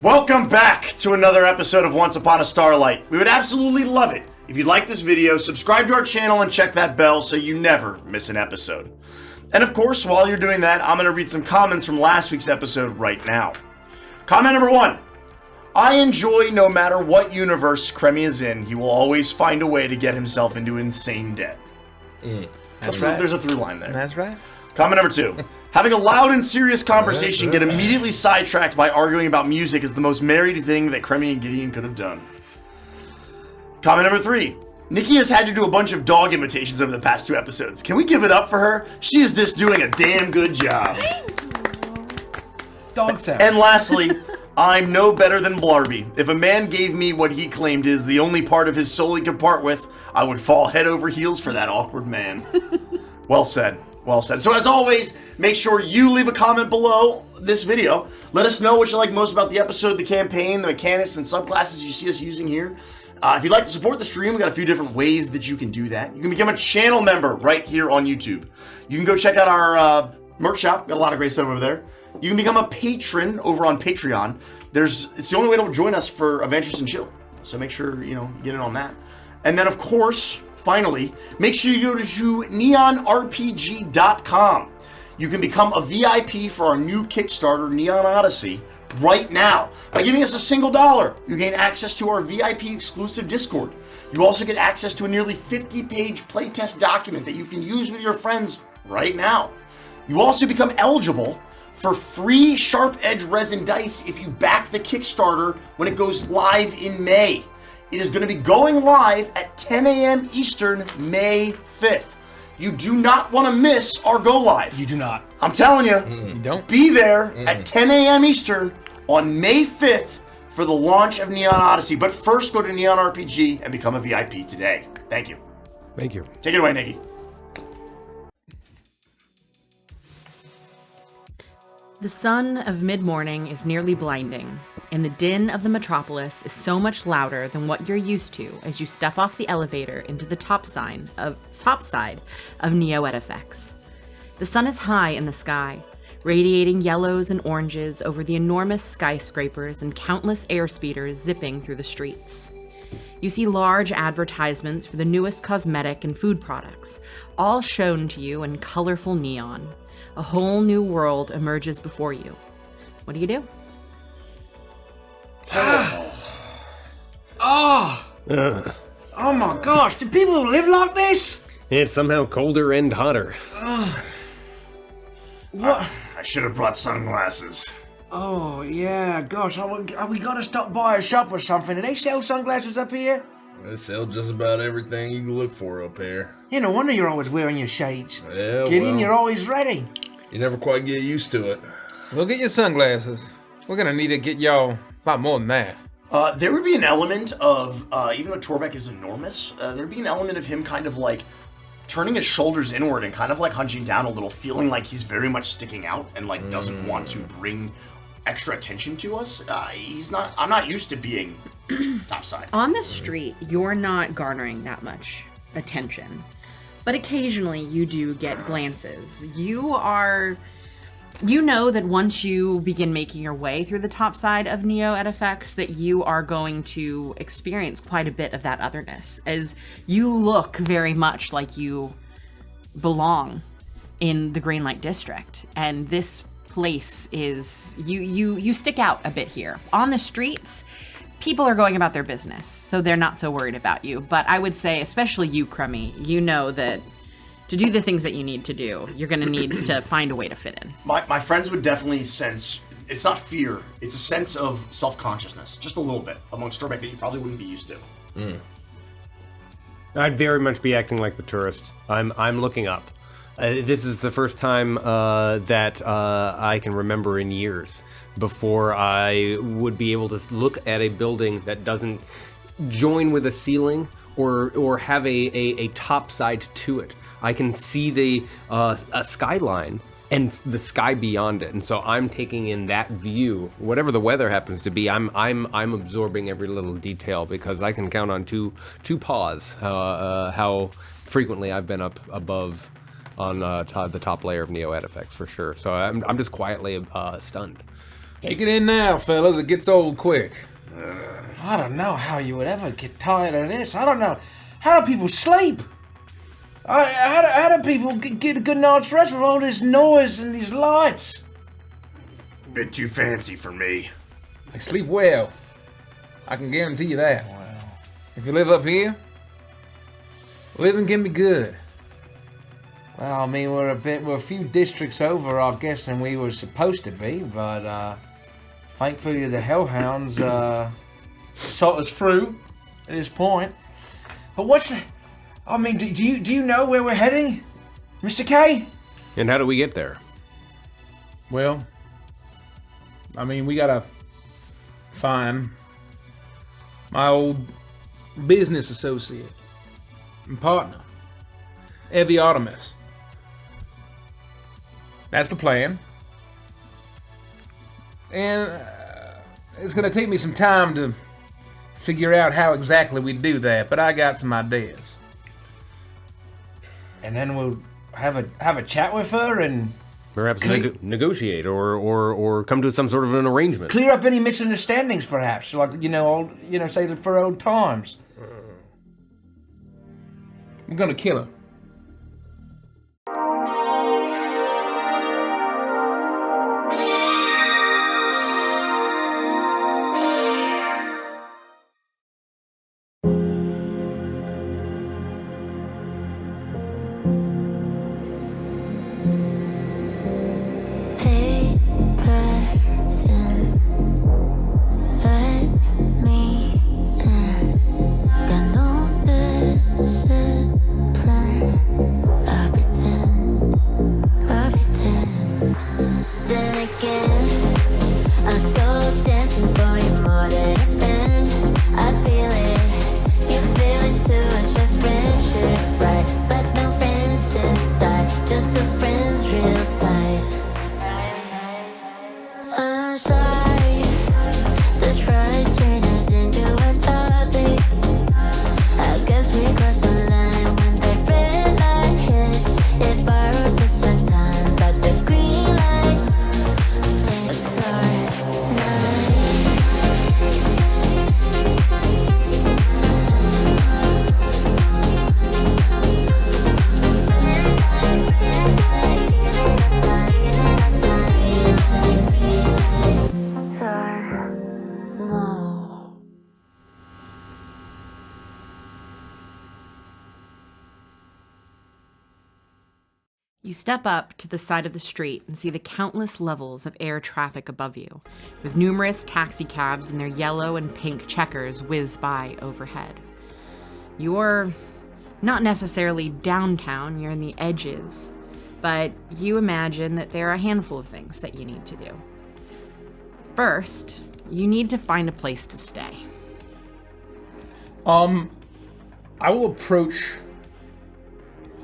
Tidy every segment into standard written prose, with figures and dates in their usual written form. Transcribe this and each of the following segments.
Welcome back to another episode of Once Upon a Starlight. We would absolutely love it if you'd like this video, subscribe to our channel, and check that bell so you never miss an episode. And of course, while you're doing that, I'm going to read some comments from last week's episode right now. Comment number 1. I enjoy no matter what universe Kremi is in, he will always find a way to get himself into insane debt. That's right. There's a through line there. That's right. Comment number 2. Having a loud and serious conversation get immediately sidetracked by arguing about music is the most married thing that Kremi and Gideon could have done. Comment number 3. Nikki has had to do a bunch of dog imitations over the past 2 episodes. Can we give it up for her? She is just doing a damn good job. Dog sounds. And lastly, I'm no better than Blarby. If a man gave me what he claimed is the only part of his soul he could part with, I would fall head over heels for that awkward man. Well said. Well said. So as always, make sure you leave a comment below this video. Let us know what you like most about the episode, the campaign, the mechanics, and subclasses you see us using here. If you'd like to support the stream, we've got a few different ways that you can do that. You can become a channel member right here on YouTube. You can go check out our merch shop. Got a lot of great stuff over there. You can become a patron over on Patreon. It's the only way to join us for Adventures and Chill. So make sure, you get in on that. And then, of course, finally, make sure you go to neonrpg.com. You can become a VIP for our new Kickstarter, Neon Odyssey, right now. By giving us a single $1, you gain access to our VIP exclusive Discord. You also get access to a nearly 50-page playtest document that you can use with your friends right now. You also become eligible for free Sharp Edge resin dice if you back the Kickstarter when it goes live in May. It is going to be going live at 10 a.m. Eastern, May 5th. You do not want to miss our go live. You do not. I'm telling you, You don't? be there at 10 a.m. Eastern on May 5th for the launch of Neon Odyssey. But first, go to Neon RPG and become a VIP today. Thank you. Thank you. Take it away, Nikki. The sun of mid-morning is nearly blinding, and the din of the metropolis is so much louder than what you're used to as you step off the elevator into the top side of Neo Edifex. The sun is high in the sky, radiating yellows and oranges over the enormous skyscrapers and countless airspeeders zipping through the streets. You see large advertisements for the newest cosmetic and food products, all shown to you in colorful neon. A whole new world emerges before you. What do you do? Oh my gosh, do people live like this? It's somehow colder and hotter. What? I should have brought sunglasses. Oh yeah, gosh, are we gonna stop by a shop or something? Do they sell sunglasses up here? They sell just about everything you can look for up here. Yeah, no wonder you're always wearing your shades. Yeah, Gideon, well, you're always ready. you never quite get used to it. We'll get your sunglasses. We're gonna need to get y'all a lot more than that. There would be an element of, even though Torbeck is enormous, there'd be an element of him kind of like turning his shoulders inward and kind of like hunching down a little, feeling like he's very much sticking out and like doesn't want to bring extra attention to us. I'm not used to being topside. On the street, you're not garnering that much attention, but occasionally you do get glances. You know that once you begin making your way through the top side of Neo Edifex, that you are going to experience quite a bit of that otherness, as you look very much like you belong in the Greenlight District, and this place is, you stick out a bit here. On the streets, people are going about their business, so they're not so worried about you, but I would say, especially you, Kremi, you know that to do the things that you need to do, you're going to need to find a way to fit in. My friends would definitely sense, it's not fear, it's a sense of self-consciousness, just a little bit, amongst Torbeck that you probably wouldn't be used to. I'd very much be acting like the tourist. I'm looking up. This is the first time that I can remember in years before I would be able to look at a building that doesn't join with a ceiling or have a top side to it. I can see the a skyline and the sky beyond it, and so I'm taking in that view. Whatever the weather happens to be, I'm absorbing every little detail because I can count on two paws how frequently I've been up above on the top layer of Neo Edifex for sure. So I'm just quietly stunned. Take it in now, fellas. It gets old quick. I don't know how you would ever get tired of this. I don't know. How do people sleep? How do people get a good night's rest with all this noise and these lights? Bit too fancy for me. They sleep well. I can guarantee you that. If you live up here, living can be good. Well, I mean, we're a few districts over, I guess, than we were supposed to be, but thankfully the hellhounds sought us through at this point. But I mean, do you know where we're heading, Mr. K? And how do we get there? Well, I mean, we gotta find my old business associate and partner, Evie Artemis. That's the plan. And it's gonna take me some time to figure out how exactly we do that, but I got some ideas. And then we'll have a chat with her and Perhaps negotiate or come to some sort of an arrangement. clear up any misunderstandings, perhaps, like say for old times. I'm gonna kill her. You step up to the side of the street and see the countless levels of air traffic above you, with numerous taxi cabs and their yellow and pink checkers whiz by overhead. You're not necessarily downtown, you're in the edges, but you imagine that there are a handful of things that you need to do. First, you need to find a place to stay. I will approach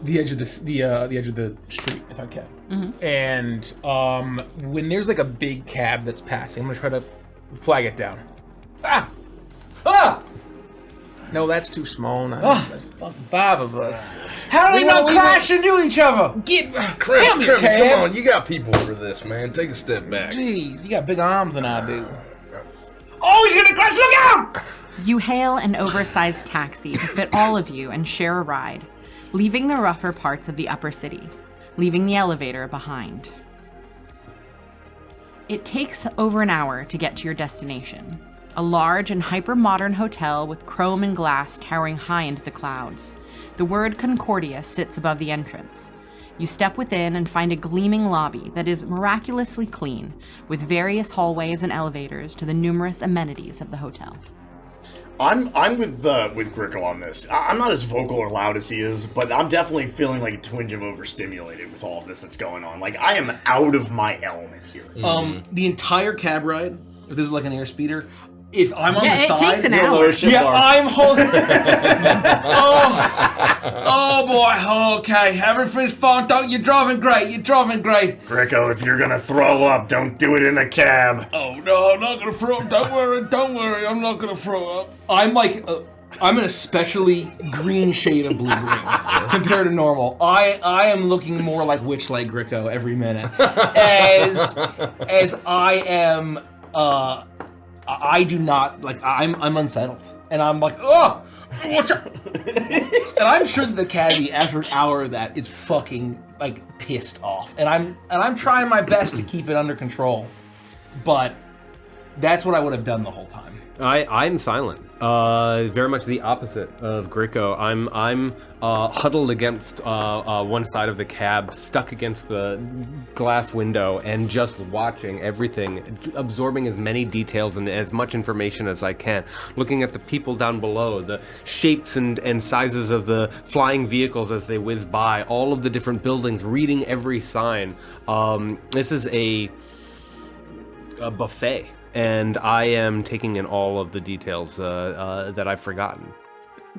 the edge of the street if I can. Mm-hmm. And when there's like a big cab that's passing, I'm gonna try to flag it down. Ah! No, that's too small. Now. There's fucking 5 of us. How do they not crash into each other? Krim, come on, you got people for this, man. Take a step back. Jeez, you got bigger arms than I do. Oh, he's gonna crash! Look out! You hail an oversized taxi to fit all of you and share a ride, leaving the rougher parts of the upper city, leaving the elevator behind. It takes over an hour to get to your destination, a large and hyper-modern hotel with chrome and glass towering high into the clouds. The word Concordia sits above the entrance. You step within and find a gleaming lobby that is miraculously clean, with various hallways and elevators to the numerous amenities of the hotel. I'm with Grickle on this. I'm not as vocal or loud as he is, but I'm definitely feeling like a twinge of overstimulated with all of this that's going on. Like, I am out of my element here. The entire cab ride, if this is like an air speeder, if I'm on the side, it takes an hour. I'm holding. oh boy. Okay, everything's fine. You're driving great. Gricko, if you're gonna throw up, don't do it in the cab. Oh no, I'm not gonna throw up. Don't worry. I'm not gonna throw up. I'm like I'm an especially green shade of blue-green compared to normal. I am looking more like Witchlight Gricko every minute. As I am, I do not, like, I'm unsettled. And I'm like, oh! And I'm sure that the caddy, after an hour of that, is fucking, like, pissed off. And I'm trying my best to keep it under control. But that's what I would have done the whole time. I'm silent. Very much the opposite of Gricko. I'm huddled against one side of the cab, stuck against the glass window, and just watching everything, absorbing as many details and as much information as I can. Looking at the people down below, the shapes and sizes of the flying vehicles as they whiz by, all of the different buildings, reading every sign. This is a buffet. And I am taking in all of the details that I've forgotten.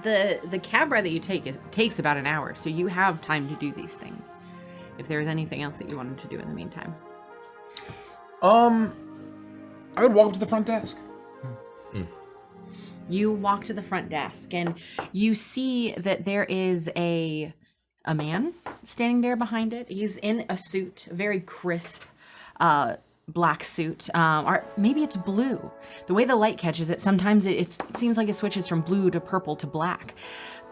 The cab ride that you take takes about an hour, so you have time to do these things. If there's anything else that you wanted to do in the meantime. I would walk up to the front desk. You walk to the front desk, and you see that there is a man standing there behind it. He's in a suit, a very crisp, black suit, or maybe it's blue. The way the light catches it, sometimes it seems like it switches from blue to purple to black.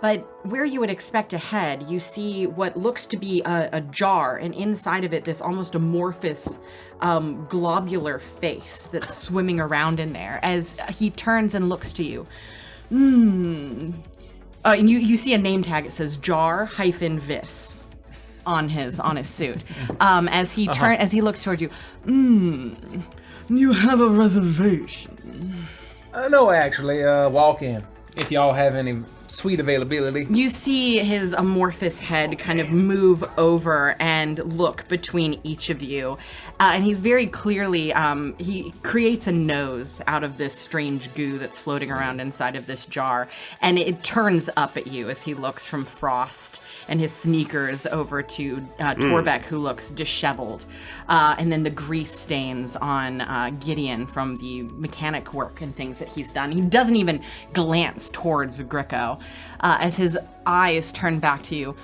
But where you would expect a head, you see what looks to be a jar, and inside of it, this almost amorphous, globular face that's swimming around in there as he turns and looks to you. And you see a name tag. It says jar-vis. On his suit, as he looks toward you. You have a reservation. No, actually, walk in. If y'all have any suite availability. You see his amorphous head kind of move over and look between each of you, and he's very clearly he creates a nose out of this strange goo that's floating around inside of this jar, and it turns up at you as he looks from Frost and his sneakers over to Torbeck, who looks disheveled. And then the grease stains on Gideon from the mechanic work and things that he's done. He doesn't even glance towards Gricko as his eyes turn back to you.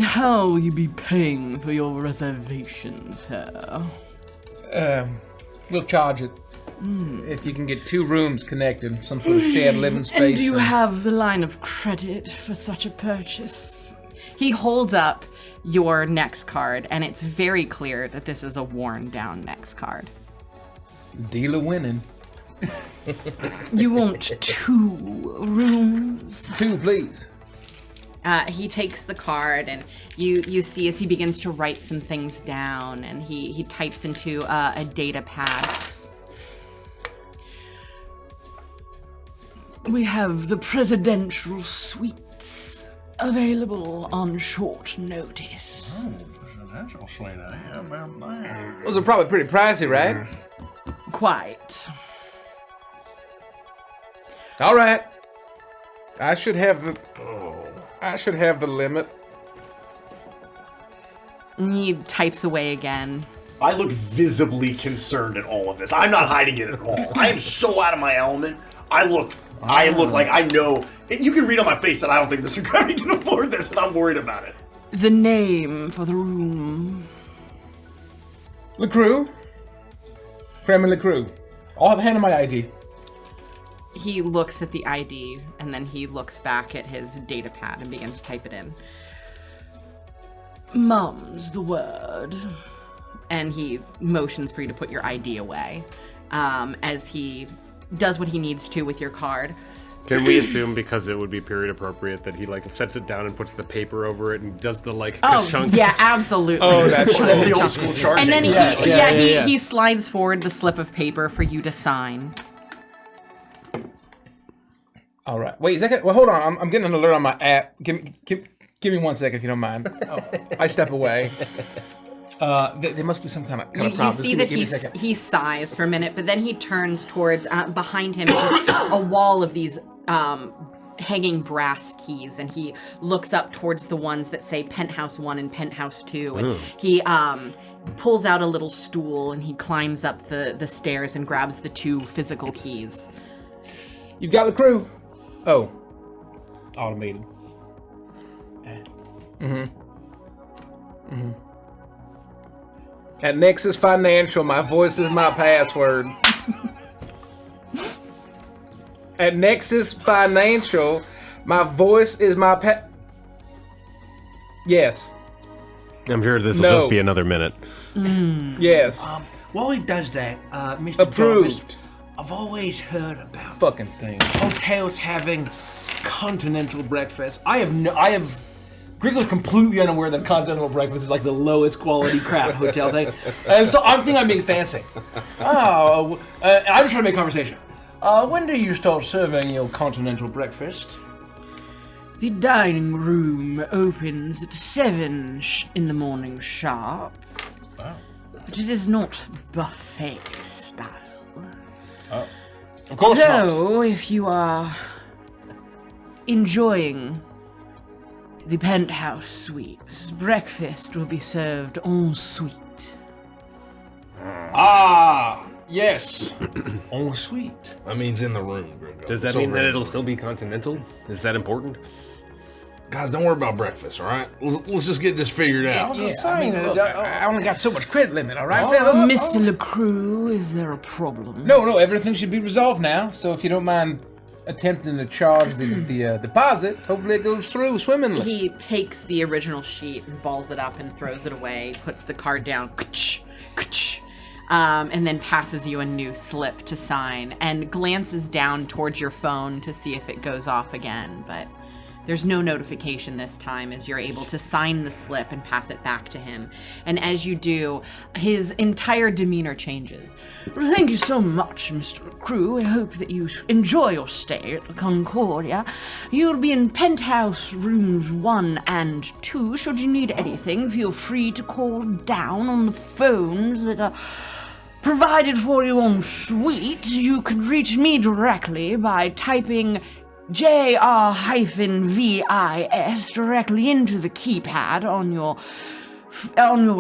How will you be paying for your reservation, sir? We'll charge it. If you can get 2 rooms connected, some sort of shared living space. And do you have the line of credit for such a purchase? He holds up your Nex card, and it's very clear that this is a worn-down Nex card. Dealer winning. You want 2 rooms? 2, please. He takes the card, and you see as he begins to write some things down, and he types into a data pad. We have the presidential suites available on short notice. Oh, presidential suite. How about that? Those are probably pretty pricey, right? Quite. All right. I should have the limit. And he types away again. I look visibly concerned at all of this. I'm not hiding it at all. I am so out of my element. I look like I know. You can read on my face that I don't think Mr. Krabby can afford this, and I'm worried about it. The name for the room. LeCroux. Kremlin LeCroux. I'll have a hand on my ID. He looks at the ID, and then he looks back at his data pad and begins to type it in. Mum's the word. And he motions for you to put your ID away as he does what he needs to with your card. Can we assume, because it would be period appropriate, that he sets it down and puts the paper over it and does the ka-chunk? Yeah, absolutely. Oh, that's the old school charging. And then he slides forward the slip of paper for you to sign. All right. Wait a second. Well, hold on. I'm getting an alert on my app. Give me 1 second if you don't mind. I step away. There must be some kind of problem. You see that he sighs for a minute, but then he turns towards behind him, just a wall of these hanging brass keys, and he looks up towards the ones that say Penthouse 1 and Penthouse 2, and he pulls out a little stool, and he climbs up the stairs and grabs the 2 physical keys. You've got LeCroux. Oh, automated. At Nexus Financial, my voice is my password. At Nexus Financial, my voice is my Yes. I'm sure this will No. just be another minute. Yes. While he does that, Mr. Approved. Jarvis, I've always heard about Fucking thing. hotels having continental breakfast. Grigo's completely unaware that continental breakfast is like the lowest quality crap hotel thing. And so I'm thinking I'm being fancy. I'm just trying to make conversation. When do you start serving your continental breakfast? The dining room opens at 7 in the morning sharp. Wow. But it is not buffet style. Of course not. So, if you are enjoying the penthouse suites, breakfast will be served en suite. Ah, yes. En suite. That means in the room, Gringo. Does that So mean that random. it'll still be continental? Is that important? Guys, don't worry about breakfast, all right? Let's just get this figured out. I only got so much credit limit, all right, Mr. LaCroix, is there a problem? No, everything should be resolved now. So if you don't mind attempting to charge the deposit, hopefully it goes through swimmingly. He takes the original sheet and balls it up and throws it away, puts the card down, and then passes you a new slip to sign and glances down towards your phone to see if it goes off again, but there's no notification this time as you're able to sign the slip and pass it back to him. And as you do, his entire demeanor changes. Thank you so much, Mr. LaCroix. I hope that you enjoy your stay at Concordia. You'll be in penthouse rooms 1 and 2. Should you need anything, feel free to call down on the phones that are provided for you en suite. You can reach me directly by typing JR-VIS directly into the keypad on your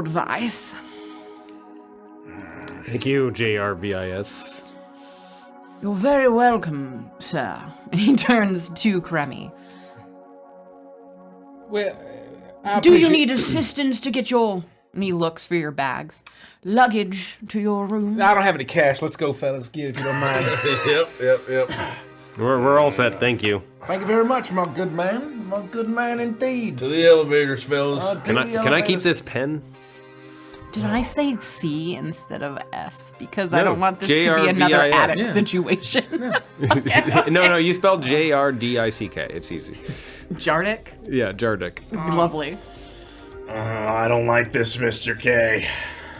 device. Thank you, JRVIS. You're very welcome, sir. And he turns to Kremi. Well, Do you need assistance to get your... And he looks for your bags. Luggage to your room. I don't have any cash. Let's go, fellas. Get it if you don't mind. Yep. We're all set, thank you. Thank you very much, my good man. My good man indeed. To the elevators, fellas. Can I keep this pen? Did I say C instead of S? Because I No, don't want this to be another JRVIS. attic situation. No, you spelled JRDICK. It's easy. Jardic? Yeah, Jardic. Lovely. I don't like this, Mr. K.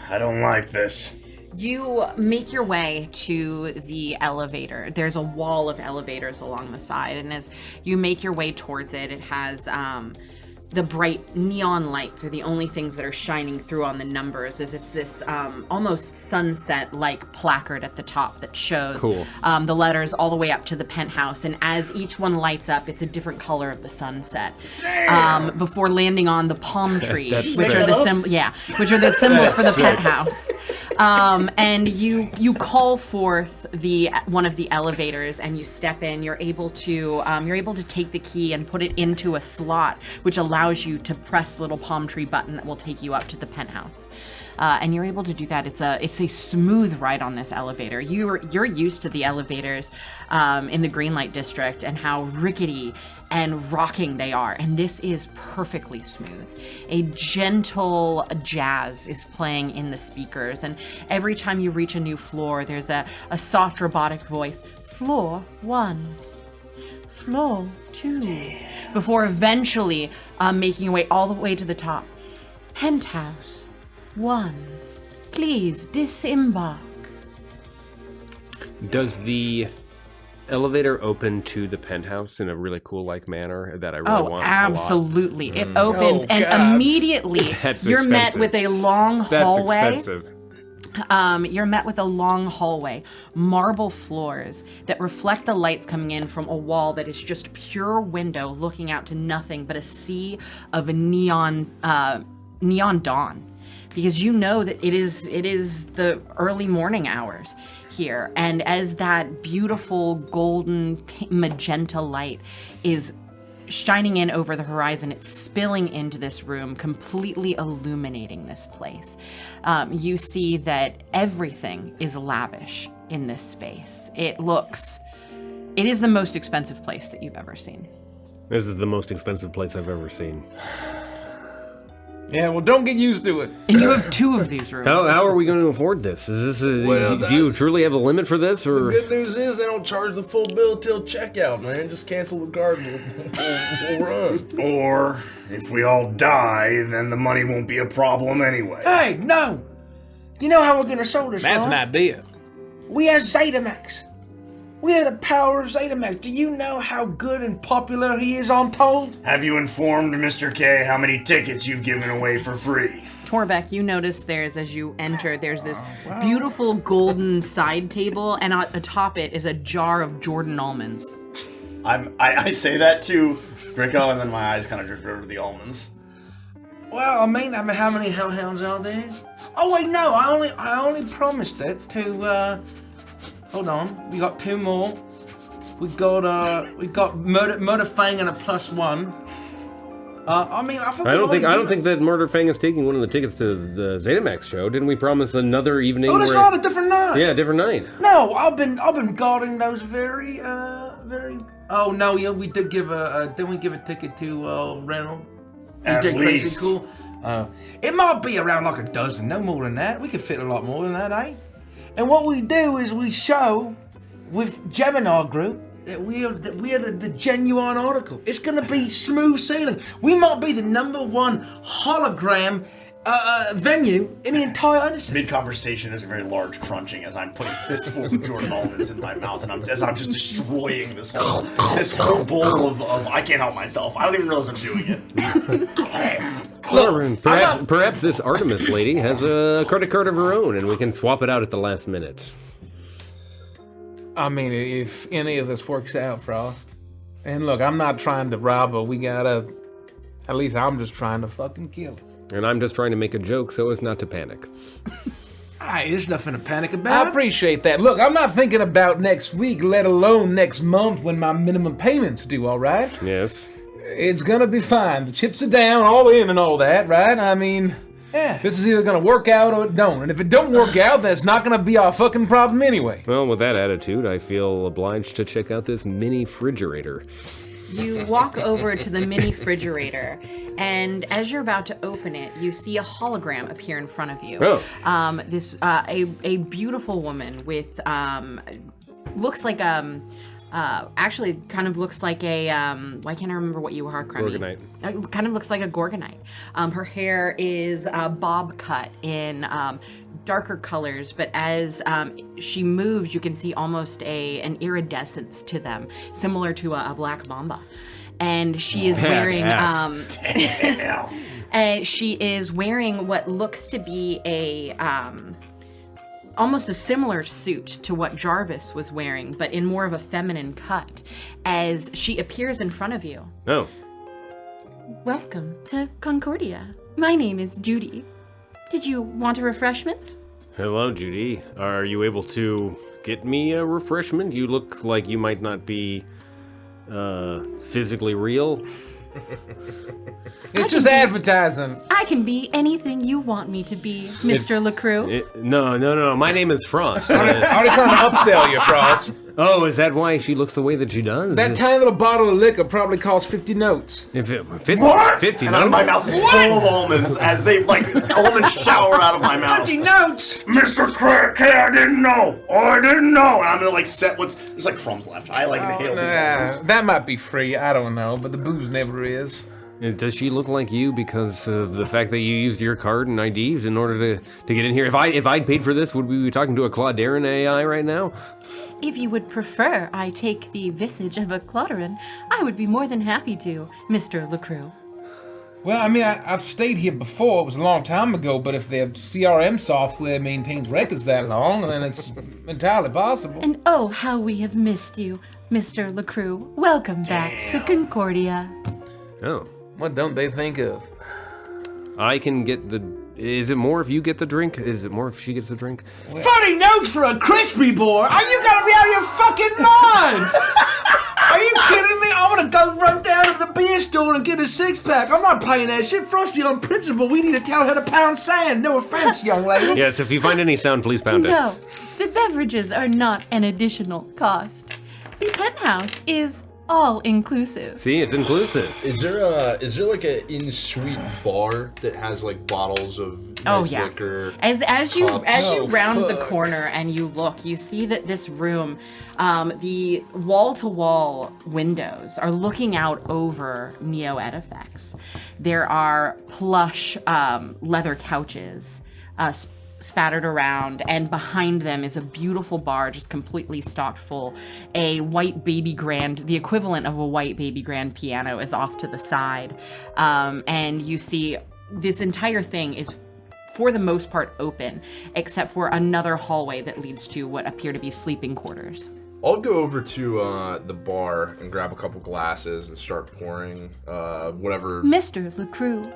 I don't like this. You make your way to the elevator. There's a wall of elevators along the side, and as you make your way towards it, it has the bright neon lights are the only things that are shining through on the numbers, as it's this almost sunset-like placard at the top that shows Cool. The letters all the way up to the penthouse, and as each one lights up, it's a different color of the sunset. Before landing on the palm trees, That's which sick. are the which are the symbols for the penthouse. And you call forth one of the elevators, and you step in. You're able to take the key and put it into a slot, which allows you to press the little palm tree button that will take you up to the penthouse. And you're able to do that. It's a smooth ride on this elevator. You're used to the elevators in the Greenlight district and how rickety and rocking they are, and this is perfectly smooth. A gentle jazz is playing in the speakers, and every time you reach a new floor, there's a soft robotic voice. Floor 1. Floor 2. Before eventually making your way all the way to the top. Penthouse 1. Please disembark. Does the elevator open to the penthouse in a really cool manner that I really want? Absolutely. It opens, and gosh. immediately That's you're met expensive. with a long That's hallway. expensive. You're met with a long hallway, marble floors that reflect the lights coming in from a wall that is just pure window looking out to nothing but a sea of a neon dawn. Because you know that it is the early morning hours here, and as that beautiful golden magenta light is shining in over the horizon. It's spilling into this room, completely illuminating this place. You see that everything is lavish in this space. It is the most expensive place that you've ever seen. This is the most expensive place I've ever seen. Yeah, well, don't get used to it. And you have 2 of these rooms. How are we going to afford this? Is this do you truly have a limit for this, The or? good news is they don't charge the full bill till checkout, man. Just cancel the card and we'll run. Or if we all die, then the money won't be a problem anyway. Hey, no! You know how we're gonna solve this, That's an right? idea. We have Zetamex. We have the power of Zetamex. Do you know how good and popular he is on Told? Have you informed Mr. K how many tickets you've given away for free? Torbeck, you notice as you enter, there's this beautiful golden side table, and atop it is a jar of Jordan almonds. I say that to Gricko, and then my eyes kind of drift over to the almonds. Well, I mean, how many hellhounds are there? Oh wait, no, I only promised it to. Hold on, we got 2 more. We got Murder Fang and a +1. I mean, I don't think that Murder Fang is taking one of the tickets to the Zetamex show. Didn't we promise another evening? Oh, that's right, a different night. Yeah, different night. No, I've been guarding those very. Oh no, yeah, we did give didn't we give a ticket to Reynolds? At DJ Crazy least. Cool. It might be around like a dozen, no more than that. We could fit a lot more than that, eh? And what we do is we show with Gemini Group that we are the genuine article. It's gonna be smooth sailing. We might be the #1 hologram venue in the entire Undercity. Mid-conversation, there's a very large crunching as I'm putting fistfuls of Jordan almonds in my mouth, and I'm just destroying this whole bowl of I can't help myself. I don't even realize I'm doing it. Perhaps this Artemis lady has a credit card of her own, and we can swap it out at the last minute. I mean, if any of this works out, Frost. And look, I'm not trying to rob her. We gotta. At least I'm just trying to fucking kill her. And I'm just trying to make a joke so as not to panic. Aye, there's nothing to panic I about. appreciate that. Look, I'm not thinking about next week, let alone next month when my minimum payments due, all right? Yes. It's gonna be fine. The chips are down, all in and all that, right? I mean, Yeah. this is either gonna work out or it don't. And if it don't work out, then it's not gonna be our fucking problem anyway. Well, with that attitude, I feel obliged to check out this mini refrigerator. You walk over to the mini refrigerator, and as you're about to open it, you see a hologram appear in front of you. Oh. A beautiful woman with looks like actually kind of looks like a why can't I remember what you are, Crummy? Gorgonite. Kind of looks like a Gorgonite. Her hair is bob cut in darker colors, but as she moves, you can see almost an iridescence to them, similar to a black mamba. And she is wearing she is wearing what looks to be a almost a similar suit to what Jarvis was wearing, but in more of a feminine cut, as she appears in front of you. Oh. Welcome to Concordia. My name is Judy. Did you want a refreshment? Hello, Judy. Are you able to get me a refreshment? You look like you might not be physically real. It's just advertising. I can be anything you want me to be, Mr. LaCroix. No. My name is Frost. I'm already trying to upsell you, Frost. Oh, is that why she looks the way that she does? That tiny little bottle of liquor probably costs 50 notes. If it, 50, What? 50 And then my mouth is full of almonds as they almonds shower out of my mouth. 50 notes! Mr. Craig, hey, I didn't know. And I'm gonna set there's crumbs left. I inhale the almonds. That might be free. I don't know, but the booze never is. Does she look like you because of the fact that you used your card and IDs in order to get in here? If I'd paid for this, would we be talking to a Clauderin AI right now? If you would prefer I take the visage of a Clauderin, I would be more than happy to, Mr. LaCroix. Well, I mean, I've stayed here before. It was a long time ago, but if their CRM software maintains records that long, then it's entirely possible. And oh, how we have missed you, Mr. LaCroix. Welcome back to Concordia. Oh. What don't they think of? I can get the... Is it more if you get the drink? Is it more if she gets the drink? 40 notes for a crispy boy? Are you gonna be out of your fucking mind? Are you kidding me? I wanna go run down to the beer store and get a six-pack. I'm not paying that shit. Frosty, on principle, we need to tell her to pound sand. No offense, young lady. Yes, if you find any sound, please pound it. No, the beverages are not an additional cost. The penthouse is all-inclusive. See, it's inclusive. Is there like a in-suite bar that has like bottles of nice liquor? As you Oh, round the fuck. corner and you look, you see that this room, the wall-to-wall windows are looking out over Neo Edifex. There are plush leather couches spattered around, and behind them is a beautiful bar just completely stocked full. A white baby grand, the equivalent of a white baby grand piano, is off to the side. And you see this entire thing is for the most part open, except for another hallway that leads to what appear to be sleeping quarters. I'll go over to the bar and grab a couple glasses and start pouring whatever. Mr. LeCroux,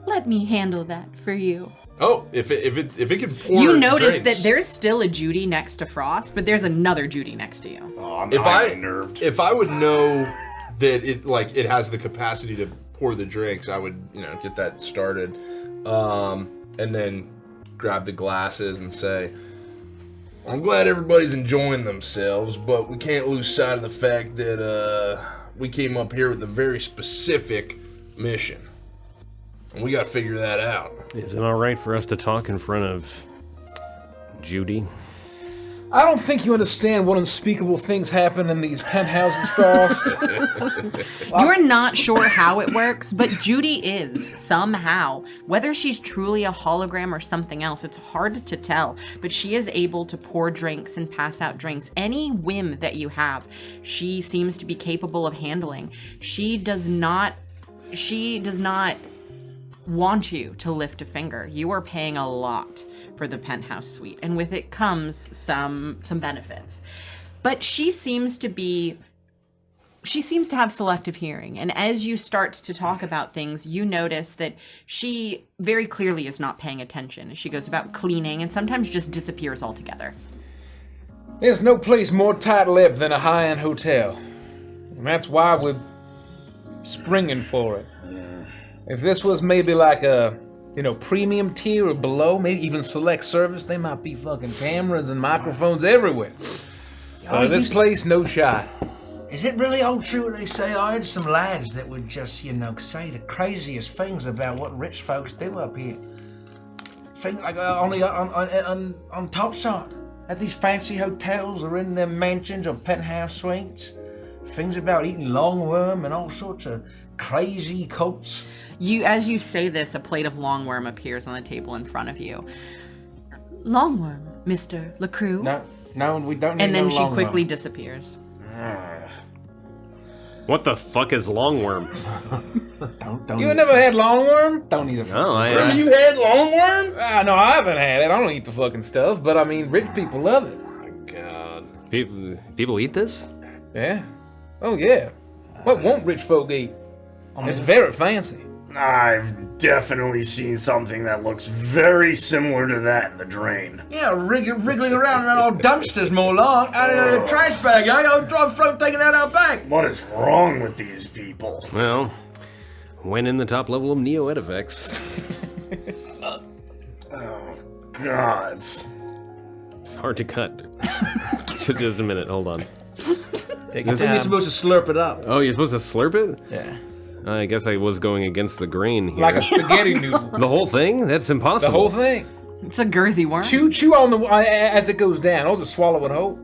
let me handle that for you. Oh, if it can pour. You notice drinks. that there's still a Judy next to Frost, but there's another Judy next to you. Oh, I'm unnerved. If I would know that it has the capacity to pour the drinks, I would get that started, and then grab the glasses and say, I'm glad everybody's enjoying themselves, but we can't lose sight of the fact that we came up here with a very specific mission. And we gotta figure that out. Is it all right for us to talk in front of Judy? I don't think you understand what unspeakable things happen in these penthouses, Frost. You're not sure how it works, but Judy is, somehow. Whether she's truly a hologram or something else, it's hard to tell, but she is able to pour drinks and pass out drinks. Any whim that you have, she seems to be capable of handling. She does not want you to lift a finger. You are paying a lot for the penthouse suite, and with it comes some benefits. But she seems to have selective hearing, and as you start to talk about things, you notice that she very clearly is not paying attention. She goes about cleaning and sometimes just disappears altogether. There's no place more tight-lipped than a high-end hotel. And that's why we're springing for it. If this was maybe like a, premium tier or below, maybe even select service, they might be fucking cameras and microphones everywhere. This place, no shot. Is it really all true what they say? I heard some lads that would just, say the craziest things about what rich folks do up here. Things like on topside, at these fancy hotels or in their mansions or penthouse suites. Things about eating longworm and all sorts of crazy cults. As you say this, a plate of longworm appears on the table in front of you. Longworm, Mr. LeCroux? No, we don't need And then no she longworm. quickly disappears. What the fuck is longworm? Don't You never had longworm? Don't eat it. No, Remember you had longworm? No, I haven't had it. I don't eat the fucking stuff, but I mean, rich people love it. Oh my god. People eat this? Yeah. Oh, yeah. What won't rich folk eat? It's very fancy. I've definitely seen something that looks very similar to that in the drain. Yeah, wriggling around in that old dumpsters more long. Out of the trash bag, I don't drive float taking that out back. What is wrong with these people? Well, when in the top level of Neo Edifex. Oh, gods. It's hard to cut. Just a minute, hold on. Take I your think you're time. supposed to slurp it up. Oh, you're supposed to slurp it? Yeah. I guess I was going against the grain here. Like a spaghetti noodle. The whole thing? That's impossible. The whole thing. It's a girthy worm. Chew on the as it goes down. I'll just swallow it whole.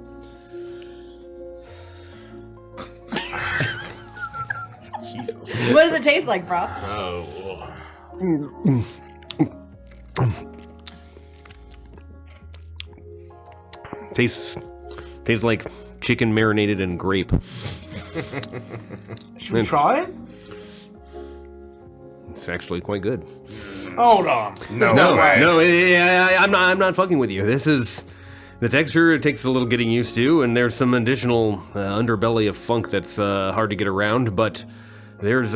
Jesus. What does it taste like, Frost? Oh. Tastes like chicken marinated in grape. Should we try it? It's actually quite good. Hold on. No way. I'm not fucking with you. This is the texture. It takes a little getting used to, and there's some additional underbelly of funk that's hard to get around. But there's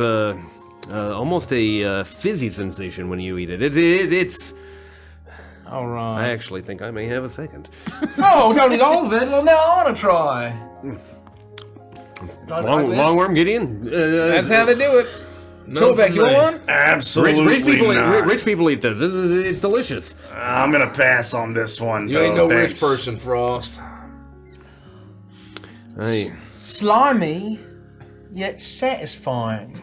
almost a fizzy sensation when you eat it. It's. All right. I actually think I may have a second. Oh, don't eat all of it. Well, now I want to try. Longworm, Gideon. That's how they do it. Toback, you want one? Absolutely not. Rich people eat this. It's delicious. I'm gonna pass on this one. You ain't no thanks. rich person, Frost. Hey, Slimy, yet satisfying.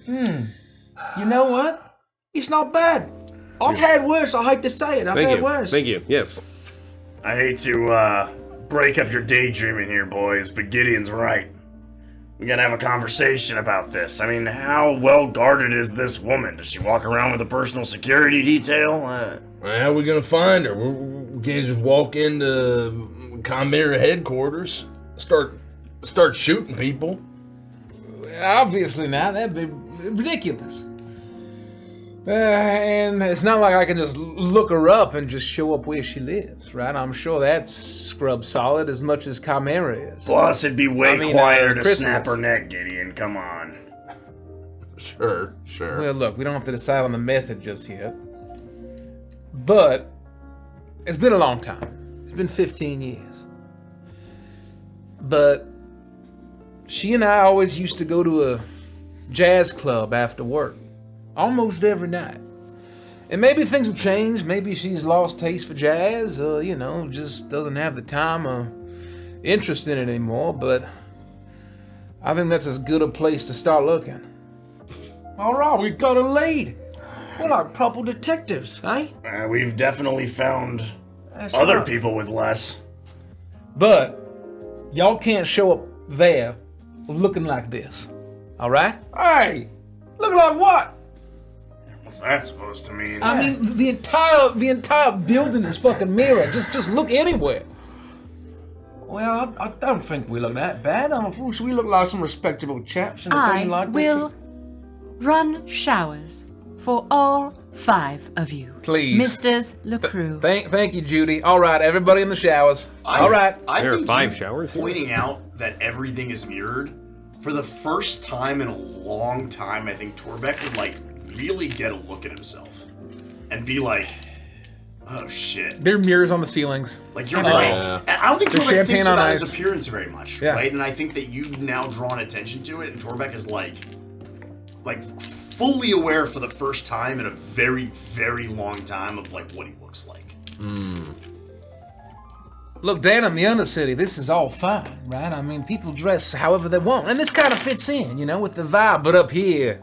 You know what? It's not bad. I've had worse. I hate to say it. I've thank had you. worse. Thank you. Yes. I hate to break up your daydreaming here, boys, but Gideon's right. We gotta have a conversation about this. I mean, how well guarded is this woman? Does she walk around with a personal security detail? How are we gonna find her? We can't just walk into Chimera headquarters, start shooting people. Obviously not. That'd be ridiculous. And it's not like I can just look her up and just show up where she lives, right? I'm sure that's scrub solid as much as Chimera is. Plus, it'd be way I mean, quieter to Christmas. snap her neck, Gideon. Come on. Sure. Well, look, we don't have to decide on the method just yet. But it's been a long time. It's been 15 years. But she and I always used to go to a jazz club after work. Almost every night. And maybe things have changed. Maybe she's lost taste for jazz, or, just doesn't have the time or interest in it anymore. But I think that's as good a place to start looking. All right, we've got a lead. We're like proper detectives, eh? We've definitely found That's other right. people with less. But y'all can't show up there looking like this. All right? Hey, look like what? What's that supposed to mean? I mean, the entire building is fucking mirror. Just look anywhere. Well, I don't think we look that bad. We look like some respectable chaps. And I everything like will run showers for all 5 of you. Please. Misters LeCroux. Thank you, Judy. All right, everybody in the showers. All right. I There are think 5 you showers here? pointing out that everything is mirrored, for the first time in a long time, I think Torbeck would, really get a look at himself. And be like, oh shit. There are mirrors on the ceilings. Like, you're Oh. right. Yeah. And I don't think There's Torbeck thinks champagne on about his ice. appearance very much, Yeah. right? And I think that you've now drawn attention to it, and Torbeck is like fully aware for the first time in a very, very long time of what he looks like. Look, Dan, in the Undercity, this is all fine, right? I mean, people dress however they want. And this kind of fits in, with the vibe. But up here,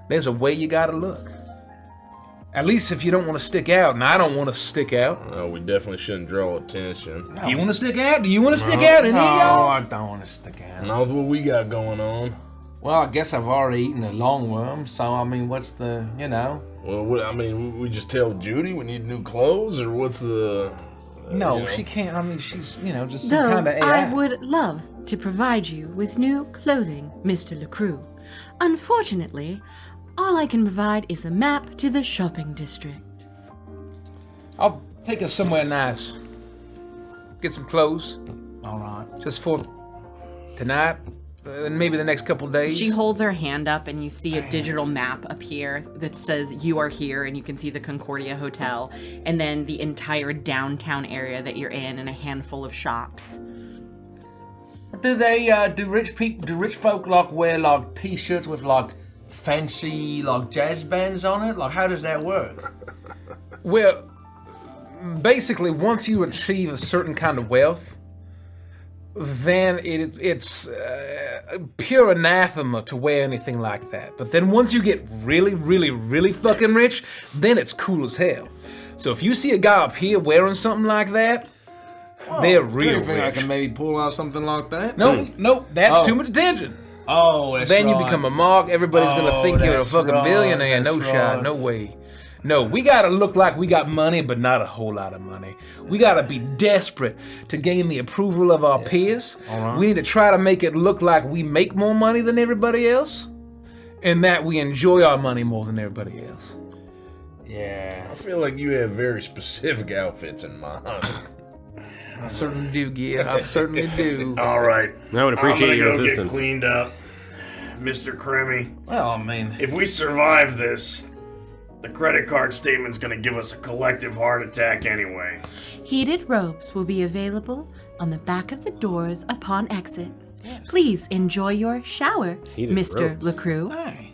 there's a way you gotta look. At least if you don't want to stick out, and I don't want to stick out. Oh, we definitely shouldn't draw attention. Do you want to stick out? Do you want to stick out? Any of No, y'all? I don't want to stick out. Not what we got going on. Well, I guess I've already eaten a longworm, so I mean, what's the, Well, we just tell Judy we need new clothes, or what's the? No, she can't. I mean, she's, just Though some kind of I AI. would love to provide you with new clothing, Mr. LeCroux. Unfortunately, all I can provide is a map to the shopping district. I'll take us somewhere nice. Get some clothes, all right. just for tonight, and maybe the next couple days. She holds her hand up and you see a digital map appear that says you are here, and you can see the Concordia Hotel and then the entire downtown area that you're in and a handful of shops. Do they, do rich folk wear t-shirts with fancy jazz bands on it? How does that work? Well, basically, once you achieve a certain kind of wealth, then it's pure anathema to wear anything like that. But then once you get really, really, really fucking rich, then it's cool as hell. So if you see a guy up here wearing something like that, they're real think I rich. can maybe pull out something like that? Nope, that's Oh. too much attention. Oh, that's Then you right. become a mark. Everybody's gonna Oh, think you're a that's fucking right, billionaire. No that's shot, right. no way. No, we gotta look like we got money, but not a whole lot of money. We gotta be desperate to gain the approval of our peers. We need to try to make it look like we make more money than everybody else, and that we enjoy our money more than everybody else. Yeah. I feel like you have very specific outfits in mind. I certainly do, Gid. I certainly do. All right. I would appreciate I'm your gonna go assistance. get cleaned up. Mr. Kremmy, Well, I mean, if we survive this, the credit card statement's gonna give us a collective heart attack anyway. Heated robes will be available on the back of the doors upon exit. Please enjoy your shower, Heated Mr. robes. LaCroix. Hey,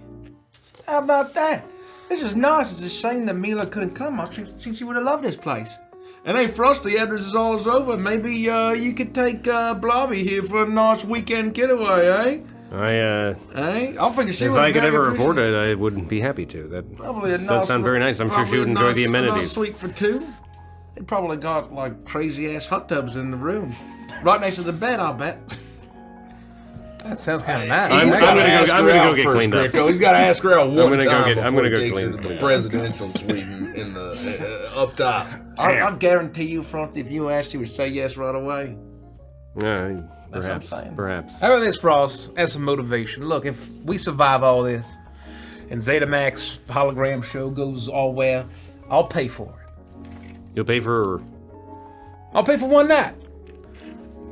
how about that? This is nice. It's a shame that Mila couldn't come. I think she would have loved this place. And hey, Frosty, after this is all over, maybe you could take Blobby here for a nice weekend getaway, eh? Hey, I think she If would I could very ever afford appreciate it, I would be happy to. That Probably a does nice sound very nice. I'm sure she would enjoy the A nice amenities. suite for two. They probably got like crazy ass hot tubs in the room, right next to the bed. I bet. That sounds kind of nice. I'm gonna go get cleaned up. He's got to ask her out one gonna go time get- before I'm gonna he go takes her clean- to the clean up. presidential suite in the up top. I guarantee you, Frosty, if you asked, she would say yes right away. Perhaps. what I'm saying. Perhaps. How about this, Frost, as some motivation? Look, if we survive all this, and Zetamax hologram show goes all well, I'll pay for it. You'll pay for. I'll pay for one night.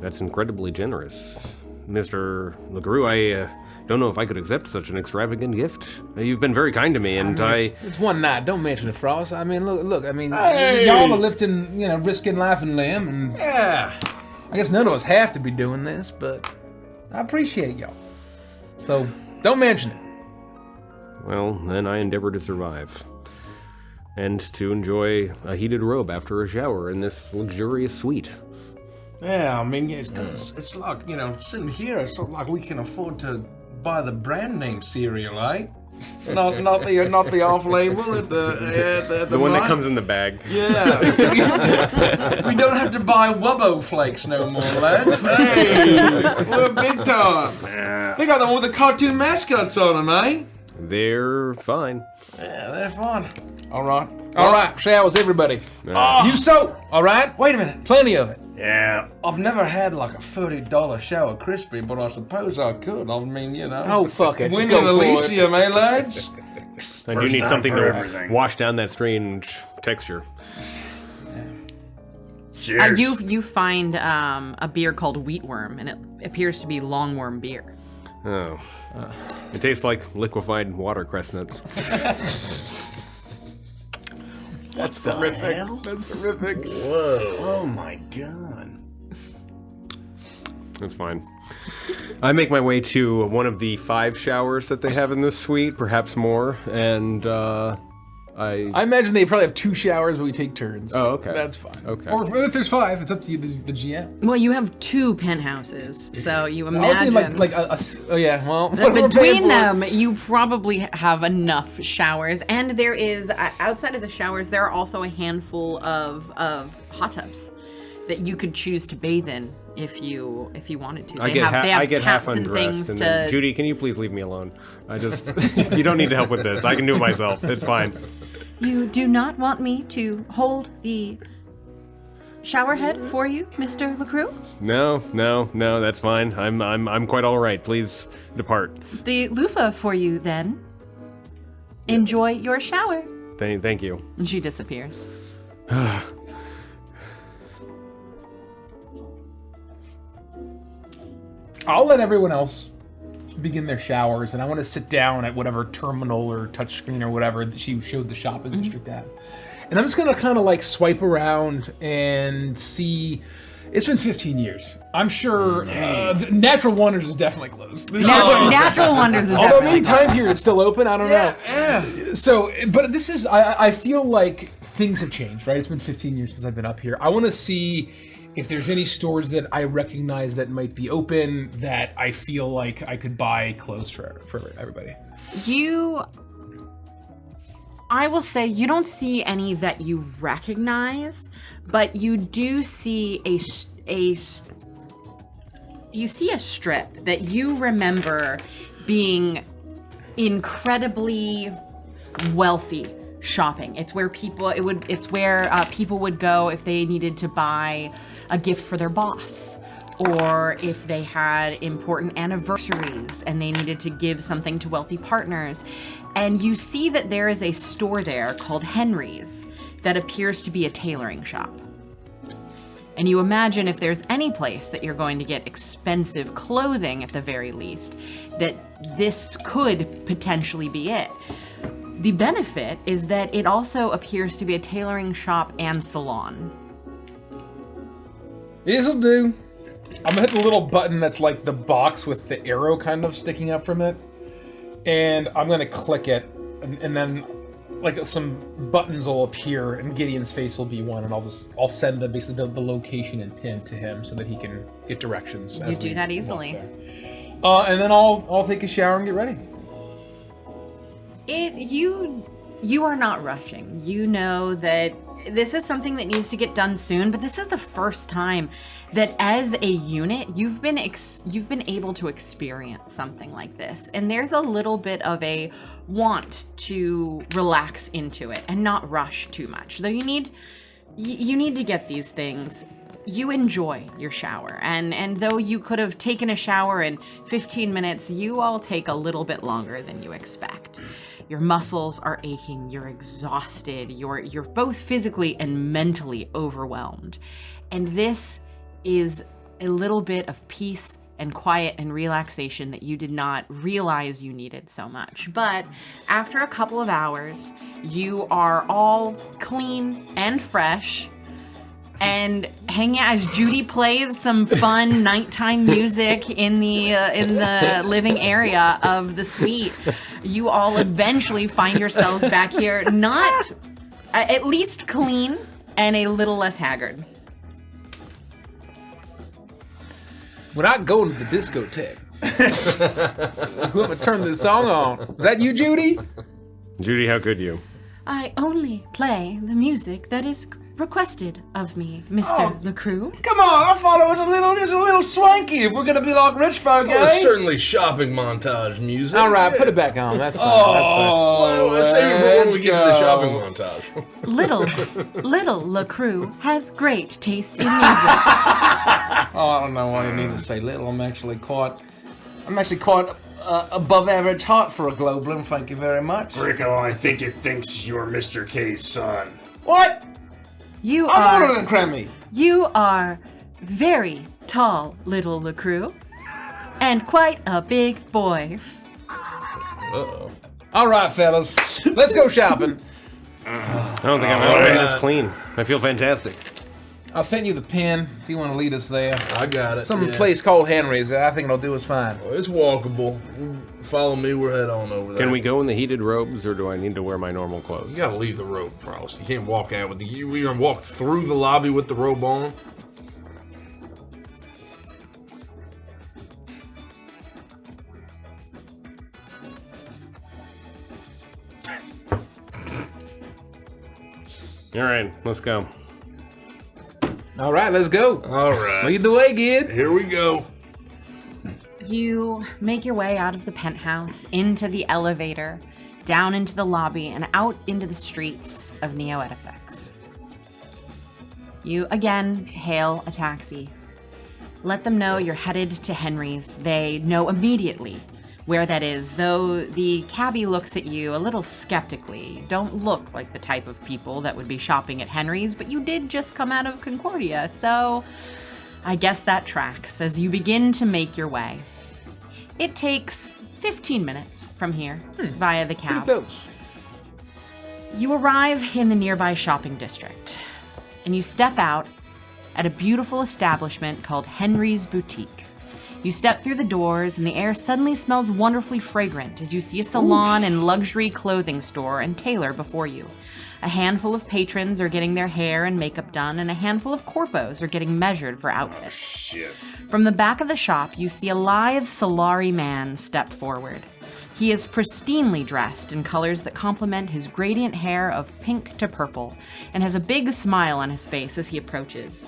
That's incredibly generous, Mr. LaGrue. I don't know if I could accept such an extravagant gift. You've been very kind to me, and It's one night. Don't mention it, Frost. I mean, look. I mean, Hey! y'all are lifting, risking life and limb, and Yeah. I guess none of us have to be doing this, but I appreciate y'all. So don't mention it. Well, then I endeavor to survive. And to enjoy a heated robe after a shower in this luxurious suite. Yeah, I mean, it's like, sitting here, it's not like we can afford to buy the brand name cereal, eh? Not the off label at the The one that mart. comes in the bag. Yeah. We don't have to buy Wubbo flakes no more, lads. Hey, we're big time. They got the one with the cartoon mascots on them, eh? They're fine. Yeah, they're fun. All right. Showers, everybody. You soap. All right. Wait a minute. Plenty of it. Yeah. I've never had like a $30 shower crispy, but I suppose I could. I mean, Oh, fuck it. Just Winning go for it. Elysium, eh, lads? And you need time something for to everything. wash down that strange texture. Cheers. You find a beer called Wheatworm, and it appears to be longworm beer. Oh. It tastes like liquefied watercress nuts. That's horrific. That's horrific. Whoa. Oh my god. That's fine. I make my way to one of the 5 showers that they have in this suite, perhaps more, and I imagine they probably have 2 showers, but we take turns. Oh, okay. That's fine. Okay. Or if there's 5, it's up to you, the GM. Well, you have 2 penthouses, so you I was imagine saying like oh yeah, well. what we're paying between for. them, you probably have enough showers, and there is outside of the showers, there are also a handful of hot tubs that you could choose to bathe in if you wanted to. I They get, have I get half taps and undressed, things and then, to. Judy, can you please leave me alone? I just, you don't need to help with this. I can do it myself. It's fine. You do not want me to hold the shower head for you, Mr. LaCroix? No, that's fine. I'm quite all right. Please depart. The loofah for you, then. Enjoy your shower. Thank you. And she disappears. I'll let everyone else begin their showers, and I want to sit down at whatever terminal or touchscreen or whatever that she showed the shopping district at. And I'm just gonna kind of like swipe around and see. It's been 15 years. I'm sure Natural Wonders is definitely closed. There's Natural Wonders is Although definitely maybe time period's still open, I don't know. Yeah. So, but this is, I feel like things have changed, right? It's been 15 years since I've been up here. I want to see if there's any stores that I recognize that might be open that I feel like I could buy clothes for everybody. I will say you don't see any that you recognize, but you do see a strip that you remember being incredibly wealthy shopping. It's where people people would go if they needed to buy a gift for their boss, or if they had important anniversaries and they needed to give something to wealthy partners. And you see that there is a store there called Henry's that appears to be a tailoring shop. And you imagine if there's any place that you're going to get expensive clothing at the very least, that this could potentially be it. The benefit is that it also appears to be a tailoring shop and salon. This'll do. I'm gonna hit the little button that's like the box with the arrow kind of sticking up from it, and I'm gonna click it, and then like some buttons will appear, and Gideon's face will be one, and I'll send basically the location and pin to him so that he can get directions. You do that easily. And then I'll take a shower and get ready. You are not rushing. You know that this is something that needs to get done soon, but this is the first time that as a unit you've been able to experience something like this, and there's a little bit of a want to relax into it and not rush too much. Though you need to get these things. You enjoy your shower, and though you could have taken a shower in 15 minutes, you all take a little bit longer than you expect. Your muscles are aching, you're exhausted, you're both physically and mentally overwhelmed. And this is a little bit of peace and quiet and relaxation that you did not realize you needed so much. But after a couple of hours, you are all clean and fresh, and hanging out as Judy plays some fun nighttime music in the living area of the suite. You all eventually find yourselves back here, not at least clean and a little less haggard. We're not going to the discotheque. Whoever turned this song on. Was that you, Judy? Judy, how could you? I only play the music that is requested of me, Mr. LeCroux. Come on, I thought it was a little swanky if we're gonna be like rich folk, Well, it's eh? certainly shopping montage music. All right, put it back on. That's fine. That's fine. Well, let's save it for when we get to the shopping montage. Little LeCroux has great taste in music. Oh, I don't know why you need to say little. I'm actually quite above average hot for a Globlin. Thank you very much. Rico, I think it thinks you're Mr. K's son. What? You I'm older are than Cremmy. you are very tall, little LeCroux, and quite a big boy. Uh-oh. All right, fellas, let's go shopping. I don't think I've ever been this clean. I feel fantastic. I'll send you the pin if you want to lead us there. I got it. Some yeah. place called Henry's. I think it'll do us fine. Well, it's walkable. Follow me. We're head on over there. Can we go in the heated robes, or do I need to wear my normal clothes? You gotta leave the robe, Frost. You can't walk out with the. You're gonna walk through the lobby with the robe on. All right, let's go. All right, let's go. All right. Lead the way, kid. Here we go. You make your way out of the penthouse, into the elevator, down into the lobby, and out into the streets of Neo Edifex. You again hail a taxi. Let them know you're headed to Henry's. They know immediately where that is, though the cabbie looks at you a little skeptically. Don't look like the type of people that would be shopping at Henry's, but you did just come out of Concordia, so I guess that tracks as you begin to make your way. It takes 15 minutes from here via the cab. Pretty close. You arrive in the nearby shopping district, and you step out at a beautiful establishment called Henry's Boutique. You step through the doors, and the air suddenly smells wonderfully fragrant as you see a salon and luxury clothing store and tailor before you. A handful of patrons are getting their hair and makeup done, and a handful of corpos are getting measured for outfits. Shit. From the back of the shop, you see a lithe Solari man step forward. He is pristinely dressed in colors that complement his gradient hair of pink to purple, and has a big smile on his face as he approaches.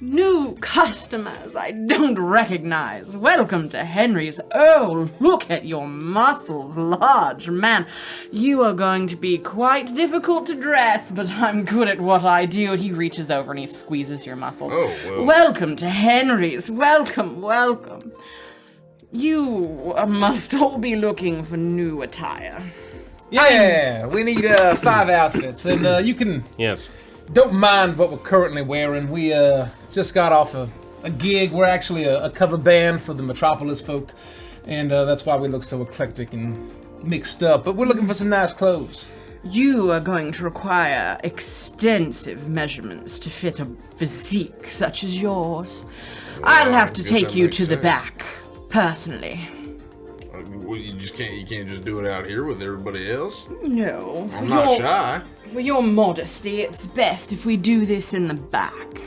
New customers I don't recognize. Welcome to Henry's. Oh, look at your muscles, large man. You are going to be quite difficult to dress, but I'm good at what I do. And he reaches over and he squeezes your muscles. Oh, well. Welcome to Henry's. Welcome, welcome. You must all be looking for new attire. Yeah, we need 5 outfits, and you can. Yes. Don't mind what we're currently wearing. We just got off a gig. We're actually a cover band for the Metropolis folk, and that's why we look so eclectic and mixed up. But we're looking for some nice clothes. You are going to require extensive measurements to fit a physique such as yours. I'll have to take you to the back, personally. Well, you can't just do it out here with everybody else? No. I'm not shy. For your modesty, it's best if we do this in the back.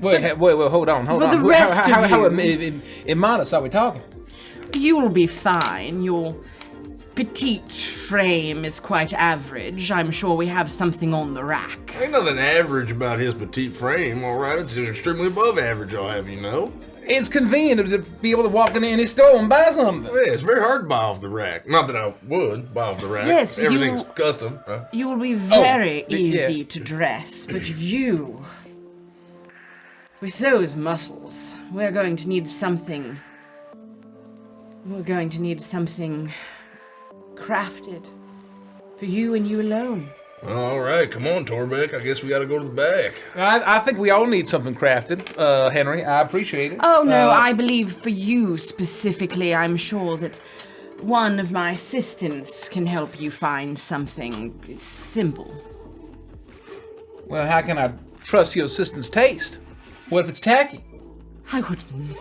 Wait, hold on. For the rest of how you- immodest are we talking? You'll be fine. Your petite frame is quite average. I'm sure we have something on the rack. Ain't nothing average about his petite frame, all right? It's extremely above average, I'll have you know. It's convenient to be able to walk in any store and buy something. Yeah, it's very hard to buy off the rack. Not that I would buy off the rack. Yes, everything's custom. Huh? You will be very yeah. easy to dress, but you, with those muscles, we're going to need something. We're going to need something crafted for you and you alone. All right, come on, Torbeck. I guess we got to go to the back. I think we all need something crafted, Henry. I appreciate it. Oh no, I believe for you specifically, I'm sure that one of my assistants can help you find something simple. Well, how can I trust your assistant's taste? What if it's tacky? I would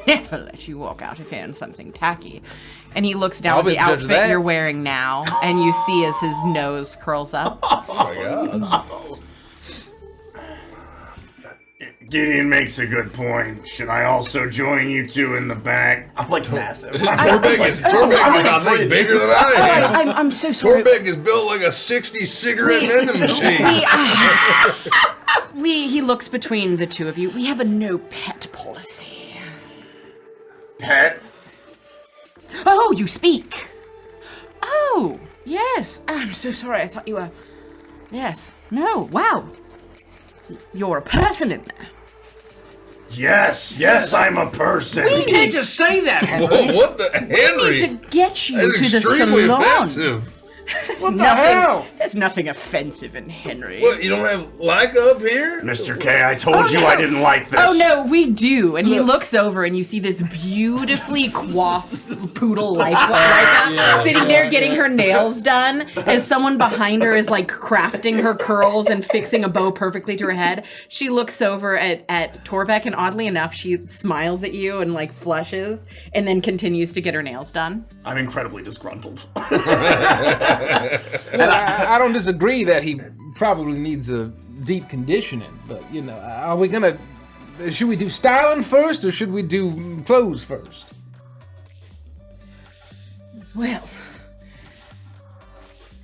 never let you walk out of here in something tacky. And he looks down I'll at be the the judge of outfit that. you're wearing now, and you see as his nose curls up. Oh, my God. Gideon makes a good point. Should I also join you two in the back? I'm like massive. Torbeck is, I think, bigger than I am. I'm so sorry. Torbeck is built like a 60 cigarette vending machine. He looks between the two of you. We have a no pet policy. Pet? Oh, you speak. Oh, yes. I'm so sorry. I thought you were... Yes. No. Wow. You're a person in there. Yes, I'm a person. You can't just say that, Henry. Whoa, what the Henry? We need to get you That's to the extremely salon. offensive. What the hell? There's nothing offensive in Henry. What, you don't have Leica up here? Mr. K, I told you I didn't like this. Oh no, we do. And he looks over and you see this beautifully coiffed poodle Leica sitting there getting her nails done as someone behind her is like crafting her curls and fixing a bow perfectly to her head. She looks over at Torbeck and oddly enough, she smiles at you and like flushes and then continues to get her nails done. I'm incredibly disgruntled. Well, I don't disagree that he probably needs a deep conditioning, but, you know, are we gonna... Should we do styling first, or should we do clothes first? Well,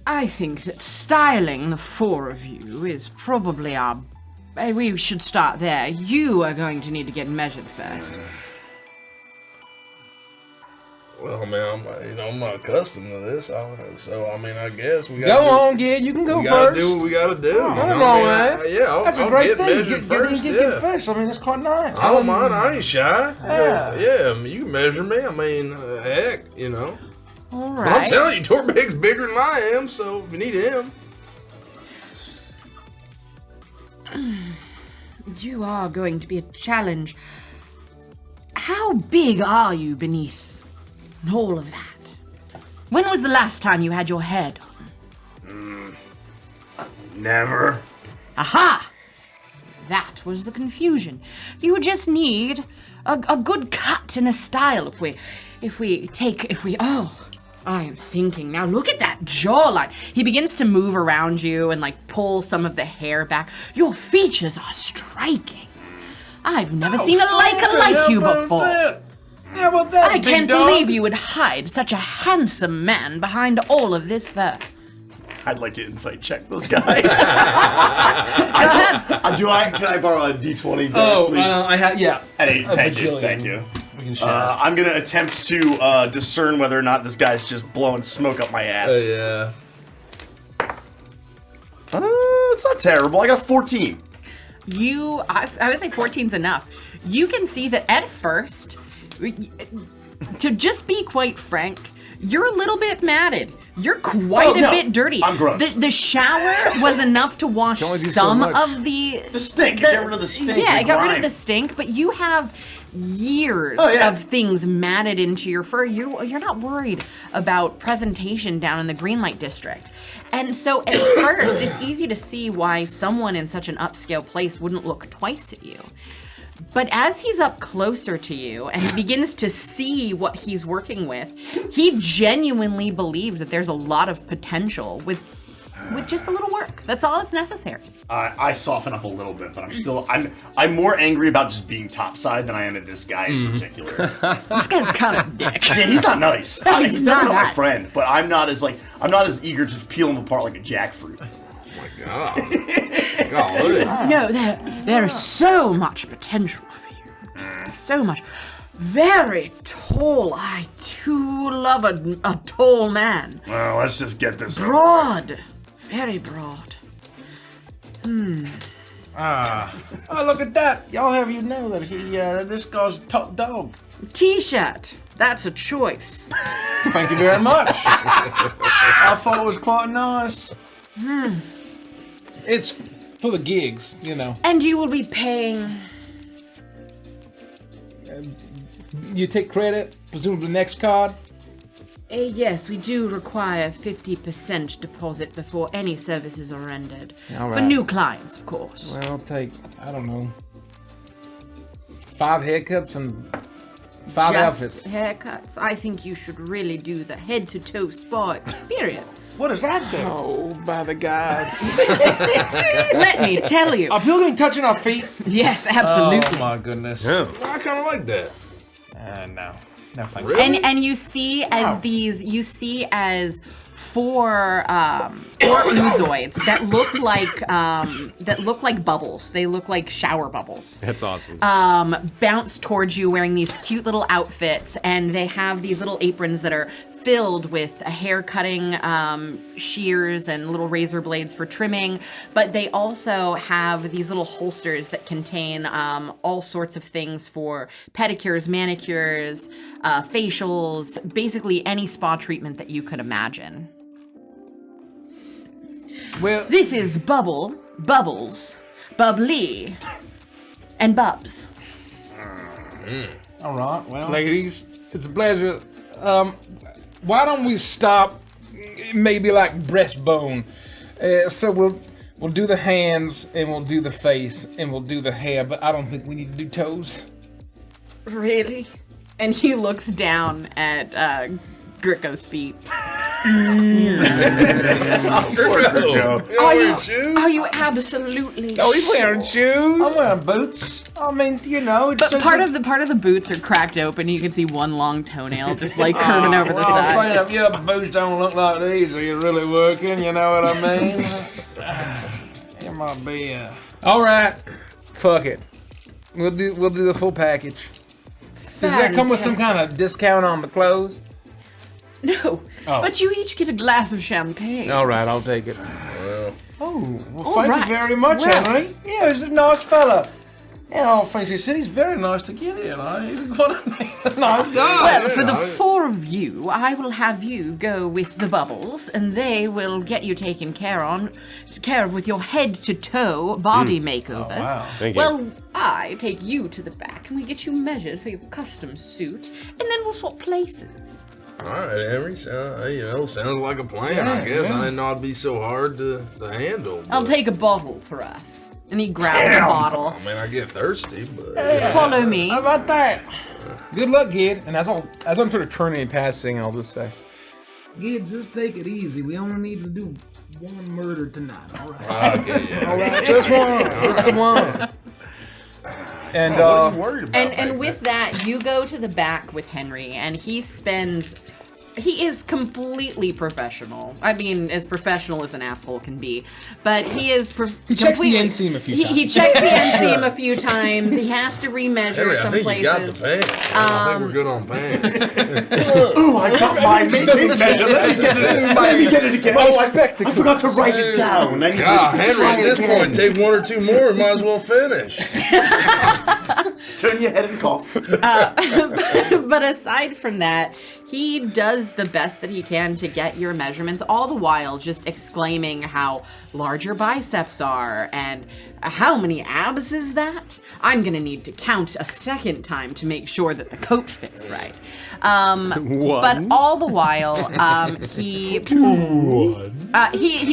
I think that styling the four of you is probably our... We should start there. You are going to need to get measured first. Well, man, I'm not accustomed to this, so I mean, I guess we got. Go on, kid. You can go We gotta first. do what we gotta do. Nothing wrong with that. Yeah, I'll That's a I'll great get thing. measured Get first. get first. I mean, that's quite nice. I don't mind. I ain't shy. Yeah. Yeah, I mean, you can measure me. I mean, heck, you know. All But I'm right. telling you, Torbeck's bigger than I am, so if you need him. You are going to be a challenge. How big are you beneath all of that? When was the last time you had your hair done? Never. Aha! That was the confusion. You just need a good cut and a style. I am thinking now. Look at that jawline. He begins to move around you and like pull some of the hair back. Your features are striking. I've never seen a like you before. How about that, I big can't dog? believe you would hide such a handsome man behind all of this fur. I'd like to insight check this guy. Go ahead. Can I borrow a D20? Oh, please? I have, yeah. Hey, a thank you. bajillion. Thank you. We can share. I'm gonna attempt to discern whether or not this guy's just blowing smoke up my ass. Yeah. It's not terrible. I got a 14. I would say 14's enough. You can see that at first, to just be quite frank, you're a little bit matted. You're quite a bit dirty. I'm gross. The shower was enough to wash only do so some much. of the The stink. Get rid of the stink. Yeah, the it got rid grime. of the stink, but you have years of things matted into your fur. You're not worried about presentation down in the Greenlight district. And so at first, it's easy to see why someone in such an upscale place wouldn't look twice at you. But as he's up closer to you and he begins to see what he's working with, he genuinely believes that there's a lot of potential with just a little work. That's all that's necessary. I soften up a little bit, but I'm more angry about just being topside than I am at this guy in particular. This guy's kind of a dick. Yeah, he's not nice. No, he's he's definitely not not my nice. friend, but I'm not as eager to peel him apart like a jackfruit. Oh my god. Golly. No, there is so much potential for you. Just so much. Very tall. I too love a tall man. Well, let's just get this over. Broad. Very broad. Oh, look at that. Y'all have you know that this guy's top dog. T-shirt. That's a choice. Thank you very much. I thought it was quite nice. It's for the gigs, you know. And you will be paying... You take credit, presumably next card. Yes, we do require 50% deposit before any services are rendered. All For right. new clients, of course. Well, I'll take, I don't know, 5 haircuts and 5 outfits. Just haircuts. I think you should really do the head-to-toe spa experience. What does that do? Oh, by the gods. Let me tell you. Are people going to be touching our feet? Yes, absolutely. Oh my goodness. Yeah. I kind of like that. No. No, thank you. Really? And you see as four oozoids that look like bubbles. They look like shower bubbles. That's awesome. Bounce towards you wearing these cute little outfits, and they have these little aprons that are filled with hair cutting shears and little razor blades for trimming, but they also have these little holsters that contain all sorts of things for pedicures, manicures, facials, basically any spa treatment that you could imagine. Well, This is Bubbles, Bubbly, and Bubs. all right, well. Ladies, it's a pleasure. Why don't we stop maybe like breastbone? So we'll do the hands and we'll do the face and we'll do the hair, but I don't think we need to do toes. Really? And he looks down at Gricko's feet. Are you absolutely Oh, he's wearing I'm shoes. wearing boots. I mean, you know, it's But part of the boots are cracked open. You can see one long toenail just like curving over the well, side. funny enough, your boots don't look like these. Are you really working? You know what I mean? It might be. All right, fuck it. We'll do the full package. Does that come with some kind of discount on the clothes? No, but you each get a glass of champagne. All right, I'll take it. Oh, well, All thank right. you very much, Well. Henry. Yeah, he's a nice fella. Yeah, all things considered, he's very nice to get in. He's quite a nice guy. Well, for the four of you, I will have you go with the Bubbles, and they will get you taken care of with your head-to-toe body makeovers. wow. Thank you. Well, I take you to the back, and we get you measured for your custom suit, and then we'll swap places. All right, Henry. Sounds like a plan. I guess I didn't know it'd be so hard to handle. I'll but- take a bottle for us. And he grabs a bottle. I mean, I get thirsty, but Follow me. How about that? Good luck, Gid. And as I'm sort of turning and passing, I'll just say, Gid, just take it easy. We only need to do one murder tonight. All right. okay, yeah. All right, just one. Just the one. And What are you worried about? And back with that, you go to the back with Henry, and he is completely professional. I mean, as professional as an asshole can be. But he is He checks the inseam a few times. He checks the inseam a few times. He has to remeasure Henry, I some think places. you got the pants. Man. I think we're good on pants. Ooh, I got my tape measure. Let me get it again. My Oh, I spectacles. forgot to write it down. I need to God, Henry, try at this again. point, take one or two more and might as well finish. Turn your head and cough. But aside from that, he does the best that he can to get your measurements, all the while just exclaiming how large your biceps are and how many abs is that? I'm gonna need to count a second time to make sure that the coat fits right. But all the while, he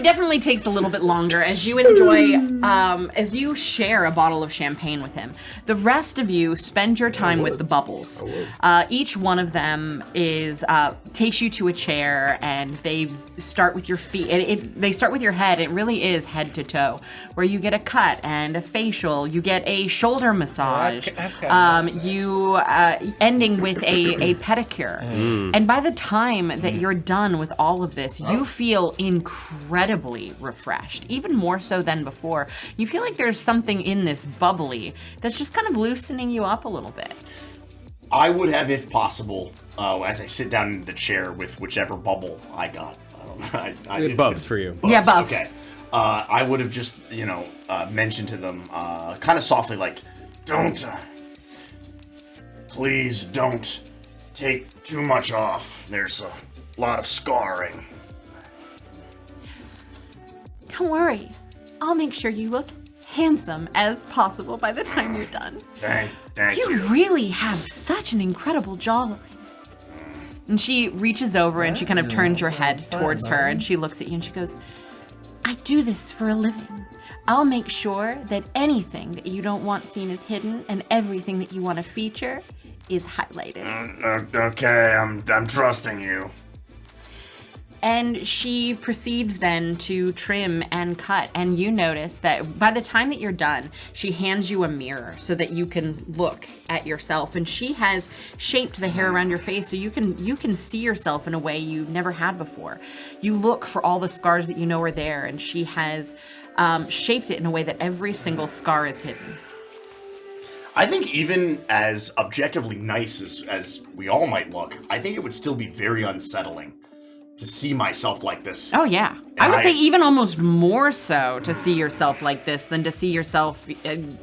definitely takes a little bit longer as you enjoy, as you share a bottle of champagne with him. The rest of you spend your time with the bubbles. Each one of them takes you to a chair, and they start with your feet. They start with your head. It really is head to toe, where you get a cut and a facial. You get a shoulder massage. You ending with a pedicure. And by the time that you're done with all of this, you feel incredibly refreshed, even more so than before. You feel like there's something in this bubbly that's just kind of loosening you up a little bit. I would have, if possible, as I sit down in the chair with whichever bubble I got. I don't know. Bubs for you. Yeah, Bubs. Okay. I would have just, mentioned to them, kind of softly, like, please don't take too much off. There's a lot of scarring. Don't worry. I'll make sure you look handsome as possible by the time you're done. Thank you. You really have such an incredible jawline. And she reaches over and she kind of turns your head towards her and she looks at you and she goes, I do this for a living. I'll make sure that anything that you don't want seen is hidden and everything that you want to feature is highlighted. Okay, I'm trusting you. And she proceeds then to trim and cut. And you notice that by the time that you're done, she hands you a mirror so that you can look at yourself. And she has shaped the hair around your face so you can see yourself in a way you never had before. You look for all the scars that you know are there, and she has shaped it in a way that every single scar is hidden. I think even as objectively nice as we all might look, I think it would still be very unsettling to see myself like this. Oh, yeah. I would say even almost more so to see yourself like this than to see yourself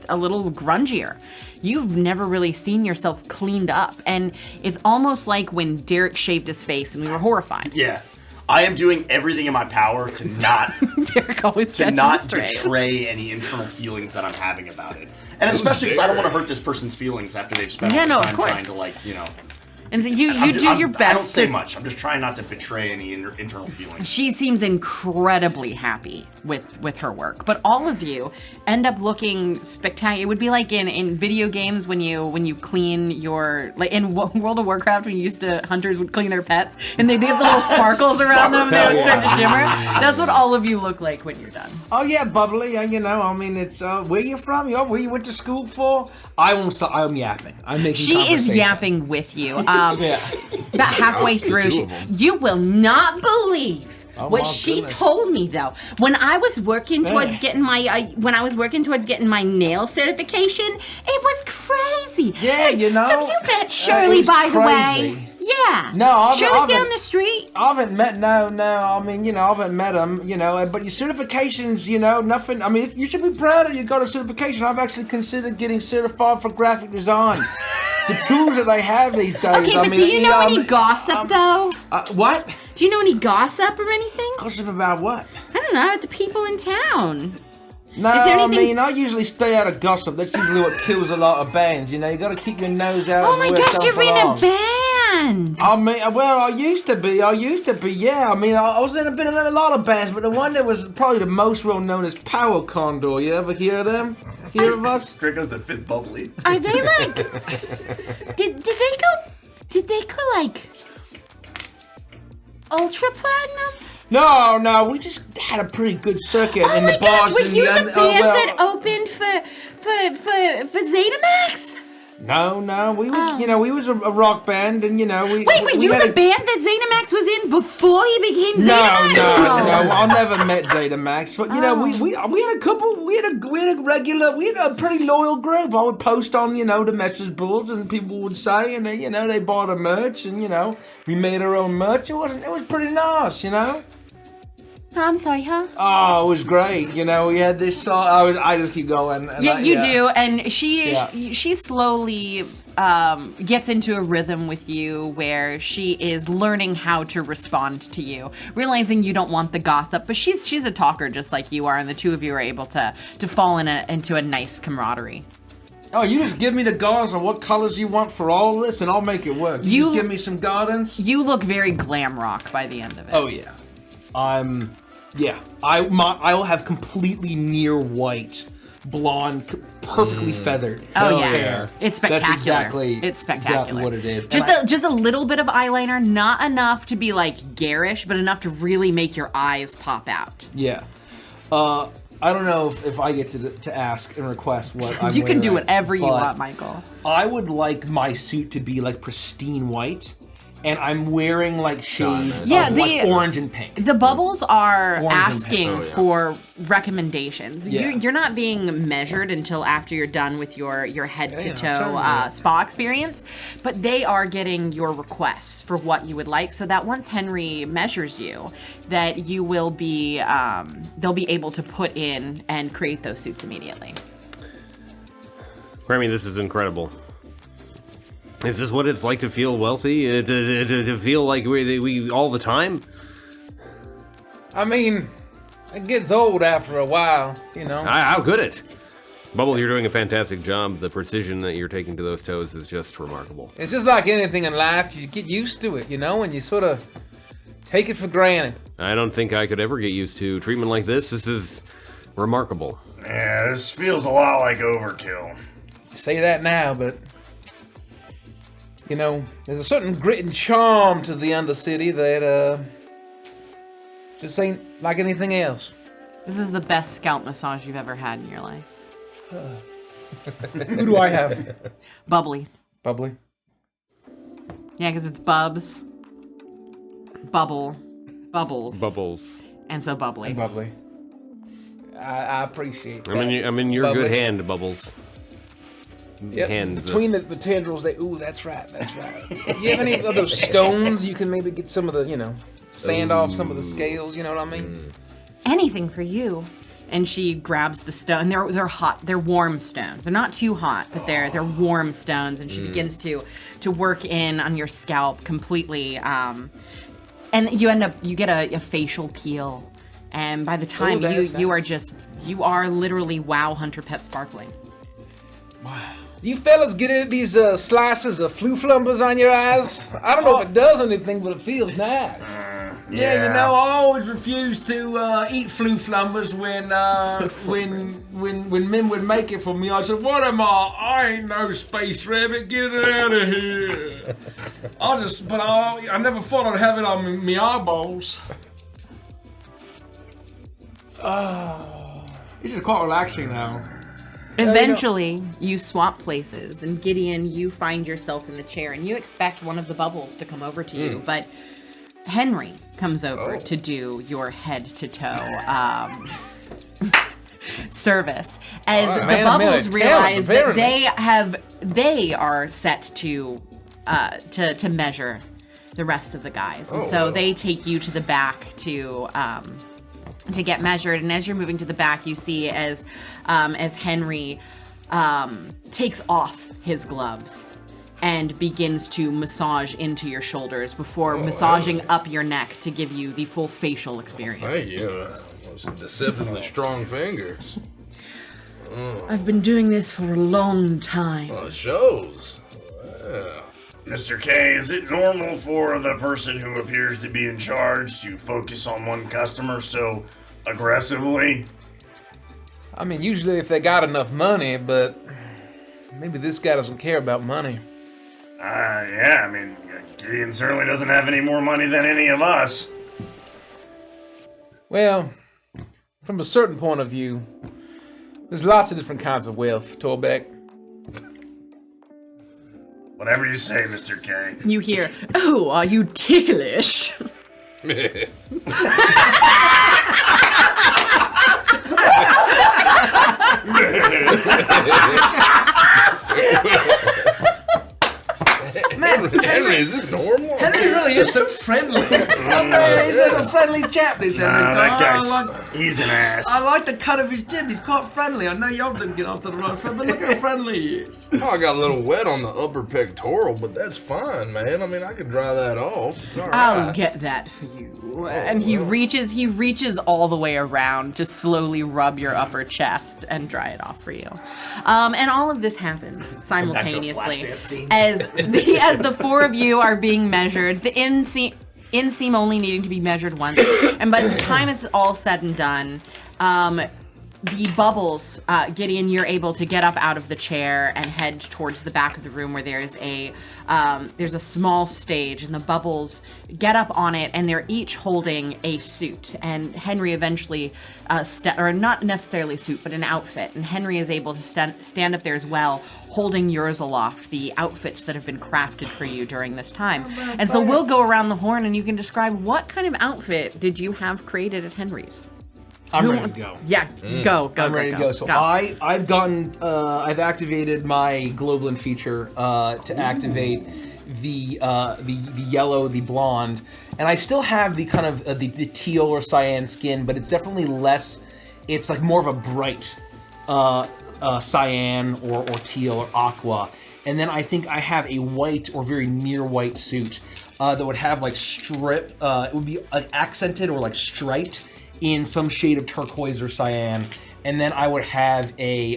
a little grungier. You've never really seen yourself cleaned up. And it's almost like when Derek shaved his face and we were horrified. Yeah. I am doing everything in my power to not Derek always betray any internal feelings that I'm having about it. And especially because I don't want to hurt this person's feelings after they've spent all the time trying to, And so you do your best. I don't say much. I'm just trying not to betray any internal feelings. She seems incredibly happy with her work, but all of you end up looking spectacular. It would be like in video games when you clean your, like in World of Warcraft when hunters would clean their pets and they get the little sparkles around them and they would start to shimmer. That's what all of you look like when you're done. Oh yeah, bubbly. It's where you from? Where you went to school for? I won't stop. I'm yapping. I'm making. She is yapping with you. About halfway through, you will not believe what she told me though. When I was working towards getting my nail certification, it was crazy. Yeah, Have you met Shirley, by the way? Yeah. No, Shirley down the street. I haven't met. No. I haven't met him. But your certifications, nothing. I mean, you should be proud of you got a certification. I've actually considered getting certified for graphic design. The tools that they have these days. Okay, but do you know any gossip though? What? Do you know any gossip or anything? Gossip about what? I don't know, the people in town. No, I usually stay out of gossip. That's usually what kills a lot of bands. You got to keep your nose out. Oh my gosh, you're in a band. I used to be. Yeah. I was in a lot of bands, but the one that was probably the most well known is Power Condor. You ever hear of them? Hear of us? Draco's the fifth bubbly. Are they like? Did they go like ultra platinum? No, we just had a pretty good circuit in the bars. Were you the band that opened for Zenimax? No, we was, we was a rock band, and we. Wait, were you the band that Zenimax was in before he became Zenimax? No, I never met Zenimax, but we had a couple, we had a pretty loyal group. I would post on, the message boards, and people would say, and they bought a merch, and we made our own merch. It was pretty nice, I'm sorry, huh? Oh, it was great. We had this song. I just keep going. And you do. And she slowly gets into a rhythm with you where she is learning how to respond to you, realizing you don't want the gossip, but she's a talker just like you are, and the two of you are able to fall into a nice camaraderie. Oh, you just give me the gauze on what colors you want for all of this, and I'll make it work. You just give me some guidance. You look very glam rock by the end of it. Oh yeah, I'll have completely near white, blonde, perfectly feathered. Oh yeah, hair. It's spectacular. It's exactly what it is. Just a little bit of eyeliner, not enough to be like garish, but enough to really make your eyes pop out. Yeah. I don't know if I get to ask and request what I'm You can do wearing, whatever you but want, Michael. I would like my suit to be like pristine white, and I'm wearing like shades of like orange and pink. The bubbles are Orange and asking pink. for recommendations. Yeah. You're not being measured until after you're done with your head to toe spa experience, but they are getting your requests for what you would like, so that once Henry measures you, that you will be they'll be able to put in and create those suits immediately. Grammy, this is incredible. Is this what it's like to feel wealthy? To feel like we all the time? I mean, it gets old after a while, you know. How good it? Bubbles, you're doing a fantastic job. The precision that you're taking to those toes is just remarkable. It's just like anything in life. You get used to it, you know, and you sort of take it for granted. I don't think I could ever get used to treatment like this. This is remarkable. Yeah, this feels a lot like overkill. You say that now, but... You know, there's a certain grit and charm to the Undercity that, just ain't like anything else. This is the best scalp massage you've ever had in your life. Who do I have? Bubbly. Bubbly. Yeah, because it's Bubs, Bubbles, Bubbles. and so bubbly. Bubbly. I appreciate that. I'm in your Bubbly. good hand, Bubbles. Yep. Hands, Between the tendrils, that's right. You have any of those stones? You can maybe get some of the, you know, sand off some of the scales, you know what I mean? Anything for you. And she grabs the stone. They're hot. They're warm stones. They're not too hot, but they're warm stones. And she begins to work in on your scalp completely. And you get a facial peel. And by the time you are literally wow Hunter Pet Sparkling. Wow. You fellas get into these slices of fluflumbers on your eyes? I don't know if it does anything, but it feels nice. Yeah, you know, I always refused to eat fluflumbers when Min would make it for me. I said, "What am I? I ain't no space rabbit. Get it out of here." I never thought I'd have it on my eyeballs. This is quite relaxing now. Eventually, you swap places, and Gideon, you find yourself in the chair, and you expect one of the bubbles to come over to you, but Henry comes over to do your head-to-toe service. As the bubbles realize that they are set to measure the rest of the guys, and so they take you to the back to get measured. And as you're moving to the back, you see as Henry takes off his gloves and begins to massage into your shoulders before massaging up your neck to give you the full facial experience. Thank you. Those deceptively strong fingers. I've been doing this for a long time. Well, it shows. Yeah. Mr. K, is it normal for the person who appears to be in charge to focus on one customer so aggressively? I mean, usually if they got enough money, but maybe this guy doesn't care about money. Yeah, I mean, Gideon certainly doesn't have any more money than any of us. Well, from a certain point of view, there's lots of different kinds of wealth, Torbeck. Whatever you say, Mr. K. You hear, "Oh, are you ticklish?" Henry, is this normal? Henry really is so friendly. He's a friendly chap, this Henry. That guy's, he's an ass. I like the cut of his jib. He's quite friendly. I know y'all didn't get off to the right foot, but look how friendly he is. Oh, I got a little wet on the upper pectoral, but that's fine, man. I mean, I can dry that off. It's all right. I'll get that for you. And he reaches all the way around to slowly rub your upper chest and dry it off for you. And all of this happens simultaneously as the four of you are being measured. The inseam only needing to be measured once, and by the time it's all said and done, the bubbles, Gideon, you're able to get up out of the chair and head towards the back of the room where there's a small stage, and the bubbles get up on it, and they're each holding a suit. And Henry eventually, or not necessarily a suit, but an outfit. And Henry is able to stand up there as well, holding yours aloft, the outfits that have been crafted for you during this time. And so we'll go around the horn, and you can describe what kind of outfit did you have created at Henry's? I'm ready to go. Yeah, go. I'm ready to go. So I've activated my Globulin feature to activate the yellow, the blonde, and I still have the kind of the teal or cyan skin, but it's definitely less. It's like more of a bright cyan or teal or aqua, and then I think I have a white or very near white suit that would have like strip. It would be like accented or like striped in some shade of turquoise or cyan, and then I would have a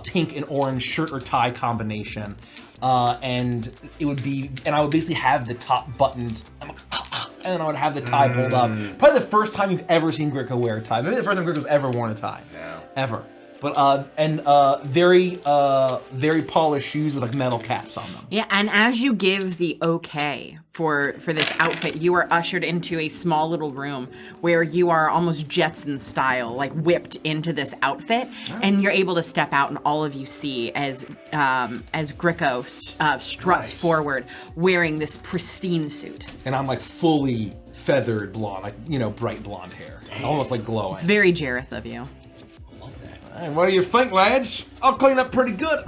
pink and orange shirt or tie combination, and it would be, and I would basically have the top buttoned, and then I would have the tie pulled up. Probably the first time you've ever seen Gricko wear a tie. Maybe the first time Gricko's ever worn a tie, ever. But very polished shoes with like metal caps on them. Yeah, and as you give the okay for this outfit, you are ushered into a small little room where you are almost Jetson style, like whipped into this outfit, and you're able to step out, and all of you see as Gricko struts forward wearing this pristine suit. And I'm like fully feathered blonde, like bright blonde hair, almost like glowing. It's very Jareth of you. Hey, what do you think, lads? I'll clean up pretty good.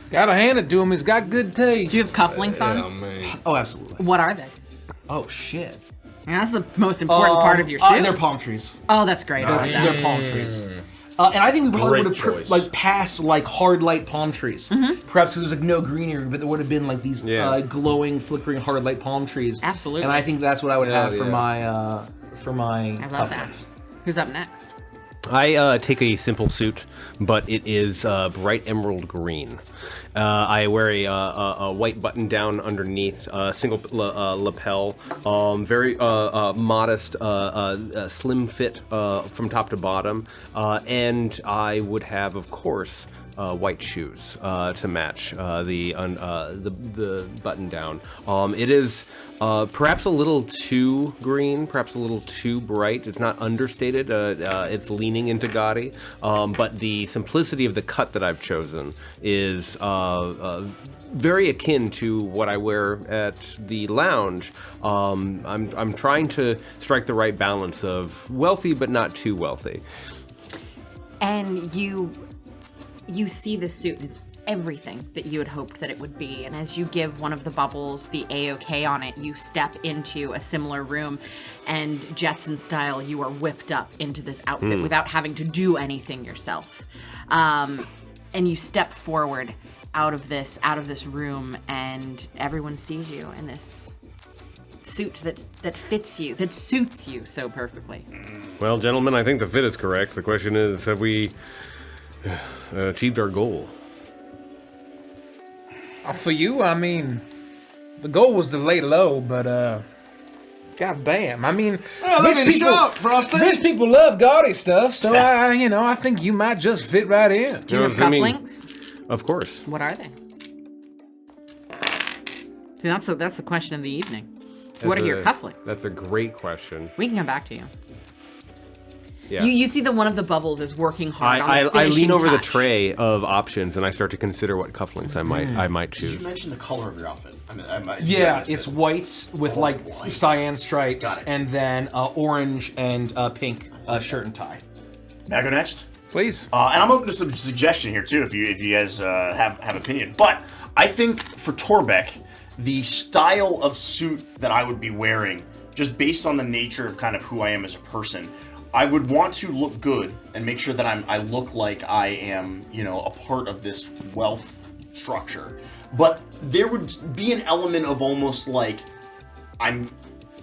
Gotta hand it to him. He's got good taste. Do you have cufflinks on? Yeah, man. Oh, absolutely. What are they? Oh, shit. And that's the most important part of your shoe. They're palm trees. Oh, that's great. They're palm trees. And I think we probably would have passed like hard light palm trees. Perhaps because there's like no greenery, but there would have been like these glowing, flickering hard light palm trees. Absolutely. And I think that's what I would have for my I love that. Who's up next? I take a simple suit, but it is bright emerald green. I wear a white button down underneath, single lapel, very modest, slim fit from top to bottom, and I would have, of course, white shoes to match the button down. It is perhaps a little too green, perhaps a little too bright. It's not understated. It's leaning into gaudy, but the simplicity of the cut that I've chosen is very akin to what I wear at the lounge. I'm trying to strike the right balance of wealthy but not too wealthy. And you see the suit, and it's everything that you had hoped that it would be. And as you give one of the bubbles the A-OK on it, you step into a similar room, and Jetson style, you are whipped up into this outfit without having to do anything yourself. And you step forward out of this room, and everyone sees you in this suit that fits you, that suits you so perfectly. Well, gentlemen, I think the fit is correct. The question is, have we achieved our goal? For you, I mean, the goal was to lay low, but god damn, I mean, rich people love gaudy stuff, so I think you might just fit right in. Do you have cufflinks? Of course. What are they? See, that's the question of the evening. What are your cufflinks? That's a great question. We can come back to you. Yeah. You see that one of the bubbles is working hard on the finishing I lean over touch. the tray of options and I start to consider what cufflinks I might choose. Did you mention the color of your outfit? It's white with cyan stripes, and then orange and pink shirt and tie. May I go next? Please. And I'm open to some suggestion here too, if you guys have opinion. But I think for Torbeck, the style of suit that I would be wearing, just based on the nature of kind of who I am as a person, I would want to look good and make sure that I look like I am, a part of this wealth structure. But there would be an element of almost like I'm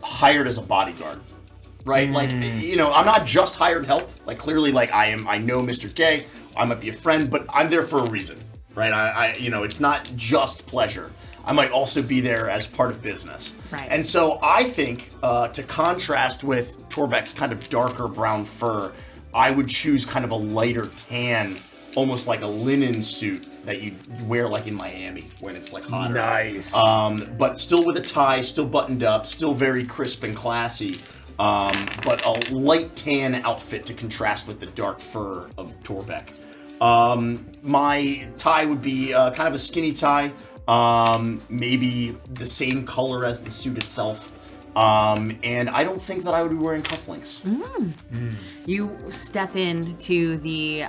hired as a bodyguard, right? Like, I'm not just hired help. Like, clearly, like I know Mr. J, I might be a friend, but I'm there for a reason, right? It's not just pleasure. I might also be there as part of business. Right. And so I think, to contrast with Torbeck's kind of darker brown fur, I would choose kind of a lighter tan, almost like a linen suit that you wear like in Miami when it's like hotter. Nice. But still with a tie, still buttoned up, still very crisp and classy. But a light tan outfit to contrast with the dark fur of Torbeck. My tie would be kind of a skinny tie. Maybe the same color as the suit itself. And I don't think that I would be wearing cufflinks. You step into the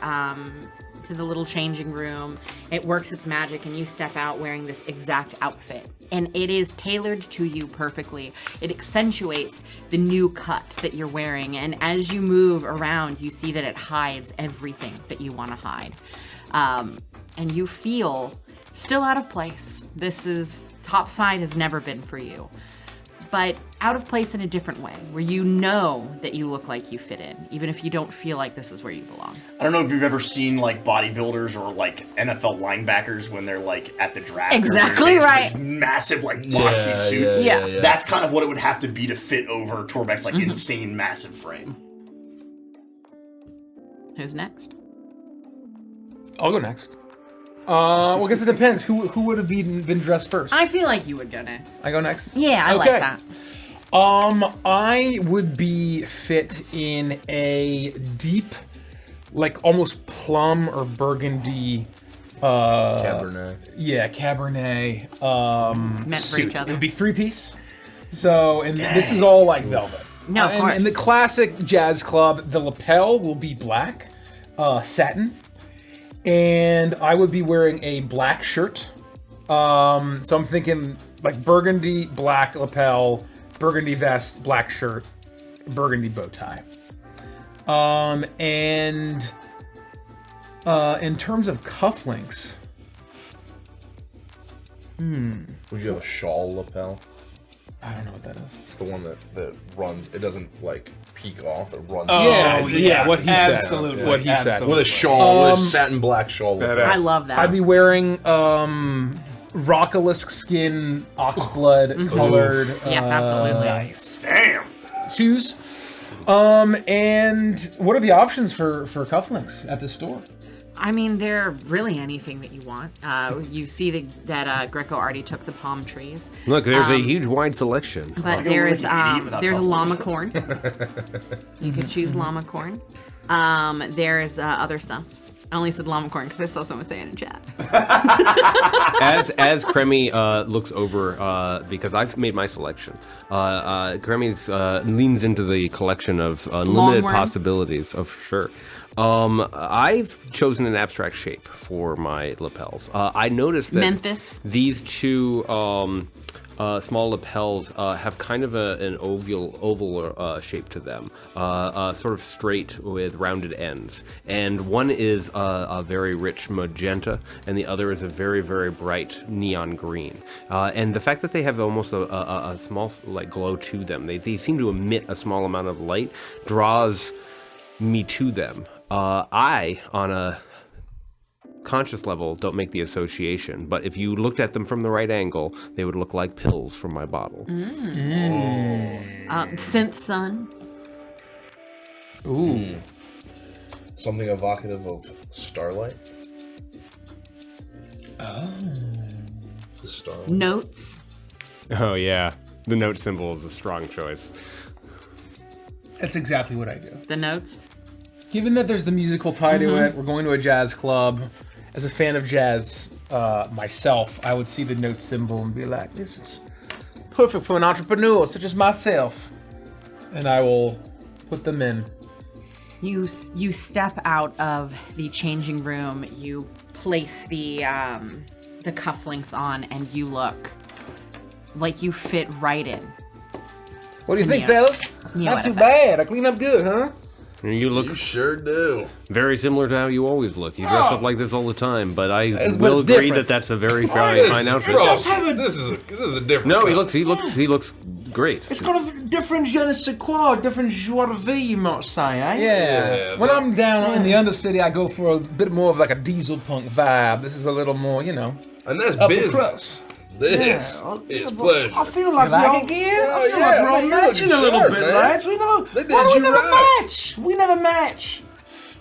little changing room. It works its magic, and you step out wearing this exact outfit. And it is tailored to you perfectly. It accentuates the new cut that you're wearing. And as you move around, you see that it hides everything that you want to hide. And you feel still out of place. Topside has never been for you. But out of place in a different way, where you know that you look like you fit in, even if you don't feel like this is where you belong. I don't know if you've ever seen like bodybuilders or like NFL linebackers when they're like at the draft. Exactly right. Massive like boxy suits. Yeah. That's kind of what it would have to be to fit over Torbeck's like insane massive frame. Who's next? I'll go next. Well, I guess it depends. Who would have been dressed first? I feel like you would go next. I go next? Yeah, I like that. I would be fit in a deep, like almost plum or burgundy Cabernet. Yeah, Cabernet Meant for suit. each other. It would be 3-piece. So, and this is all like velvet. No, of course. In the classic jazz club, the lapel will be black, satin. And I would be wearing a black shirt. So I'm thinking like burgundy, black lapel, burgundy vest, black shirt, burgundy bow tie. And in terms of cufflinks, Would you have a shawl lapel? I don't know what that is. It's the one that runs. It doesn't like peek off. It runs. Yeah, what he said. Absolutely. What he said. With a shawl, with a satin black shawl. lapel. I love that. I'd be wearing rockalisk skin, oxblood colored Yeah, absolutely. Damn. shoes. And what are the options for cufflinks at this store? I mean, they're really anything that you want. You see that Greco already took the palm trees. Look, there's a huge wide selection. But go there's like an idiot without there's a cufflinks. llama corn. You could choose llama corn. There's other stuff. I only said llama corn because I saw someone say it in chat. As Kremi looks over, because I've made my selection, Kremi leans into the collection of unlimited Longworm. possibilities of sure. I've chosen an abstract shape for my lapels. I noticed that Memphis. these two small lapels have kind of an oval shape to them, sort of straight with rounded ends. And one is a very rich magenta, and the other is a very, very bright neon green. And the fact that they have almost a small like glow to them, they seem to emit a small amount of light, draws me to them. I, on a conscious level, don't make the association, but if you looked at them from the right angle, they would look like pills from my bottle. Synth Sun. Ooh. Something evocative of Starlight. Oh. The Starlight. Notes. Oh yeah, the note symbol is a strong choice. That's exactly what I do. The notes. Given that there's the musical tie to it, we're going to a jazz club. As a fan of jazz myself, I would see the note symbol and be like, this is perfect for an entrepreneur such as myself. And I will put them in. You step out of the changing room. You place the the cufflinks on, and you look like you fit right in. What do you think, Yeah. fellas? Yeah, Not what too if bad. I clean up good, huh? And you look You sure do. very similar to how you always look. You dress up like this all the time, but I But will it's agree different. that that's a very fine outfit. does have a- This is a different. No, he cut. looks great. It's got a different je ne sais quoi, different joie de vivre, you might say, eh? Yeah. When but- I'm down in the Undercity, I go for a bit more of like a diesel punk vibe. This is a little more, you know, And that's upper business. crust. This is pleasure. I feel like You like we're it, Gian? I feel yeah, like we're all man, you matching a looking little sharp, bit, man. lads. We know. They did Why do we you never right. match? We never match.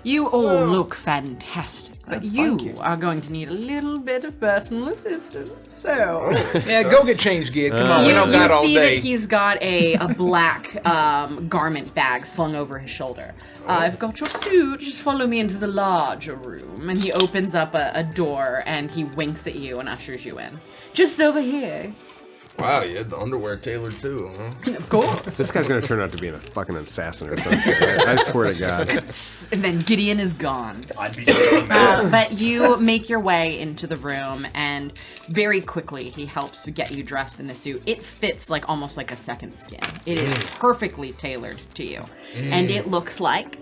You all look fantastic, but you are going to need a little bit of personal assistance. So Yeah, go get changed, Gid. Come on, we you, don't got all see day. that he's got a black garment bag slung over his shoulder. I've got your suit. Just follow me into the larger room. And he opens up a door and he winks at you and ushers you in. Just over here. Wow, you had the underwear tailored too, huh? Of course. This guy's gonna turn out to be a fucking assassin or something. I swear to God. And then Gideon is gone. I'd be so mad. But you make your way into the room, and very quickly he helps get you dressed in the suit. It fits like almost like a second skin. It is perfectly tailored to you, and it looks like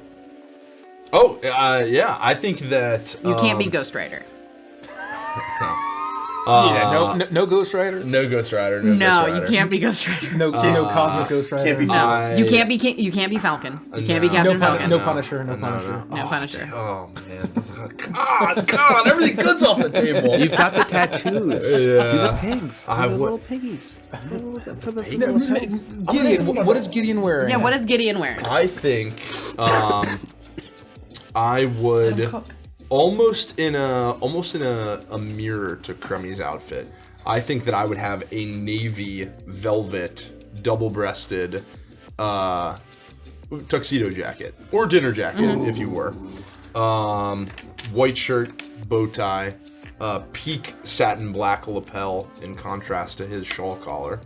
Oh, yeah. I think that you can't be Ghost Rider. Yeah, no Ghost Rider? no Ghost Rider. No, Ghost you Rider. can't be Ghost Rider. No Cosmic Ghost Rider? Can't be No, you can't be you can't be Falcon. You can't be No. Captain No, Falcon. no Punisher, no Punisher. No Punisher. Oh man, God, everything good's off the table. You've got the tattoos. Yeah. Do the pigs. I Do the would- little piggies. For the Gideon, what is Gideon wearing? Yeah, what is Gideon wearing? I think I would almost in a mirror to Crummy's outfit. I think that I would have a navy velvet double-breasted tuxedo jacket or dinner jacket if you were. White shirt, bow tie, peak satin black lapel in contrast to his shawl collar.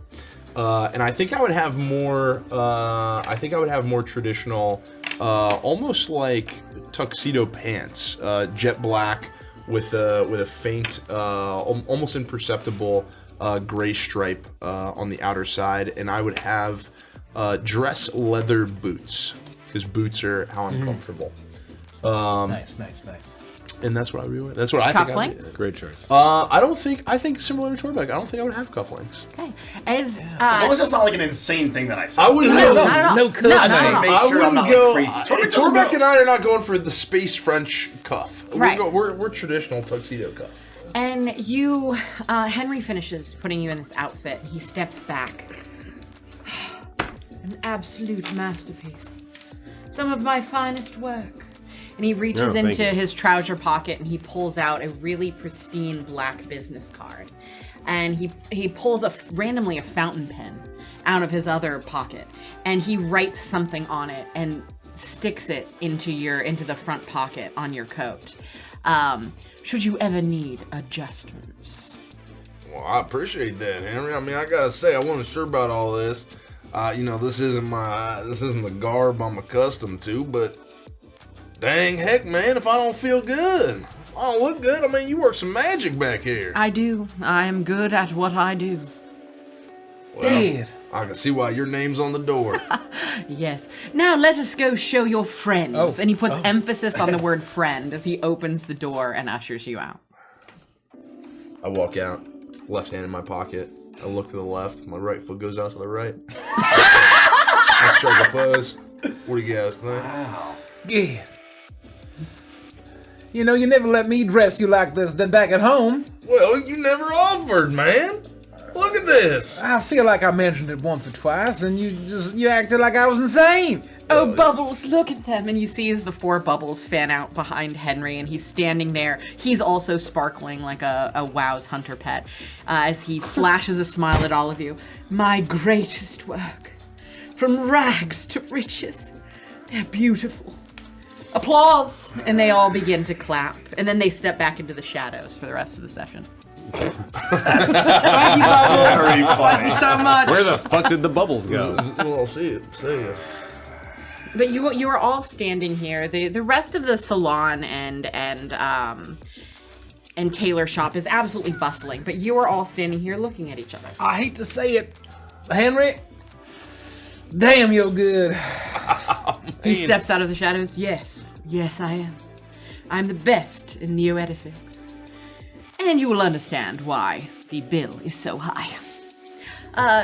And I think I would have more. I think I would have more traditional, almost like tuxedo pants, jet black with a faint, almost imperceptible gray stripe on the outer side, and I would have dress leather boots because boots are how I'm comfortable. Nice. And that's what I would be wearing. That's what I think. Cufflinks? Great choice. I think similar to Torbeck. I don't think I would have cufflinks. Okay. As As long as it's not like an insane thing that I said. I wouldn't. no, No, not at all. no No, cuff. no, I just no, want to no. make I sure I'm wouldn't not go. like crazy. Torbeck doesn't Torbeck go- and I are not going for the space French cuff. Right. We're traditional tuxedo cuff. And you, Henry finishes putting you in this outfit. He steps back. An absolute masterpiece. Some of my finest work. And he reaches Oh, thank into you. his trouser pocket and he pulls out a really pristine black business card. And he pulls randomly a fountain pen out of his other pocket. And he writes something on it and sticks it into the front pocket on your coat. Should you ever need adjustments. Well, I appreciate that, Henry. I mean, I gotta say, I wasn't sure about all this. This isn't the garb I'm accustomed to, but dang heck, man, if I don't feel good, I don't look good. I mean, you work some magic back here. I do. I am good at what I do. Well, Gid. I can see why your name's on the door. Yes. Now let us go show your friends. Oh. And he puts emphasis on the word friend as he opens the door and ushers you out. I walk out, left hand in my pocket. I look to the left. My right foot goes out to the right. I strike a pose. What do you guys think? Yeah. You know, you never let me dress you like this than back at home. Well, you never offered, man. Look at this. I feel like I mentioned it once or twice, and you acted like I was insane. Oh, Bubbles, look at them. And you see as the four bubbles fan out behind Henry, and he's standing there. He's also sparkling like a Wow's hunter pet as he flashes a smile at all of you. My greatest work. From rags to riches. They're beautiful. Applause! And they all begin to clap. And then they step back into the shadows for the rest of the session. Thank you, Bubbles. Very funny. Thank you so much. Where the fuck did the bubbles go? Well, I'll see you. See you. But you are all standing here. The rest of the salon and and tailor shop is absolutely bustling, but you are all standing here looking at each other. I hate to say it, Henry. Damn, you're good. He steps out of the shadows. Yes, I am. I'm the best in Neo-Edifix. And you will understand why the bill is so high.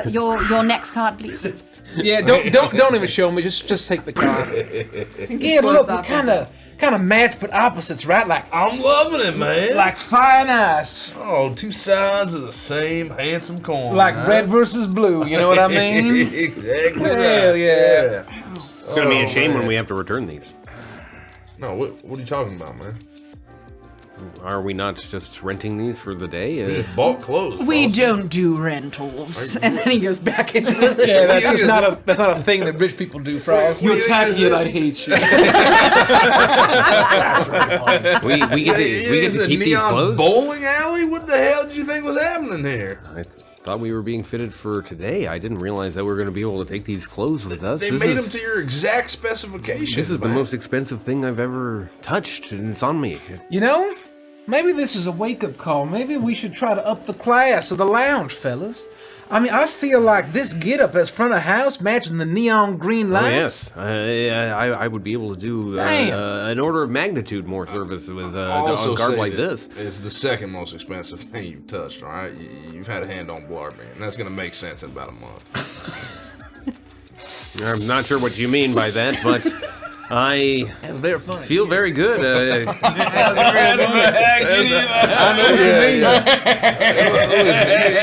Your next card, please. Yeah, don't even show me. Just take the card. Yeah, look, we kind of match but opposites, right? Like I'm loving it, man. like fire and ice, oh, two sides of the same handsome coin. like huh? red versus blue. You know what I mean? Exactly. Hell yeah. It's gonna be a shame when we have to return these. No, what are you talking about, man? Are we not just renting these for the day? Bought clothes. We Frosty. don't do rentals. And then he goes back into the Yeah, that's just not a thing that rich people do, Frost. You're attacking it, I hate you. we get to keep these clothes. Bowling alley? What the hell did you think was happening here? I thought we were being fitted for today. I didn't realize that we were going to be able to take these clothes with us. They made them to your exact specifications. This is the man. most expensive thing I've ever touched, and it's on me. You know, maybe this is a wake-up call. Maybe we should try to up the class of the lounge, fellas. I mean, I feel like this get-up as front of house matching the neon green Oh, lights. yes. I would be able to do an order of magnitude more service with Also a garb say like that this. It's the second most expensive thing you've touched, all right? You've had a hand on Blarby, and that's going to make sense in about a month. I'm not sure what you mean by that, but I That's very funny. feel very good. I know what you mean.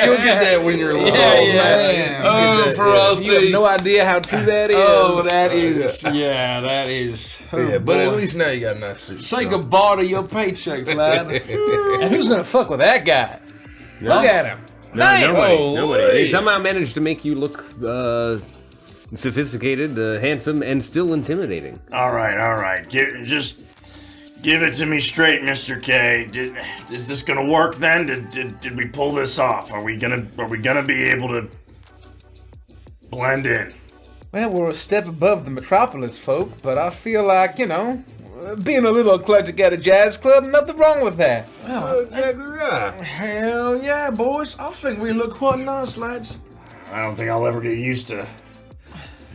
You'll get that when you're alone. Man. Oh, Frosty. You have no idea how true that is. Oh, that is. Yeah, that is. Yeah, but at least now you got a nice suit. Say so. goodbye to your paychecks, lad. And who's gonna fuck with that guy? Look at him. Nobody. They somehow managed to make you look sophisticated, handsome, and still intimidating. All right. Just give it to me straight, Mr. K. Is this gonna work then? Did we pull this off? Are we gonna be able to blend in? Well, we're a step above the metropolis folk, but I feel like, you know, being a little eclectic at a jazz club, nothing wrong with that. Oh, exactly right. Hell yeah, boys. I think we look quite nice, lads. I don't think I'll ever get used to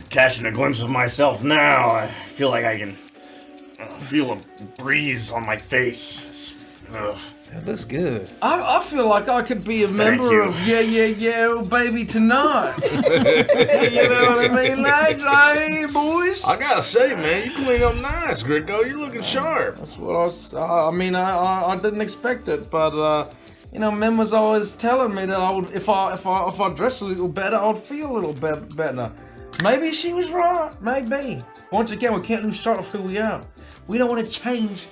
catching a glimpse of myself now. I feel like I can feel a breeze on my face. It looks good. I feel like I could be a member you. of Yeah, oh baby tonight. You know what I mean, lads? Hey, boys. I gotta say, man, you clean up nice, Gricko. You're looking sharp. That's what I didn't expect it, but you know, Mem was always telling me that I would, if I dress a little better, I'd feel a little better. Maybe she was right. Maybe. Once again, we can't lose sight of who we are. We don't want to change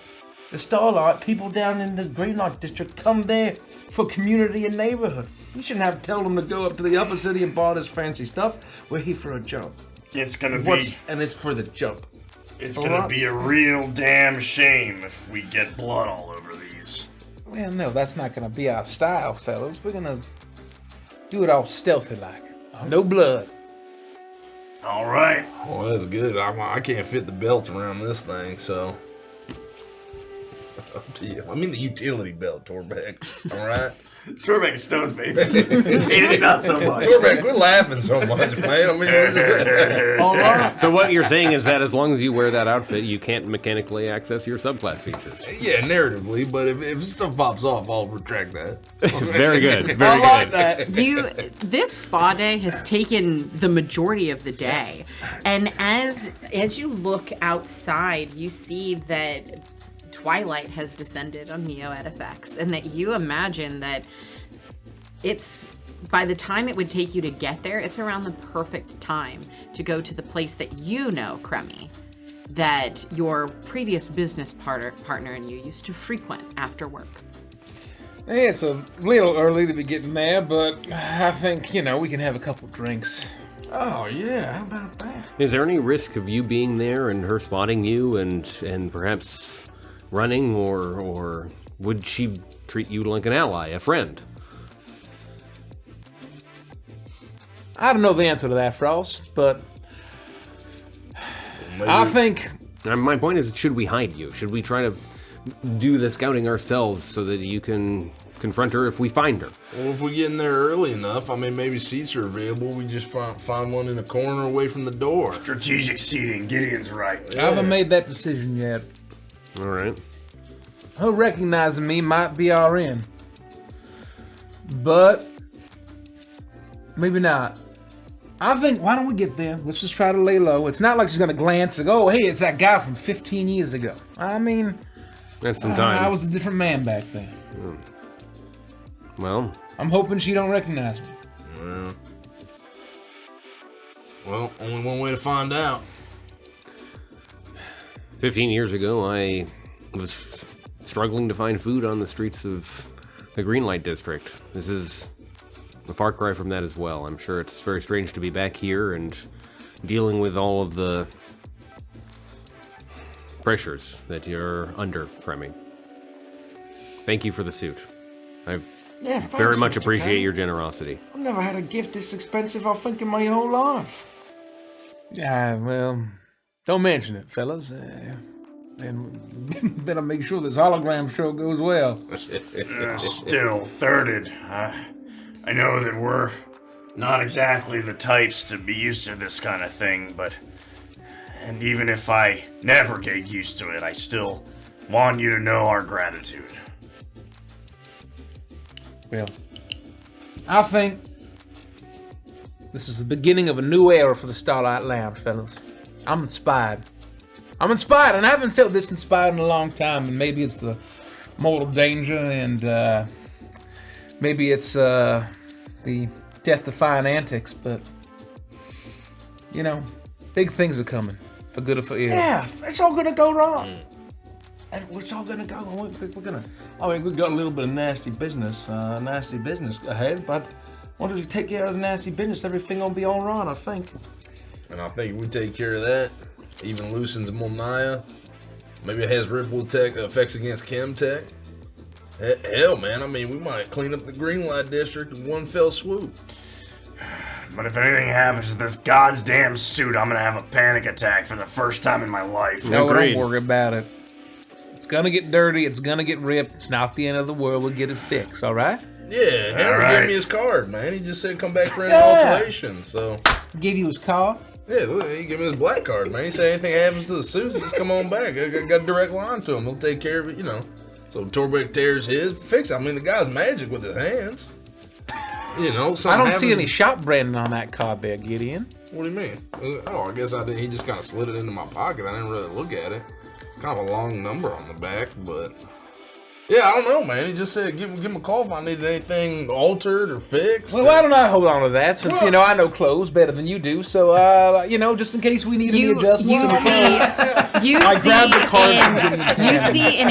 the Starlight. People down in the Greenlight district come there for community and neighborhood. We shouldn't have to tell them to go up to the upper city and buy this fancy stuff. We're here for a jump. It's gonna be And it's for the jump. it's gonna be a real damn shame if we get blood all over these. Well, no, that's not gonna be our style, fellas. We're gonna do it all stealthy like. No blood. All right. Oh, that's good. I can't fit the belt around this thing, so. Up to you. I mean the utility belt, Torbeck. All right? Torbeck Stoneface. Hated not so much. Torbeck, quit laughing so much, man. I mean, All right. So what you're saying is that as long as you wear that outfit, you can't mechanically access your subclass features. yeah, narratively, but if stuff pops off, I'll retract that. Very good. Very I like good. that. This spa day has taken the majority of the day, and as you look outside, you see that twilight has descended on Neo-Edifix, and that you imagine that it's, by the time it would take you to get there, it's around the perfect time to go to the place that you know, Crummy, that your previous business partner and you used to frequent after work. Hey, it's a little early to be getting there, but I think, you know, we can have a couple drinks. Oh yeah, how about that? Is there any risk of you being there and her spotting you and perhaps running, or would she treat you like an ally, a friend? I don't know the answer to that, Frost, but I think My point is, should we hide you? Should we try to do the scouting ourselves so that you can confront her if we find her. Well, if we get in there early enough, I mean, maybe seats are available. We just find one in a corner away from the door. Strategic seating. Gideon's right. I haven't made that decision yet. All right. Her recognizing me might be our in. But maybe not. I think, why don't we get there? Let's just try to lay low. It's not like she's going to glance and go, oh, hey, it's that guy from 15 years ago. I mean, That's some time. I was a different man back then. Well, I'm hoping she don't recognize me. Well, only one way to find out. 15 years ago, I was struggling to find food on the streets of the Greenlight district. This is a far cry from that as well. I'm sure it's very strange to be back here and dealing with all of the pressures that you're under from me. Thank you for the suit. I Yeah, thanks, very much Mr. appreciate Kane. your generosity. I've never had a gift this expensive, I think, in my whole life. Yeah, well, don't mention it, fellas. And better make sure this hologram show goes well. Still thirded. I know that we're not exactly the types to be used to this kind of thing, and even if I never get used to it, I still want you to know our gratitude. Well, I think this is the beginning of a new era for the Starlight Lounge, fellas. I'm inspired. I'm inspired, and I haven't felt this inspired in a long time, and maybe it's the mortal danger, and maybe it's the death-defying antics, but, you know, big things are coming, for good or for ill. Yeah, it's all gonna go wrong. And it's all gonna go. We're gonna. I mean, we've got a little bit of nasty business ahead, but once we take care of the nasty business, everything will be all right, I think. And I think if we take care of that, even loosens Molnaya. Maybe it has ripple tech effects against Chemtech. Hell, man, I mean, we might clean up the Greenlight district in one fell swoop. But if anything happens to this goddamn suit, I'm gonna have a panic attack for the first time in my life. No, Agreed. don't worry about it. It's gonna get dirty, it's gonna get ripped, it's not the end of the world, we'll get it fixed, alright? Yeah, Henry right. gave me his card, man. He just said come back for any Yeah. alterations, so... Give you his car. Yeah, look, he gave me his black card, man. He said anything happens to the suit, just come on back. I got a direct line to him. He'll take care of it, you know. So Torbeck tears his, fix it. I mean, the guy's magic with his hands. You know, I something don't see happens- any shop branding on that card there, Gideon. What do you mean? Oh, I guess I didn't. He just kind of slid it into my pocket. I didn't really look at it. Kind of a long number on the back, but... Yeah, I don't know, man. He just said, give him a call if I needed anything altered or fixed. Well, why don't I hold on to that since, you know, I know clothes better than you do. So, you know, just in case we need any adjustments. You grabbed the card from Gideon's you hand. see in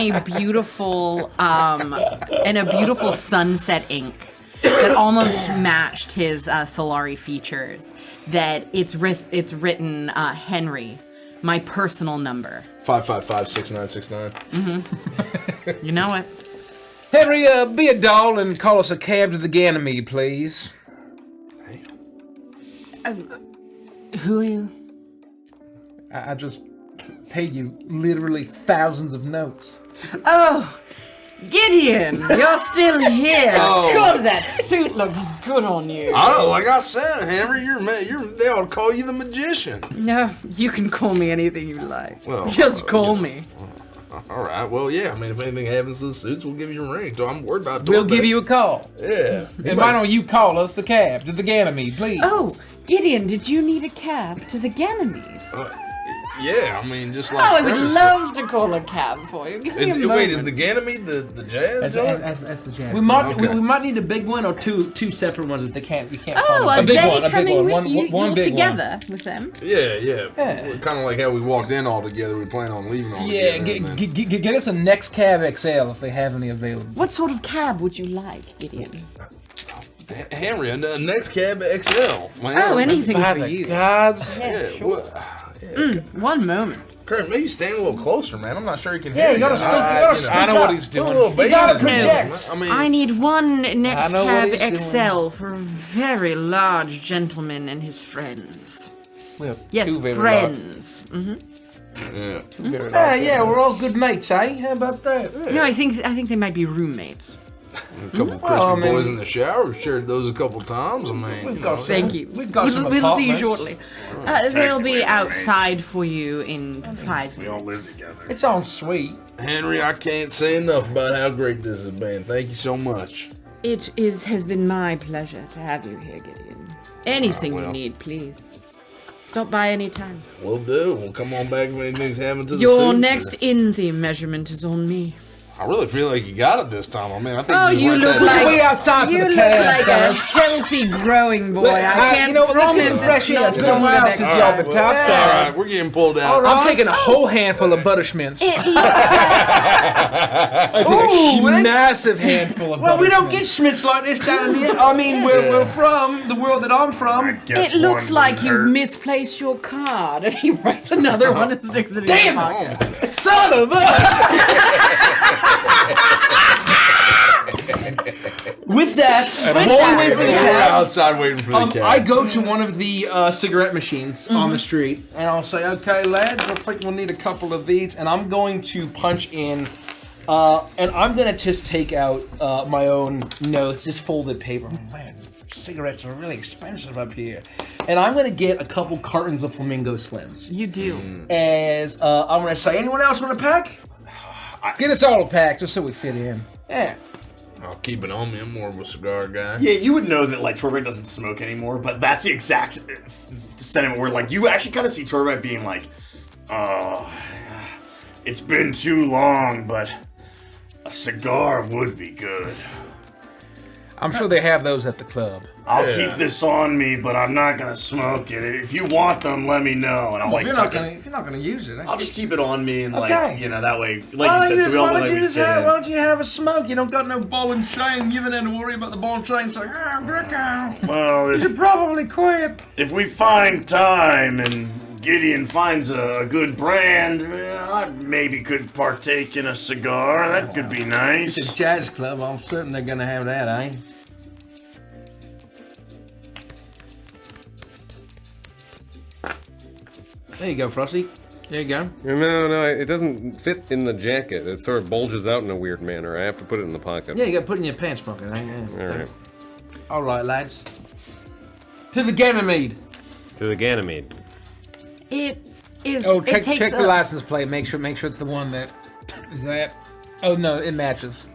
a beautiful sunset ink that almost matched his Solari features. That it's written Henry, my personal number. 555-6969. You know it. Henry, be a doll and call us a cab to the Ganymede, please. Who are you? I just paid you literally thousands of notes. Oh, Gideon, you're still here. God, that suit looks good on you. Oh, like I said, Henry, they ought to call you the magician. No, you can call me anything you like. Well, Just call me. All right, well, yeah. I mean, if anything happens to the suits, we'll give you a ring. So I'm worried about We'll Torbeck. give you a call. Yeah. And why don't you call us the cab to the Ganymede, please? Oh, Gideon, did you need a cab to the Ganymede? Yeah, I mean, just like. Oh, I would Premise. love to call a cab for you. Give me a moment. Wait, is the Ganymede the jazz joint? That's the jazz. We might Okay. we might need a big one or two separate ones if you can't Oh, find are them. big they one, a big coming one. with One- you? one You're big one. together with them? Yeah. Kind of like how we walked in all together. We plan on leaving all Yeah, together. and then- get us a Next Cab XL if they have any available. What sort of cab would you like, Gideon? Henry, a next cab XL. Man, Oh, anything By for the you. gods. Yeah, Yeah, sure. what? One moment. Kurt, maybe stand a little closer, man. I'm not sure he can Yeah, hear you gotta speak. You gotta speak I know up. what he's Do a doing. little bass gotta in there. project. I mean, I need one Next know what Cab he's doing. XL for a very large gentleman and his friends. We have Yes, two very friends. Yeah. Yeah, we're all good mates, eh? How about that? No, I think they might be roommates. A couple crispy boys in the shower. We've shared those a couple times. I mean, We've got Thank you. We've got some We'll see you apartments. shortly. They'll be outside for you in 5 We all minutes. live together. It's on sweet. Henry, I can't say enough about how great this has been. Thank you so much. It has been my pleasure to have you here, Gideon. Anything you need, please. Stop by any time. We'll do. We'll come on back if anything's happened to the Your suits, next INSEE measurement is on me. I really feel like you got it this time. I mean, I think Oh, you you went look that like Way outside for you the look cab, like a fellas. healthy growing boy. I can't you know what? Let's get some promise fresh it's air. not It's been a gonna while be since that y'all bad. been tops. It's all right. We're getting pulled out. I'm taking a whole handful of Butterschmints. It looks I take Ooh, a let's- massive handful of Well, we don't get Butterschmints. Schmitz like this down here. I mean, we're from the world that I'm from. Guess It looks one like wouldn't you've hurt. misplaced your card. And he writes another one and sticks it in his pocket. Son of a! With that, while we wait for the We're cab, outside waiting for the cab. I go to one of the cigarette machines on the street, and I'll say, "Okay, lads, I think we'll need a couple of these," and I'm going to punch in, and I'm gonna just take out my own notes, just folded paper. Oh, man, cigarettes are really expensive up here, and I'm gonna get a couple cartons of Flamingo Slims. You do. As I'm gonna say, anyone else want a pack? Get us all a pack just so we fit in. Yeah. I'll keep it on me. I'm more of a cigar guy. Yeah, you would know that like Torbite doesn't smoke anymore, but that's the exact sentiment where like you actually kind of see Torbite being like, "Oh, it's been too long, but a cigar would be good. I'm sure they have those at the club. I'll Yeah. keep this on me, but I'm not gonna smoke it. If you want them, let me know." And I'm like, if you're not gonna use it, I'll just keep it on me and Okay. like, you know, that way, like you said, so we all look like we fit in. why don't you have a smoke? You don't got no ball and chain. You haven't had to worry about the ball and chain. So, Gricko, Well, you should if, probably quit. if we find time and Gideon finds a good brand, I maybe could partake in a cigar. That could be It's a nice. jazz club. I'm certain they're gonna have that, eh? There you go, Frosty. There you go. No, it doesn't fit in the jacket. It sort of bulges out in a weird manner. I have to put it in the pocket. Yeah, you got to put it in your pants pocket, eh? Yeah. All right. All right, lads. To the Ganymede. To the Ganymede. It is. Oh, it check takes the license plate. Make sure it's the one that is that. Oh no, it matches.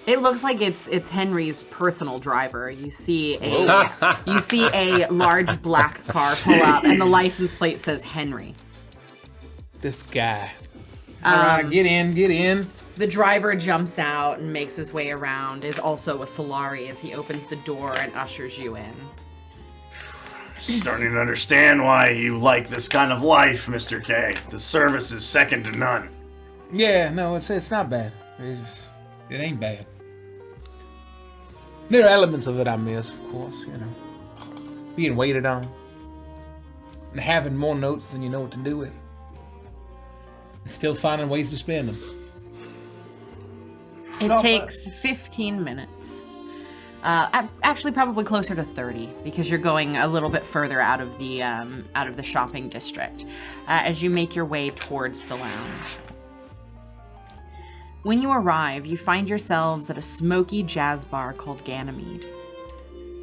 It looks like it's Henry's personal driver. You see a large black car pull up, and the license plate says Henry. This guy. All right, get in. The driver jumps out and makes his way around. Is also a Solari as he opens the door and ushers you in. Starting to understand why you like this kind of life, Mr. K. The service is second to none. Yeah, no, it's not bad. It ain't bad. There are elements of it I miss, of course. You know, being waited on, and having more notes than you know what to do with, and still finding ways to spend them. It takes 15 minutes. Actually, probably closer to 30 because you're going a little bit further out of the shopping district as you make your way towards the lounge. When you arrive, you find yourselves at a smoky jazz bar called Ganymede.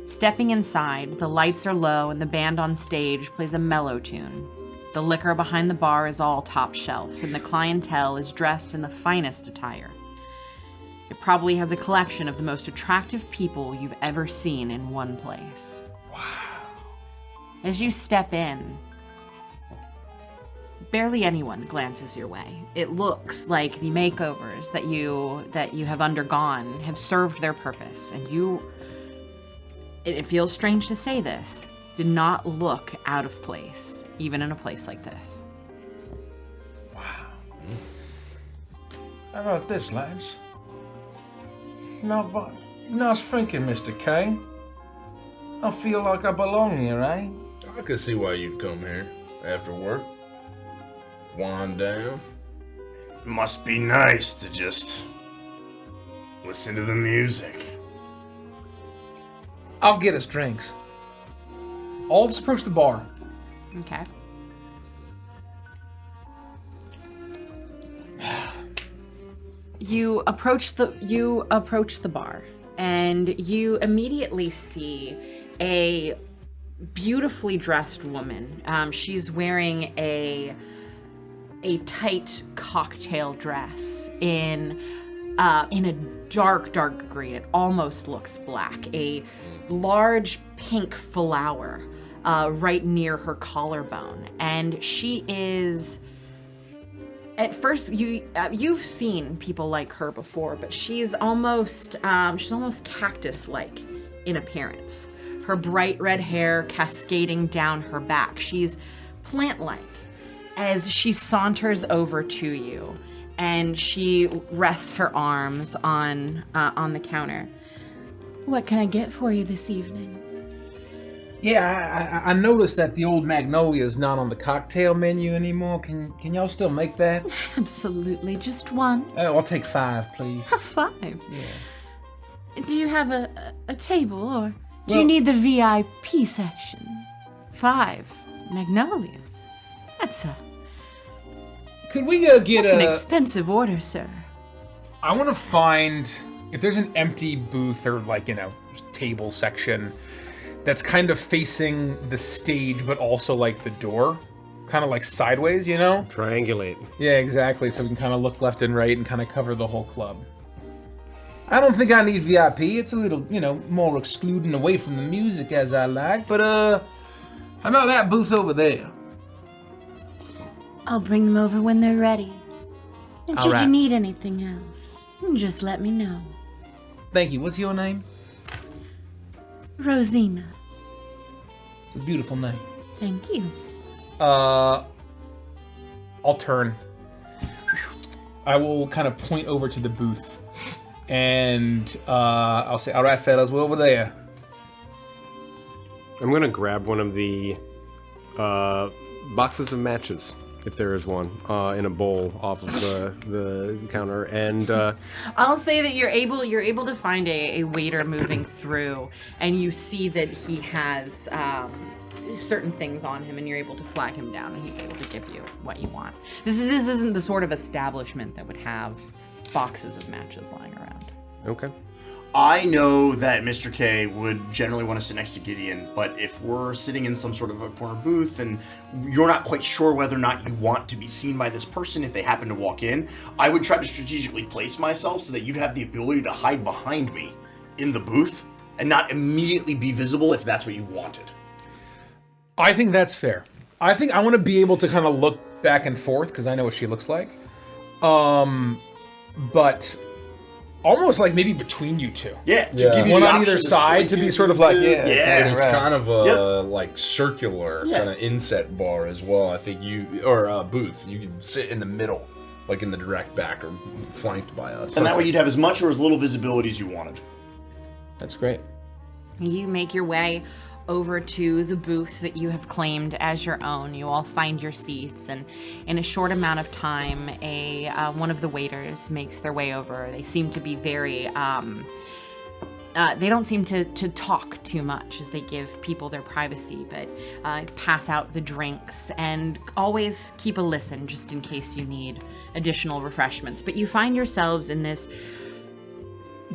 Stepping inside, the lights are low and the band on stage plays a mellow tune. The liquor behind the bar is all top shelf, and the clientele is dressed in the finest attire. It probably has a collection of the most attractive people you've ever seen in one place. Wow. As you step in, barely anyone glances your way. It looks like the makeovers that you have undergone have served their purpose, and it feels strange to say this, did not look out of place, even in a place like this. How about this, lads? Not bad. Nice thinking, Mr. K. I feel like I belong here, eh? I could see why you'd come here after work. Wind down. Must be nice to just listen to the music. I'll get us drinks. I'll just approach the bar. Okay. You approach the bar, and you immediately see a beautifully dressed woman. She's wearing a tight cocktail dress in a dark green. It almost looks black. A large pink flower right near her collarbone, and she is. At first, you've seen people like her before, but she's almost cactus-like in appearance. Her bright red hair cascading down her back. She's plant-like as she saunters over to you, and she rests her arms on the counter. What can I get for you this evening? Yeah, I noticed that the old Magnolia is not on the cocktail menu anymore. Can y'all still make that? Absolutely, just one. I'll take 5, please. 5. Yeah. Do you have a table, or do you need the VIP section? 5 magnolias. Could we get That's an expensive order, sir. I want to find if there's an empty booth or table section that's kind of facing the stage, but also like the door, kind of like sideways, Triangulate. Yeah, exactly. So we can kind of look left and right and kind of cover the whole club. I don't think I need VIP. It's a little, more excluding away from the music as I like. But how about that booth over there? I'll bring them over when they're ready. And should Alright. you need anything else, just let me know. Thank you. What's your name? Rosina. It's a beautiful name. Thank you. I'll turn. I will kind of point over to the booth, and I'll say, "All right, fellas, we're over there." I'm gonna grab one of the boxes of matches, if there is one, in a bowl off of the counter, and I'll say that you're able to find a waiter moving through, and you see that he has certain things on him, and you're able to flag him down, and he's able to give you what you want. This isn't the sort of establishment that would have boxes of matches lying around. okay. I know that Mr. K would generally want to sit next to Gideon, but if we're sitting in some sort of a corner booth and you're not quite sure whether or not you want to be seen by this person if they happen to walk in, I would try to strategically place myself so that you'd have the ability to hide behind me in the booth and not immediately be visible if that's what you wanted. I think that's fair. I think I want to be able to kind of look back and forth because I know what she looks like. But almost like maybe between you two. Yeah, to give you One the on option either to side slip to be in sort of like, into- yeah, And it's right. kind of a like circular kind of inset bar as well. I think booth. You can sit in the middle, like in the direct back or flanked by us. And that way you'd have as much or as little visibility as you wanted. That's great. You make your way over to the booth that you have claimed as your own. You all find your seats, and in a short amount of time, one of the waiters makes their way over. They seem to be very, they don't seem to talk too much as they give people their privacy, but pass out the drinks and always keep a listen just in case you need additional refreshments. But you find yourselves in this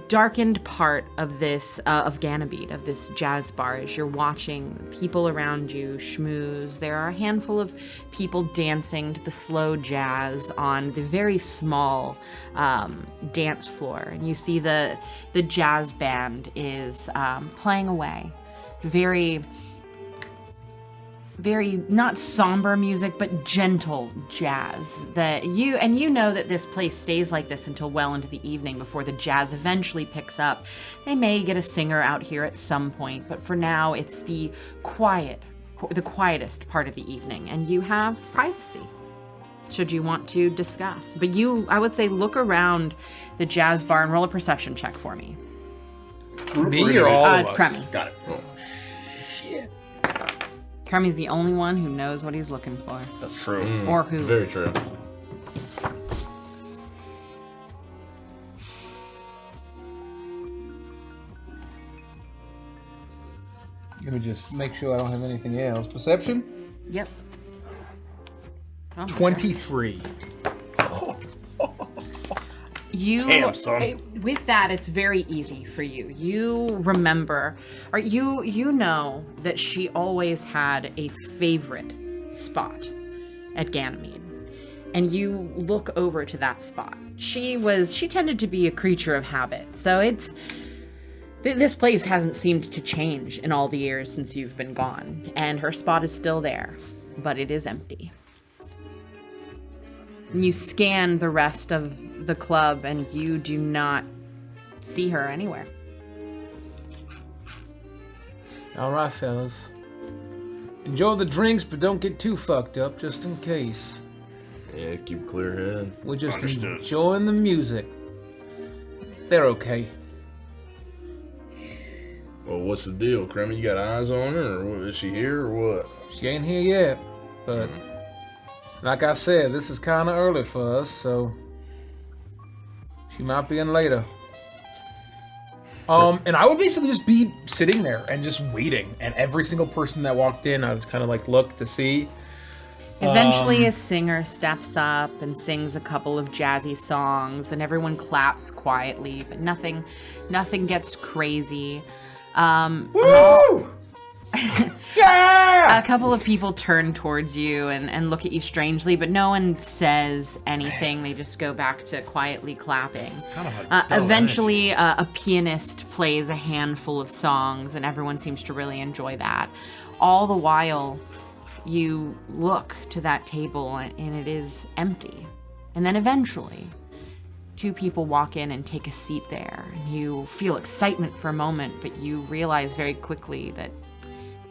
darkened part of this of Ganymede, of this jazz bar, as you're watching people around you schmooze. There are a handful of people dancing to the slow jazz on the very small dance floor, and you see the jazz band is playing away. Very not somber music, but gentle jazz. You know that this place stays like this until well into the evening before the jazz eventually picks up. They may get a singer out here at some point, but for now it's the quietest part of the evening, and you have privacy should you want to discuss. But I would say, look around the jazz bar and roll a perception check for me. Me or all of us? Crummy. Got it. Crummy's the only one who knows what he's looking for. That's true. Or who. Very true. Let me just make sure I don't have anything else. Perception? Yep. Oh my 23. Damn, son. With that, it's very easy for you. You remember, or you know that she always had a favorite spot at Ganymede, and you look over to that spot. She tended to be a creature of habit, so this place hasn't seemed to change in all the years since you've been gone, and her spot is still there, but it is empty. You scan the rest of the club and you do not see her anywhere. All right, fellas. Enjoy the drinks, but don't get too fucked up, just in case. Yeah, keep a clear head. We're just Understood. enjoying the music. They're okay. Well, what's the deal, Crummy? You got eyes on her, or what, is she here, or what? She ain't here yet, but like I said, this is kind of early for us, so she might be in later. And I would basically just be sitting there and just waiting, and every single person that walked in, I would kind of like look to see. Eventually, a singer steps up and sings a couple of jazzy songs, and everyone claps quietly, but nothing gets crazy. Woo! A couple of people turn towards you and look at you strangely, but no one says anything. They just go back to quietly clapping. Eventually, a pianist plays a handful of songs, and everyone seems to really enjoy that. All the while, you look to that table, and it is empty. And then eventually, two people walk in and take a seat there. And you feel excitement for a moment, but you realize very quickly that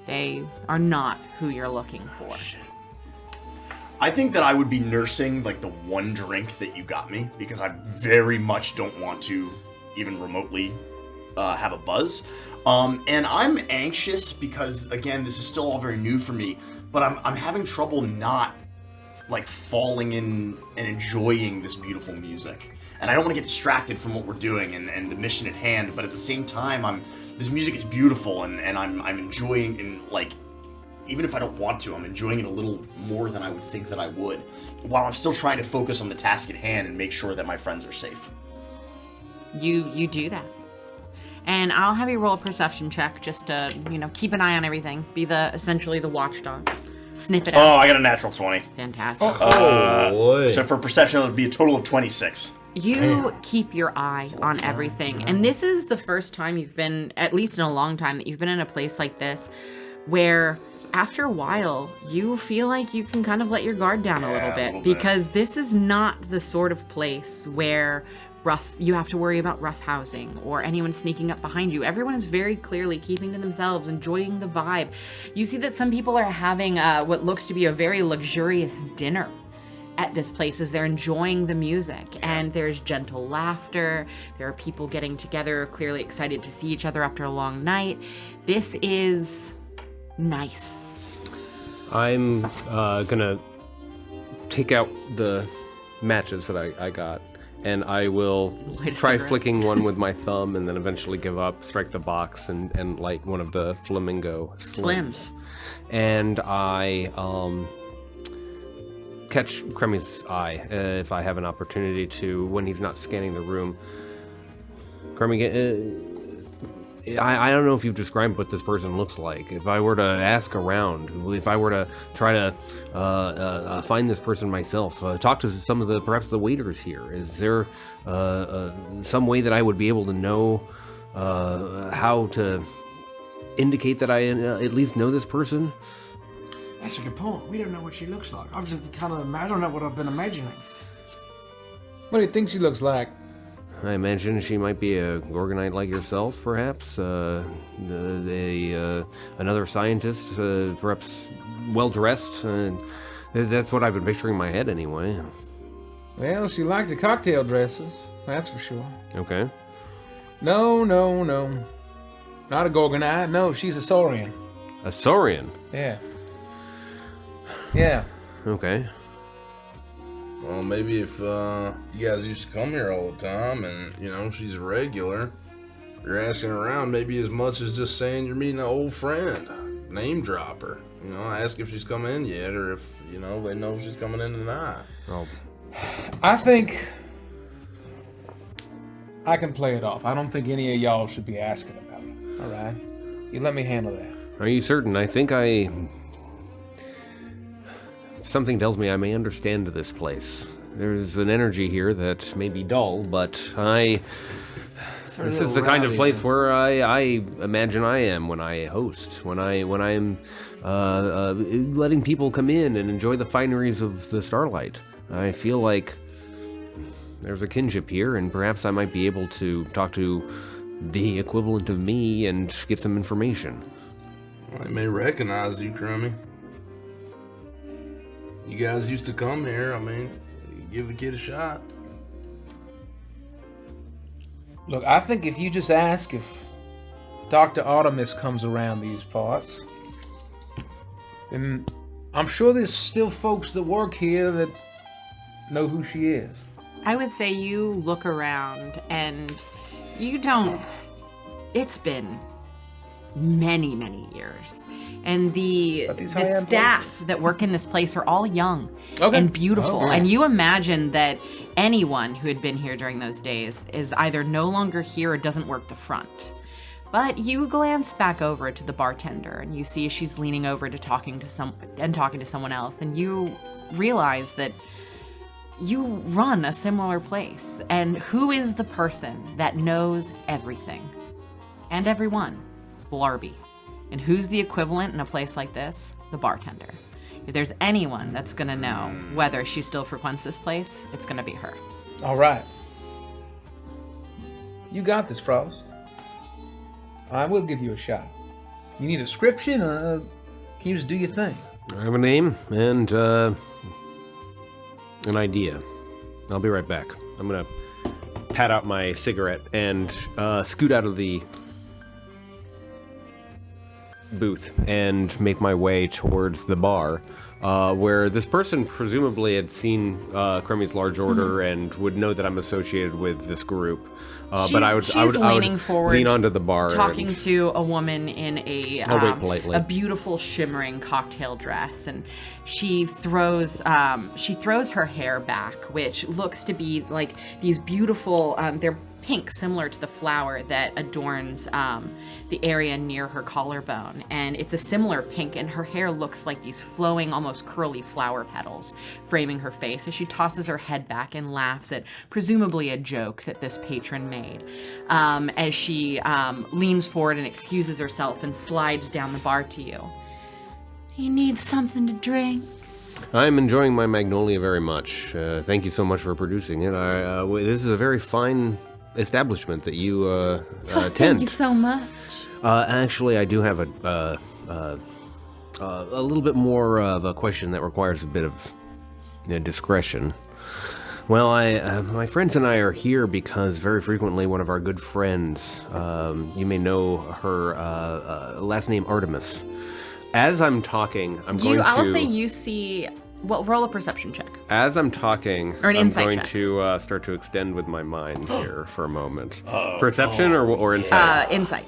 they are not who you're looking for. I think that I would be nursing like the one drink that you got me because I very much don't want to even remotely have a buzz. And I'm anxious because, again, this is still all very new for me, but I'm having trouble not like falling in and enjoying this beautiful music. And I don't want to get distracted from what we're doing and the mission at hand, but at the same time, this music is beautiful and I'm enjoying, and like, even if I don't want to, I'm enjoying it a little more than I would think that I would, while I'm still trying to focus on the task at hand and make sure that my friends are safe. You do that. And I'll have you roll a perception check just to, keep an eye on everything. Be essentially the watchdog. Sniff it out. Oh, I got a natural 20. Fantastic. Oh, boy. So for perception, it would be a total of 26. You keep your eye on everything. And this is the first time you've been, at least in a long time, that you've been in a place like this where after a while you feel like you can kind of let your guard down a little bit, because this is not the sort of place where you have to worry about rough housing or anyone sneaking up behind you. Everyone is very clearly keeping to themselves, enjoying the vibe. You see that some people are having what looks to be a very luxurious dinner at this place as they're enjoying the music, and there's gentle laughter. There are people getting together, clearly excited to see each other after a long night. This is nice. I'm gonna take out the matches that I got, and I will Light a try cigarette. flicking one with my thumb, and then eventually give up, strike the box, and light one of the flamingo slims. And I catch Cremmy's eye if I have an opportunity to, when he's not scanning the room. Cremmy, I don't know if you've described what this person looks like. If I were to ask around, if I were to try to find this person myself, talk to some of perhaps the waiters here, is there some way that I would be able to know how to indicate that I at least know this person? That's a good point. We don't know what she looks like. I don't know what I've been imagining. What do you think she looks like? I imagine she might be a Gorgonite like yourself, perhaps. Another scientist, perhaps well-dressed. That's what I've been picturing in my head, anyway. Well, she liked the cocktail dresses, that's for sure. Okay. No. Not a Gorgonite. No, she's a Saurian. A Saurian? Yeah. Okay. Well, maybe if you guys used to come here all the time and, she's a regular, you're asking around maybe as much as just saying you're meeting an old friend. Name drop her. Ask if she's come in yet, or if, they know she's coming in tonight. Oh. I think I can play it off. I don't think any of y'all should be asking about it. All right? You let me handle that. Are you certain? I think something tells me I may understand this place. There's an energy here that may be dull, but this is the kind of place where I imagine I am when I host, when I am letting people come in and enjoy the fineries of the Starlight. I feel like there's a kinship here, and perhaps I might be able to talk to the equivalent of me and get some information. I may recognize you, Crummy. You guys used to come here. I mean, give the kid a shot. Look, I think if you just ask if Dr. Artemis comes around these parts, then I'm sure there's still folks that work here that know who she is. I would say you look around and you don't. It's been many, many years. And the staff that work in this place are all young and beautiful. And you imagine that anyone who had been here during those days is either no longer here or doesn't work the front. But you glance back over to the bartender and you see she's leaning over to talking to someone else, and you realize that you run a similar place. And who is the person that knows everything and everyone? Blarby. And who's the equivalent in a place like this? The bartender. If there's anyone that's gonna know whether she still frequents this place, it's gonna be her. All right. You got this, Frost. I will give you a shot. You need a description? Can you just do your thing? I have a name and an idea. I'll be right back. I'm gonna pat out my cigarette and scoot out of the booth and make my way towards the bar, where this person presumably had seen Crummy's large order and would know that I'm associated with this group. But I would leaning forward, lean onto the bar, talking to a woman in a beautiful shimmering cocktail dress, and she throws her hair back, which looks to be like these beautiful. They're pink, similar to the flower that adorns the area near her collarbone, and it's a similar pink, and her hair looks like these flowing, almost curly flower petals framing her face as she tosses her head back and laughs at presumably a joke that this patron made, as she leans forward and excuses herself and slides down the bar to you. You need something to drink? I'm enjoying my magnolia very much. Thank you so much for producing it. This is a very fine establishment that you attend. Thank you so much. Actually, I do have a little bit more of a question that requires a bit of discretion. Well, my friends and I are here because very frequently one of our good friends, you may know her last name Artemis. As I'm talking, I'll say you see. Well, roll a perception check. As I'm talking, or an insight I'm going to start to extend with my mind here for a moment. Perception or insight? Insight.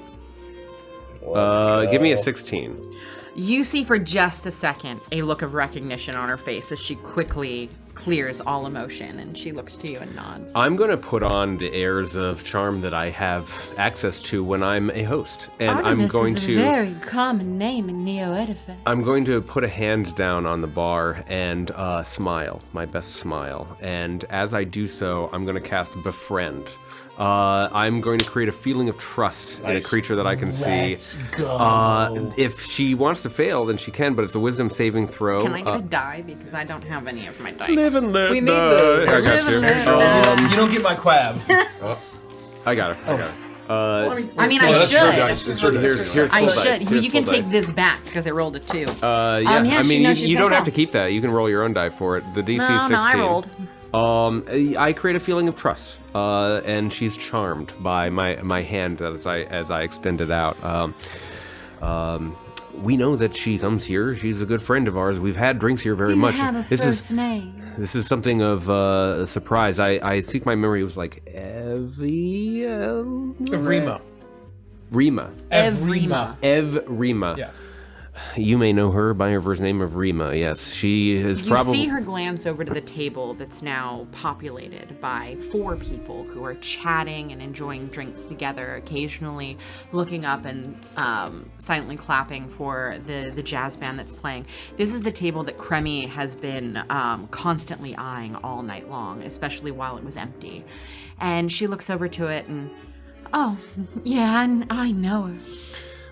Give me a 16. You see for just a second a look of recognition on her face as she quickly clears all emotion, and she looks to you and nods. I'm going to put on the airs of charm that I have access to when I'm a host, and Artemis I'm going is to. a very common name in Neo-Edifice. I'm going to put a hand down on the bar and smile, my best smile, and as I do so, I'm going to cast Befriend. I'm going to create a feeling of trust in a creature that I can see. Let's go. If she wants to fail, then she can, but it's a wisdom saving throw. Can I get a die? Because I don't have any of my dice. Live and let We need die. those. I got you. You don't get my quab. I got her. I got her. I mean, I That's her should. dice. It's her dice. Here's I full dice. should. Here's You can full take dice. this back because I rolled a 2. Yeah, yeah, I she mean, knows she's you gonna don't have fail. to keep that. You can roll your own die for it. The DC is 16. No, I rolled. I create a feeling of trust, and she's charmed by my hand as I extend it out. We know that she comes here. She's a good friend of ours. We've had drinks here very much. Have a first name. This is something of a surprise. I think my memory was like Evrima. Rima. Evrima. Evrima. Yes. You may know her by her first name of Rima. Yes, she is probably. You see her glance over to the table that's now populated by 4 people who are chatting and enjoying drinks together, occasionally looking up and silently clapping for the jazz band that's playing. This is the table that Kremi has been constantly eyeing all night long, especially while it was empty. And she looks over to it and, oh, yeah, I know her.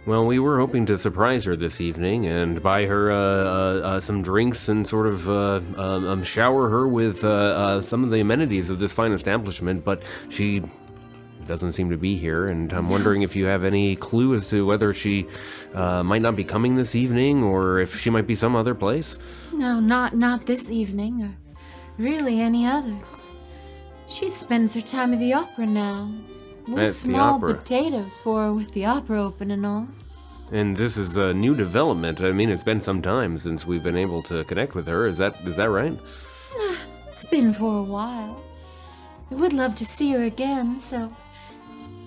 Well, we were hoping to surprise her this evening and buy her some drinks and sort of shower her with some of the amenities of this fine establishment, but she doesn't seem to be here, and I'm wondering if you have any clue as to whether she might not be coming this evening or if she might be some other place. No, not this evening, or really any others. She spends her time at the opera now. We're At the small opera. potatoes for her with the opera open and all. And this is a new development. I mean, it's been some time since we've been able to connect with her. Is that right? It's been for a while. I would love to see her again, so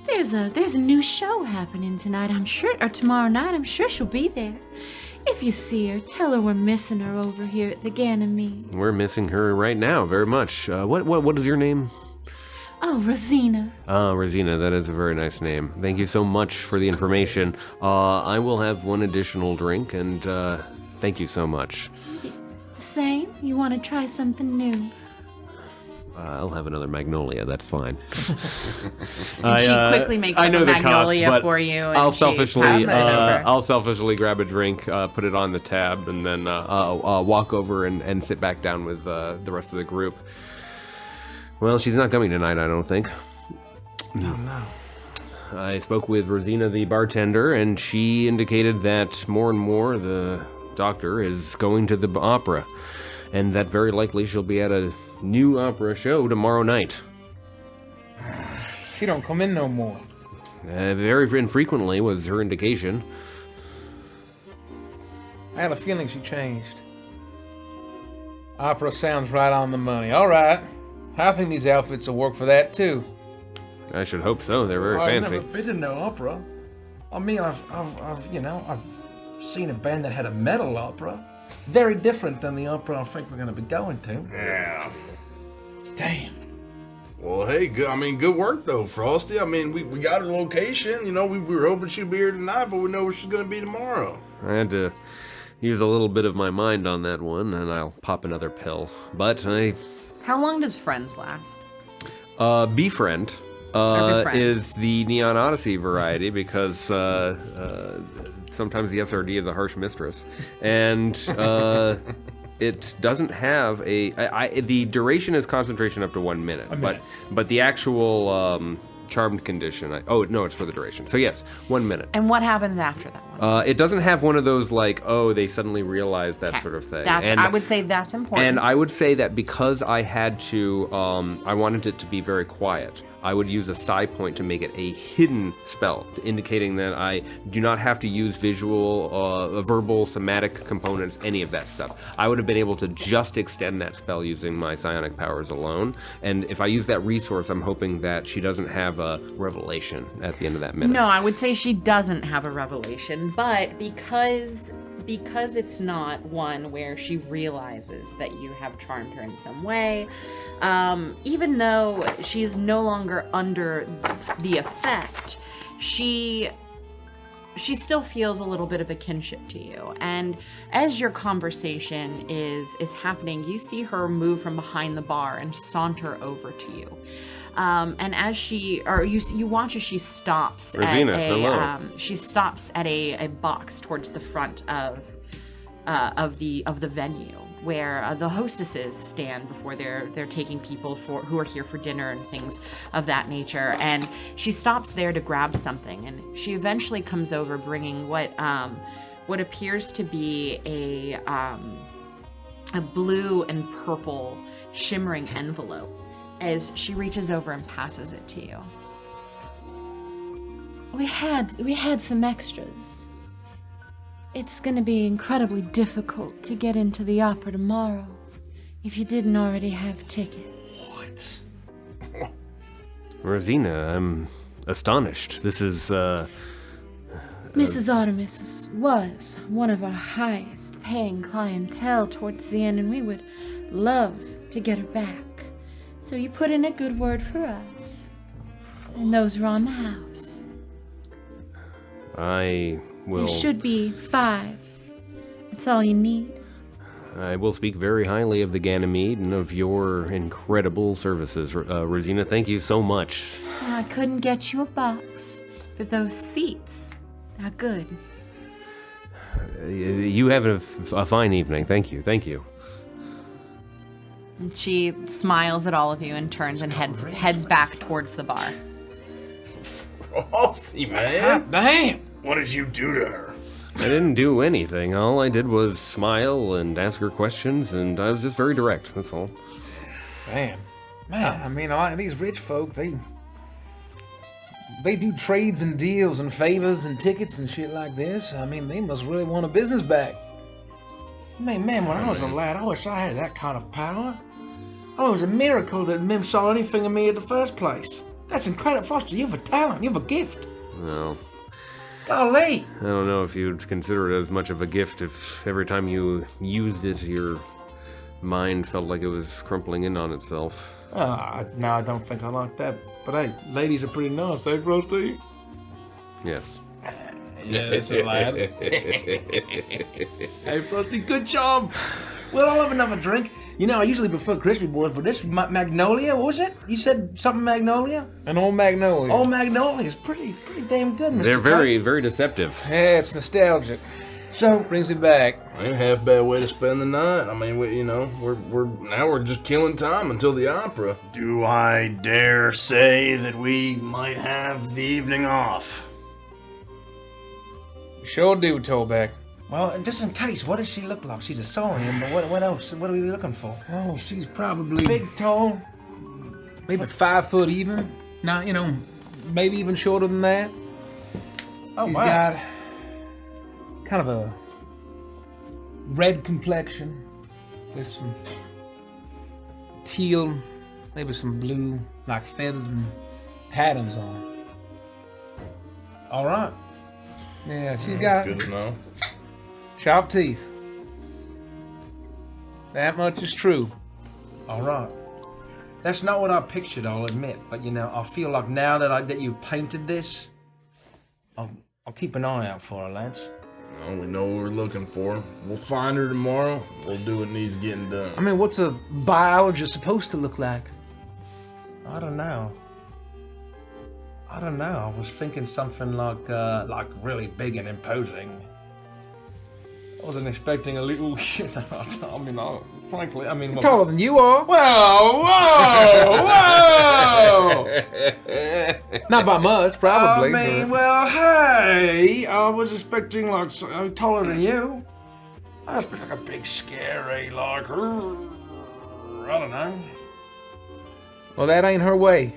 there's a new show happening tonight, I'm sure, or tomorrow night. I'm sure she'll be there. If you see her, tell her we're missing her over here at the Ganymede. We're missing her right now, very much. What is your name? Oh, Rosina. Rosina, that is a very nice name. Thank you so much for the information. I will have one additional drink, and thank you so much. The same? You want to try something new? I'll have another magnolia, that's fine. And she quickly makes up a magnolia for you, and I'll she selfishly, passes it over. I'll selfishly grab a drink, put it on the tab, and then walk over and sit back down with the rest of the group. Well, she's not coming tonight, I don't think. Oh, no. I spoke with Rosina, the bartender, and she indicated that more and more the doctor is going to the opera, and that very likely she'll be at a new opera show tomorrow night. She don't come in no more. Very infrequently was her indication. I had a feeling she changed. Opera sounds right on the money. All right. I think these outfits will work for that, too. I should hope so. They're very I've fancy. never been to no opera. I mean, I've seen a band that had a metal opera. Very different than the opera I think we're going to be going to. Yeah. Damn. Well, hey, good work though, Frosty. I mean, we got her location. You know, we were hoping she'd be here tonight, but we know where she's gonna be tomorrow. I had to use a little bit of my mind on that one, and I'll pop another pill. But How long does Friends last? Befriend Befriend. is the Neon Odyssey variety because sometimes the SRD is a harsh mistress, and it doesn't have the duration is concentration up to 1 minute, but the actual charmed condition. It's for the duration. So yes, 1 minute. And what happens after that one? It doesn't have one of those like, they suddenly realize that sort of thing. I would say that's important. And I would say that because I had to, I wanted it to be very quiet, I would use a psi point to make it a hidden spell, indicating that I do not have to use visual, verbal, somatic components, any of that stuff. I would have been able to just extend that spell using my psionic powers alone. And if I use that resource, I'm hoping that she doesn't have a revelation at the end of that minute. No, I would say she doesn't have a revelation, but because it's not one where she realizes that you have charmed her in some way, even though she's no longer under the effect, she still feels a little bit of a kinship to you. And as your conversation is happening, you see her move from behind the bar and saunter over to you. And as you watch as she stops Rosina, at hello. she stops at a box towards the front of the venue where the hostesses stand before they're taking people who are here for dinner and things of that nature. And she stops there to grab something, and she eventually comes over bringing what appears to be a blue and purple shimmering envelope. As she reaches over and passes it to you. We had some extras. It's gonna be incredibly difficult to get into the opera tomorrow if you didn't already have tickets. What? Rosina, I'm astonished. This is Mrs. Artemis was one of our highest paying clientele towards the end, and we would love to get her back. So you put in a good word for us. And those are on the house. I will. There should be 5. That's all you need. I will speak very highly of the Ganymede and of your incredible services, Rosina. Thank you so much. I couldn't get you a box, but those seats are good. You have a fine evening. Thank you. Thank you. And she smiles at all of you and turns and heads back towards the bar. Frosty, man. Damn. What did you do to her? I didn't do anything. All I did was smile and ask her questions, and I was just very direct. That's all. Man, I mean, a lot of these rich folk, they do trades and deals and favors and tickets and shit like this. I mean, they must really want a business back. Man, when I was a lad, I wish I had that kind of power. Oh, it was a miracle that Mim saw anything in me in the first place. That's incredible, Foster. You have a talent. You have a gift. No. Golly! I don't know if you'd consider it as much of a gift if every time you used it, your mind felt like it was crumpling in on itself. No, I don't think I like that. But hey, ladies are pretty nice, eh, Frosty? Yes. Yeah, that's a lad. Hey, Frosty, good job. Well, I'll have another drink. You know, I usually prefer crispy boys, but this Magnolia, what was it? You said something Magnolia? An old magnolia. Old Magnolia is pretty damn good, Mr. They're very, Kite. very deceptive. Yeah, it's nostalgic. So, Brings it back. Ain't half bad way to spend the night. I mean, we're just killing time until the opera. Do I dare say that we might have the evening off? Sure do, Tollback. well, just in case, what does she look like? She's a saurian, but what else? What are we looking for? Oh, she's probably Big, tall. maybe 5 foot even. Not, maybe even shorter than that. Oh, She's wow. got kind of a red complexion with some teal, maybe some blue, like feathers and patterns on it. All right. Yeah, she's got Good to know. sharp teeth. That much is true. All right. That's not what I pictured, I'll admit. But I feel like now that you've painted this, I'll keep an eye out for her, lads. Well, we know what we're looking for. We'll find her tomorrow. We'll do what needs getting done. I mean, what's a biologist supposed to look like? I don't know. I was thinking something like really big and imposing. I wasn't expecting a little shit. Frankly, well, Taller than you are. Whoa! Not by much, probably. but- well, hey, I was expecting taller than you. I was expecting like a big, scary, I don't know. Well, that ain't her way.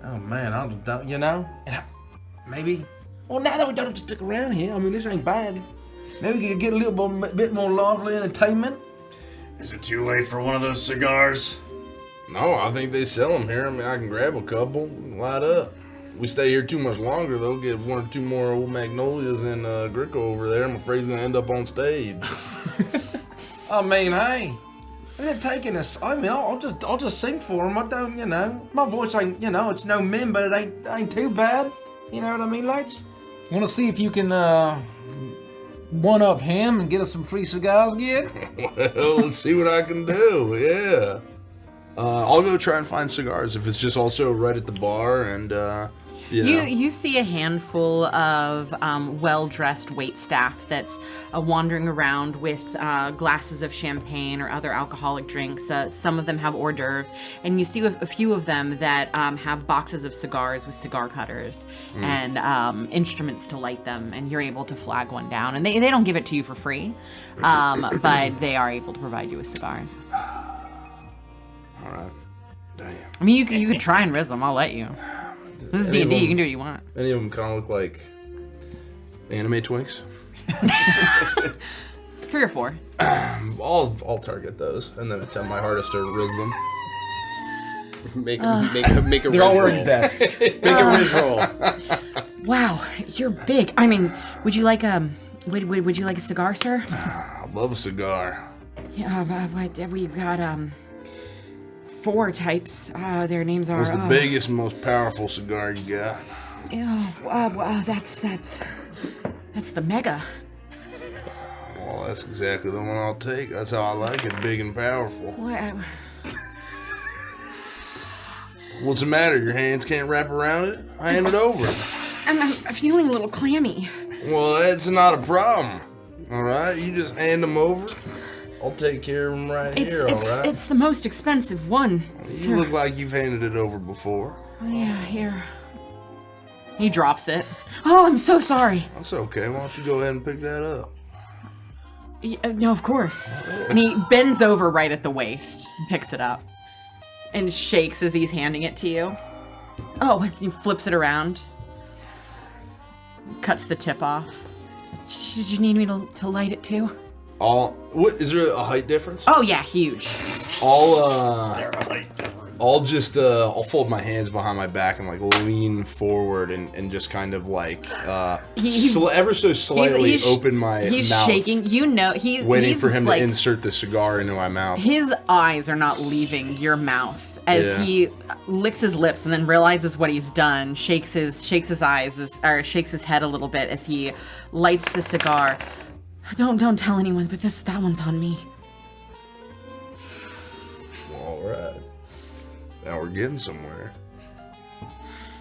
Oh man, I don't, maybe. Well, now that we don't have to stick around here, this ain't bad. Maybe we could get a bit more lively entertainment. Is it too late for one of those cigars? No, I think they sell them here. I can grab a couple, light up. We stay here too much longer, though. Get 1 or 2 more old magnolias and Gricko over there. I'm afraid he's gonna end up on stage. Hey, they're taking us. I'll just sing for them. I don't, my voice ain't, it's no min, but it ain't too bad. You know what I mean, lads? Want to see if you can one-up him and get us some free cigars again? Well, let's see what I can do. Yeah. I'll go try and find cigars if it's just also right at the bar and You see a handful of well-dressed waitstaff that's wandering around with glasses of champagne or other alcoholic drinks. Some of them have hors d'oeuvres, and you see a few of them that have boxes of cigars with cigar cutters and instruments to light them, and you're able to flag one down. And they don't give it to you for free, but they are able to provide you with cigars. All right. Damn. You could try and risk them. I'll let you. This is D&D. You can do what you want. Any of them kind of look like anime twinks? 3 or 4. I'll target those, and then attempt my hardest to riz them. Make a They're all riz wearing roll. vests. Make a riz roll. Wow, you're big. I mean, would you like would you like a cigar, sir? I love a cigar. Yeah, we've got 4 types. Their names are. What's the biggest, most powerful cigar you got? That's the mega. Well, that's exactly the one I'll take. That's how I like it, big and powerful. What's the matter? Your hands can't wrap around it? Hand it over. I'm feeling a little clammy. Well, that's not a problem. All right, you just hand them over. I'll take care of them here, all right? It's the most expensive one, sir. You look like you've handed it over before. Oh, yeah, here. He drops it. Oh, I'm so sorry. That's okay. Why don't you go ahead and pick that up? No, of course. And he bends over right at the waist and picks it up and shakes as he's handing it to you. Oh, and he flips it around. Cuts the tip off. Should you need me to light it too? What is there a height difference? Oh yeah, huge. I'll just I'll fold my hands behind my back and like lean forward and just kind of like ever so slightly open my he's mouth. He's shaking. You know, he's waiting he's for him like, to insert the cigar into my mouth. His eyes are not leaving your mouth as he licks his lips and then realizes what he's done. Shakes his eyes shakes his head a little bit as he lights the cigar. Don't tell anyone, but that one's on me. All right. Now we're getting somewhere.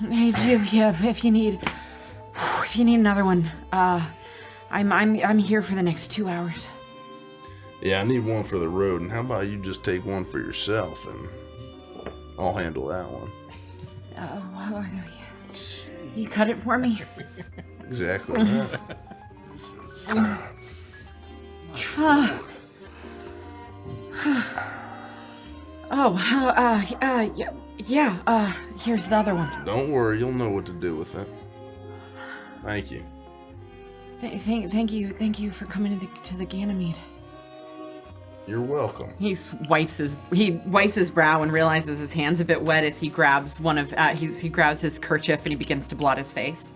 If you need another one, I'm here for the next 2 hours. Yeah, I need one for the road. And how about you just take one for yourself and I'll handle that one. You cut it for me. Exactly that. Here's the other one. Don't worry, you'll know what to do with it. Thank you. Thank you for coming to the Ganymede. You're welcome. He wipes his brow and realizes his hand's a bit wet as he grabs he grabs his kerchief and he begins to blot his face.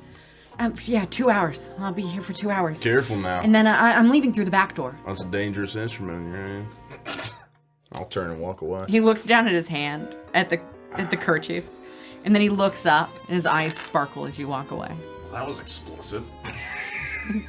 2 hours. I'll be here for 2 hours. Careful now. And then I'm leaving through the back door. That's a dangerous instrument in your hand. I'll turn and walk away. He looks down at his hand, at the kerchief, and then he looks up and his eyes sparkle as you walk away. Well, that was explicit.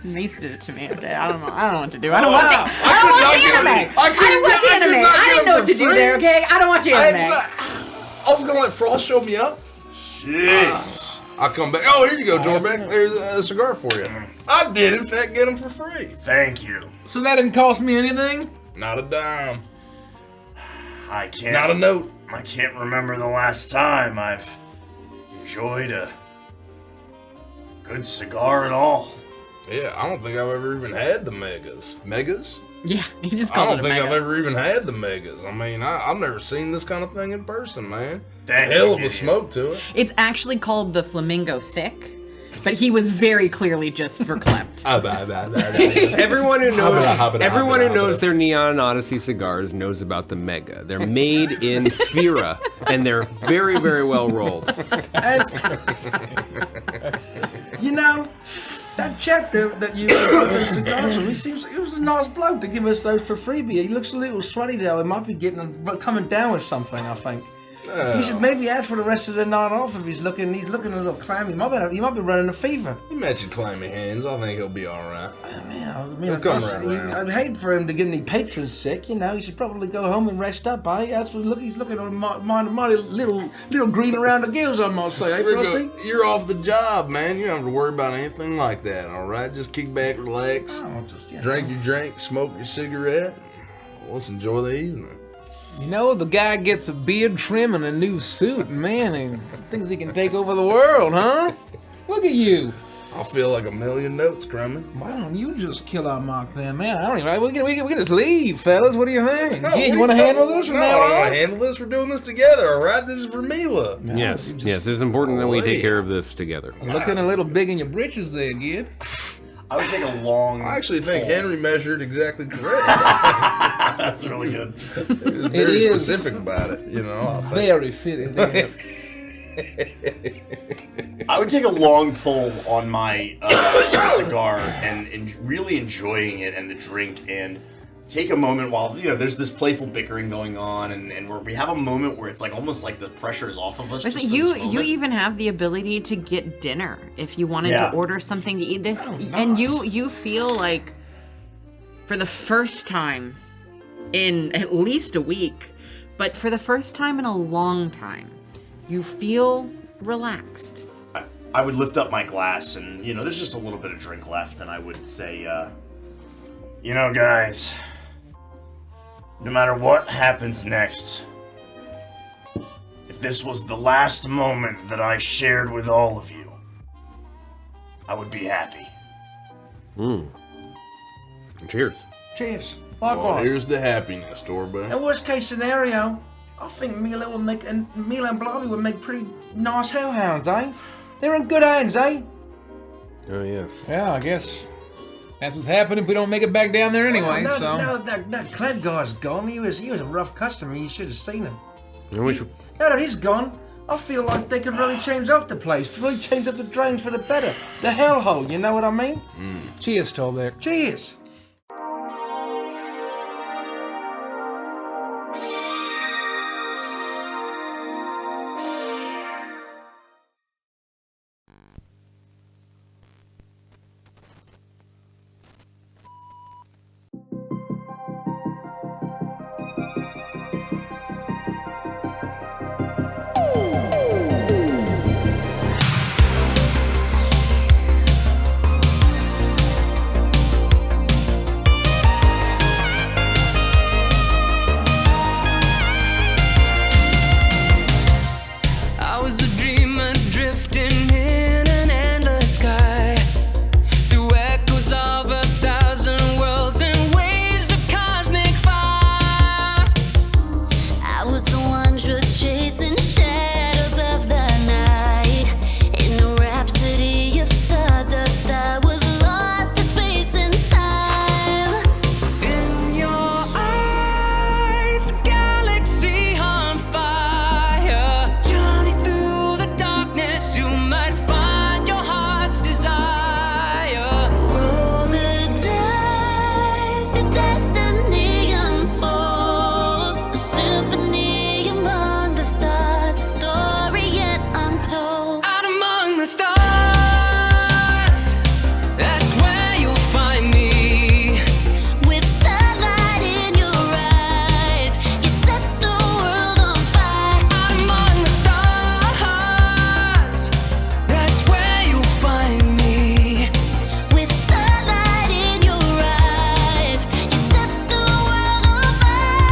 Mace did it to me. Okay, I don't know what to do. I don't watch anime. I don't watch anime. I didn't know what to do there. Okay, I don't watch anime. I was gonna let Frost show me up. Jeez. I'll come back. Oh, here you go, Dorbeck. There's a cigar for you. I did, in fact, get them for free. Thank you. So that didn't cost me anything? Not a dime. I can't. Not a note. I can't remember the last time I've enjoyed a good cigar at all. Yeah, I don't think I've ever even had the megas. Megas? Yeah, he just I called don't it a think mega. I've ever even had the megas. I mean, I've never seen this kind of thing in person, man. Thank Hell you, of a Gideon. smoke to it. It's actually called the Flamingo Thick, but he was very clearly just verklempt. Everyone who knows their Neon Odyssey cigars knows about the Mega. They're made in Sphera, and they're very, very well rolled. You know, that chap that you got the cigars from, he was a nice bloke to give us those for freebie. He looks a little sweaty though. He might be coming down with something, I think. He should maybe ask for the rest of the night off if he's looking a little clammy. He might be running a fever. You mentioned clammy hands. I think he'll be all right. He'll come around. I'd hate for him to get any patrons sick. You know, he should probably go home and rest up. That's what he's looking on mighty little green around the gills, I must say. Hey, Frosty? You're off the job, man. You don't have to worry about anything like that, all right? Just kick back, relax, drink your drink, smoke your cigarette. Let's enjoy the evening. You know, the guy gets a beard trim and a new suit, man, and thinks he can take over the world, huh? Look at you. I feel like a million notes, Crummy. Why don't you just kill our Mark then, man? I don't even. We can just leave, fellas. What do you think? No, You want to handle this from No, now I don't on? want to handle this. We're doing this together, all right? This is for Mila. Yes, it's important that we take care of this together. Looking a little big in your britches there, Gid. I would take a long. I actually think Henry measured exactly correct. That's really good. Very is. specific about it, you know. I'll think. Very fitting. I would take a long pull on my cigar and really enjoying it and the drink, and take a moment while there's this playful bickering going on, and where we have a moment where it's like almost like the pressure is off of us. just for You this moment. even have the ability to get dinner if you wanted Yeah. to order something to eat. This nice. and you feel like for the first time in at least a week, but for the first time in a long time, you feel relaxed. I would lift up my glass, and there's just a little bit of drink left, and I would say, guys, no matter what happens next, if this was the last moment that I shared with all of you, I would be happy. Cheers. Cheers. Well, Likewise. here's the happiness, Torben. In worst case scenario, I think Mila and Blarby would make pretty nice hellhounds, eh? They're in good hands, eh? Oh, yes. Yeah, I guess that's what's happening if we don't make it back down there anyway. Now, So now that Cled guy's gone, he was a rough customer. You should have seen him. I wish. Now that he's gone, I feel like they could really change up the place, really change up the drains for the better. The hellhole, you know what I mean? cheers, Tolbeck. Cheers. I was a dreamer drifting in an endless sky, through echoes of 1,000 worlds and waves of cosmic fire. I was the wanderer chasing shadows of the night. In a rhapsody of stardust, I was lost to space and time. In your eyes, a galaxy on fire. Journey through the darkness, you might find your heart's desire. Roll the dice, your destiny unfolds. A symphony among the stars, a story yet untold. Out among the stars, that's where you'll find me. With starlight in your eyes, you set the world on fire. Out among the stars, that's where you'll find me. With starlight in your eyes, you set the world on fire.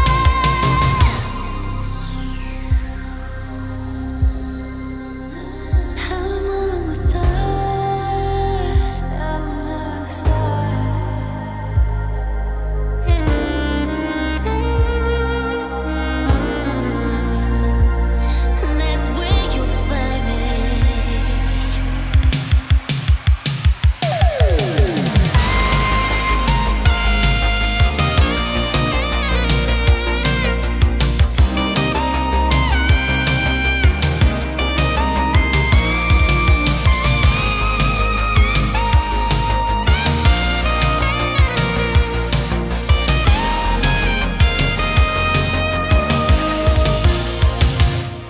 Out among the stars, out among the stars. And that's where you'll find me.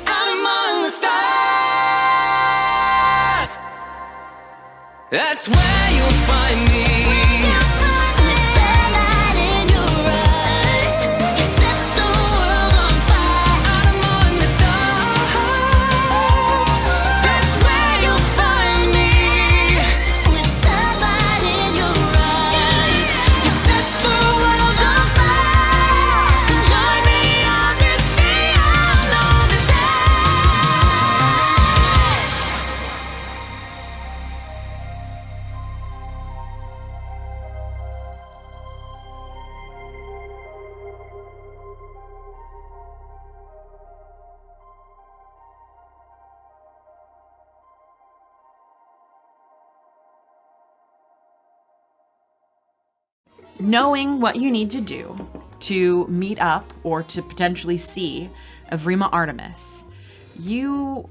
Out among the stars, that's where you'll find me. With starlight in your eyes, you set the world on fire. Out among the stars, That's where you'll find me. With starlight in your eyes, you set the world on fire. Join me on this neon on the Knowing what you need to do, to meet up or to potentially see Evrima Artemis, you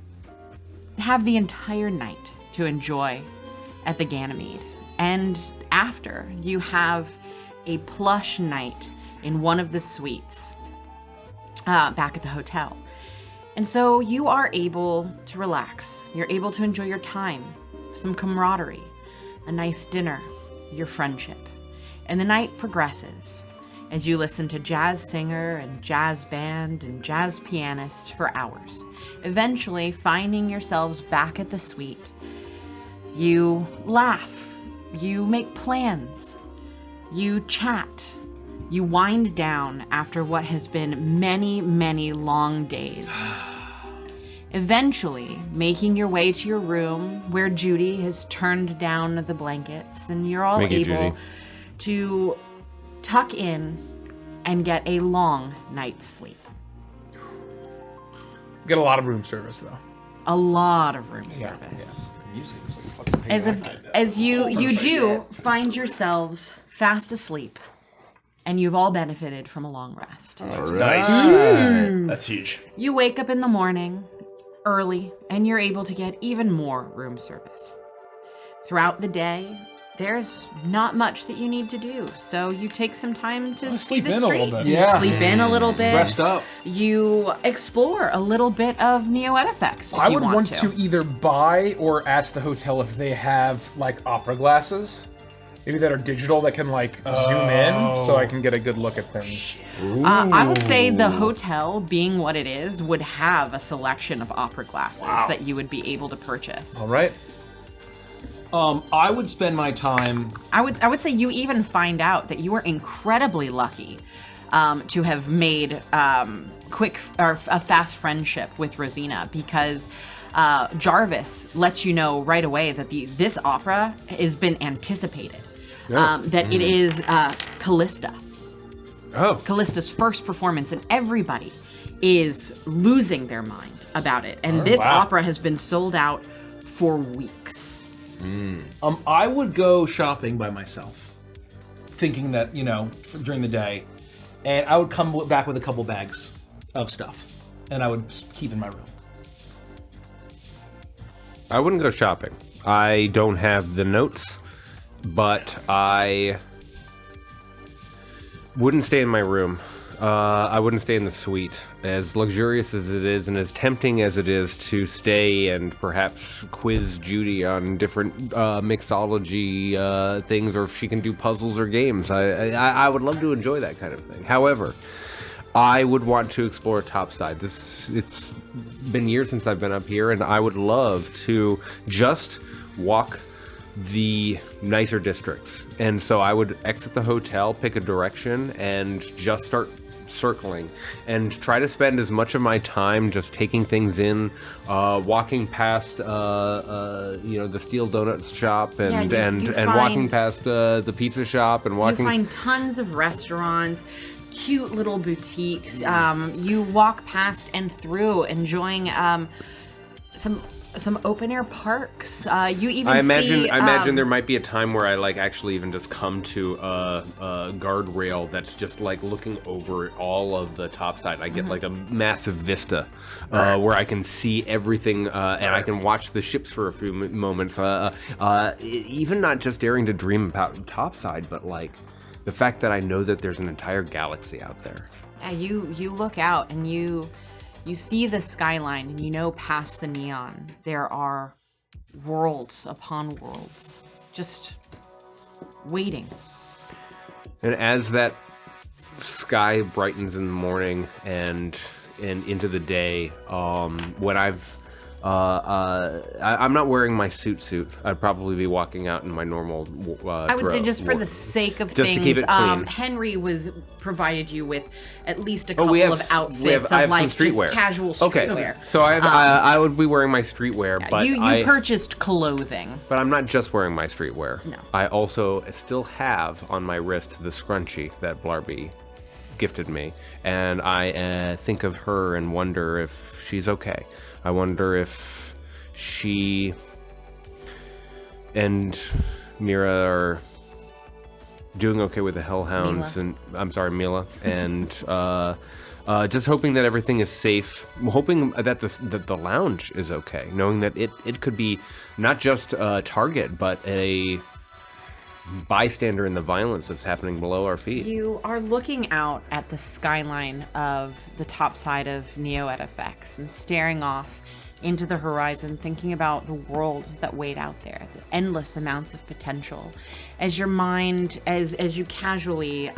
have the entire night to enjoy at the Ganymede. And after, you have a plush night in one of the suites back at the hotel. And so you are able to relax. You're able to enjoy your time, some camaraderie, a nice dinner, your friendship. And the night progresses as you listen to jazz singer and jazz band and jazz pianist for hours, eventually finding yourselves back at the suite. You laugh, you make plans, you chat, you wind down after what has been many, many long days. Eventually, making your way to your room where Judy has turned down the blankets and you're all able to tuck in and get a long night's sleep. Get a lot of room service though. A lot of room service. As you do find yourselves fast asleep, and you've all benefited from a long rest. Nice. That's huge. You wake up in the morning early, and you're able to get even more room service. Throughout the day, there's not much that you need to do, so you take some time to see the streets. You sleep in a little bit. Rest up. You explore a little bit of Neo-Edifex. I would want to either buy or ask the hotel if they have like opera glasses, maybe that are digital that can like zoom in, so I can get a good look at things. I would say the hotel, being what it is, would have a selection of opera glasses that you would be able to purchase. All right. I would spend my time. I would say you even find out that you were incredibly lucky to have made a fast friendship with Rosina, because Jarvis lets you know right away that this opera has been anticipated. That it is Callista. Callista's first performance, and everybody is losing their mind about it. And this opera has been sold out for weeks. I would go shopping by myself, thinking that, during the day, and I would come back with a couple bags of stuff, and I would keep in my room. I wouldn't go shopping. I don't have the notes, but I wouldn't stay in my room. I wouldn't stay in the suite. As luxurious as it is and as tempting as it is to stay and perhaps quiz Judy on different mixology things, or if she can do puzzles or games, I would love to enjoy that kind of thing. However, I would want to explore topside. It's been years since I've been up here, and I would love to just walk the nicer districts. And so I would exit the hotel, pick a direction, and just start circling and try to spend as much of my time just taking things in, walking past the Steel Donuts shop and walking past the pizza shop and walking. You find tons of restaurants, cute little boutiques. You walk past and through, enjoying some open air parks. You even I imagine there might be a time where I actually even just come to a guardrail that's just looking over all of the topside. I get a massive vista where I can see everything and I can watch the ships for a few moments. Even not just daring to dream about topside, but the fact that I know that there's an entire galaxy out there. Yeah, you look out and you see the skyline, and past the neon, there are worlds upon worlds, just waiting. And as that sky brightens in the morning and into the day, when I'm not wearing my suit. I'd probably be walking out in my normal. I would say just for the sake of just things, to keep it clean. Henry provided you with at least a couple of outfits of some streetwear. Just casual streetwear. Okay. So I would be wearing my streetwear, but you purchased clothing. But I'm not just wearing my streetwear. No. I also still have on my wrist the scrunchie that Blarby gifted me, and I think of her and wonder if she's okay. I wonder if she and Mira are Doing okay with the Hellhounds, and I'm sorry, Mila, and just hoping that everything is safe. Hoping that the lounge is okay, knowing that it could be not just a target, but a bystander in the violence that's happening below our feet. You are looking out at the skyline of the top side of Neo Edifex and staring off into the horizon, thinking about the worlds that wait out there, the endless amounts of potential. As your mind, as you casually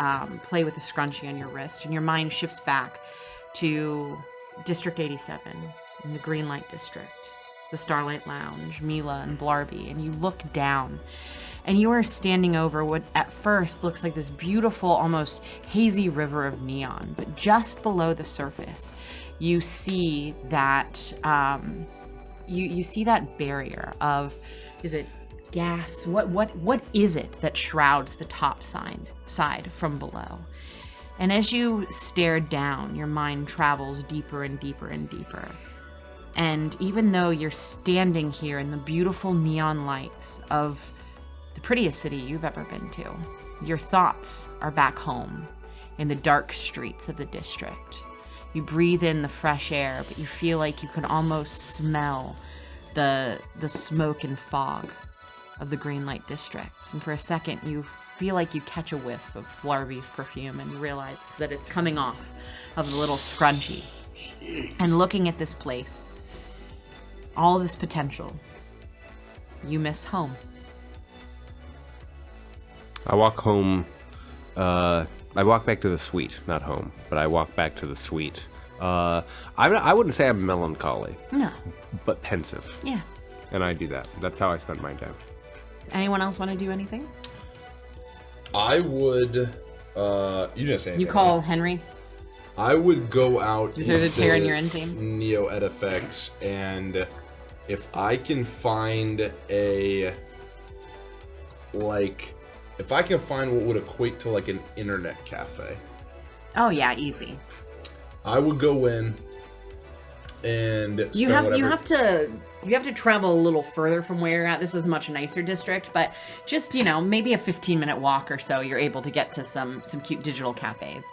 play with a scrunchie on your wrist, and your mind shifts back to District 87 in the Greenlight District, the Starlight Lounge, Mila and Blarby, and you look down, and you are standing over what at first looks like this beautiful, almost hazy river of neon, but just below the surface, you see that you see that barrier of, is it gas? What is it that shrouds the top side from below? And as you stare down, your mind travels deeper and deeper and deeper. And even though you're standing here in the beautiful neon lights of the prettiest city you've ever been to, your thoughts are back home in the dark streets of the district. You breathe in the fresh air, but you feel like you can almost smell the smoke and fog of the Greenlight District. And for a second, you feel like you catch a whiff of Blarby's perfume and realize that it's coming off of the little scrunchie. And looking at this place, all this potential, you miss home. I walk home. I walk back to the suite, not home, but I walk back to the suite. I wouldn't say I'm melancholy. No. But pensive. Yeah. And I do that. That's how I spend my time. Anyone else want to do anything? I would. You didn't say anything. You call right? Henry? I would go out. Is there a tear in your end team? Neo Edifex, and if I can find a if I can find what would equate to like an internet cafe, Oh yeah, easy. I would go in and spend You have to travel a little further from where you're at. This is a much nicer district, but just, maybe a 15-minute walk or so, you're able to get to some cute digital cafes.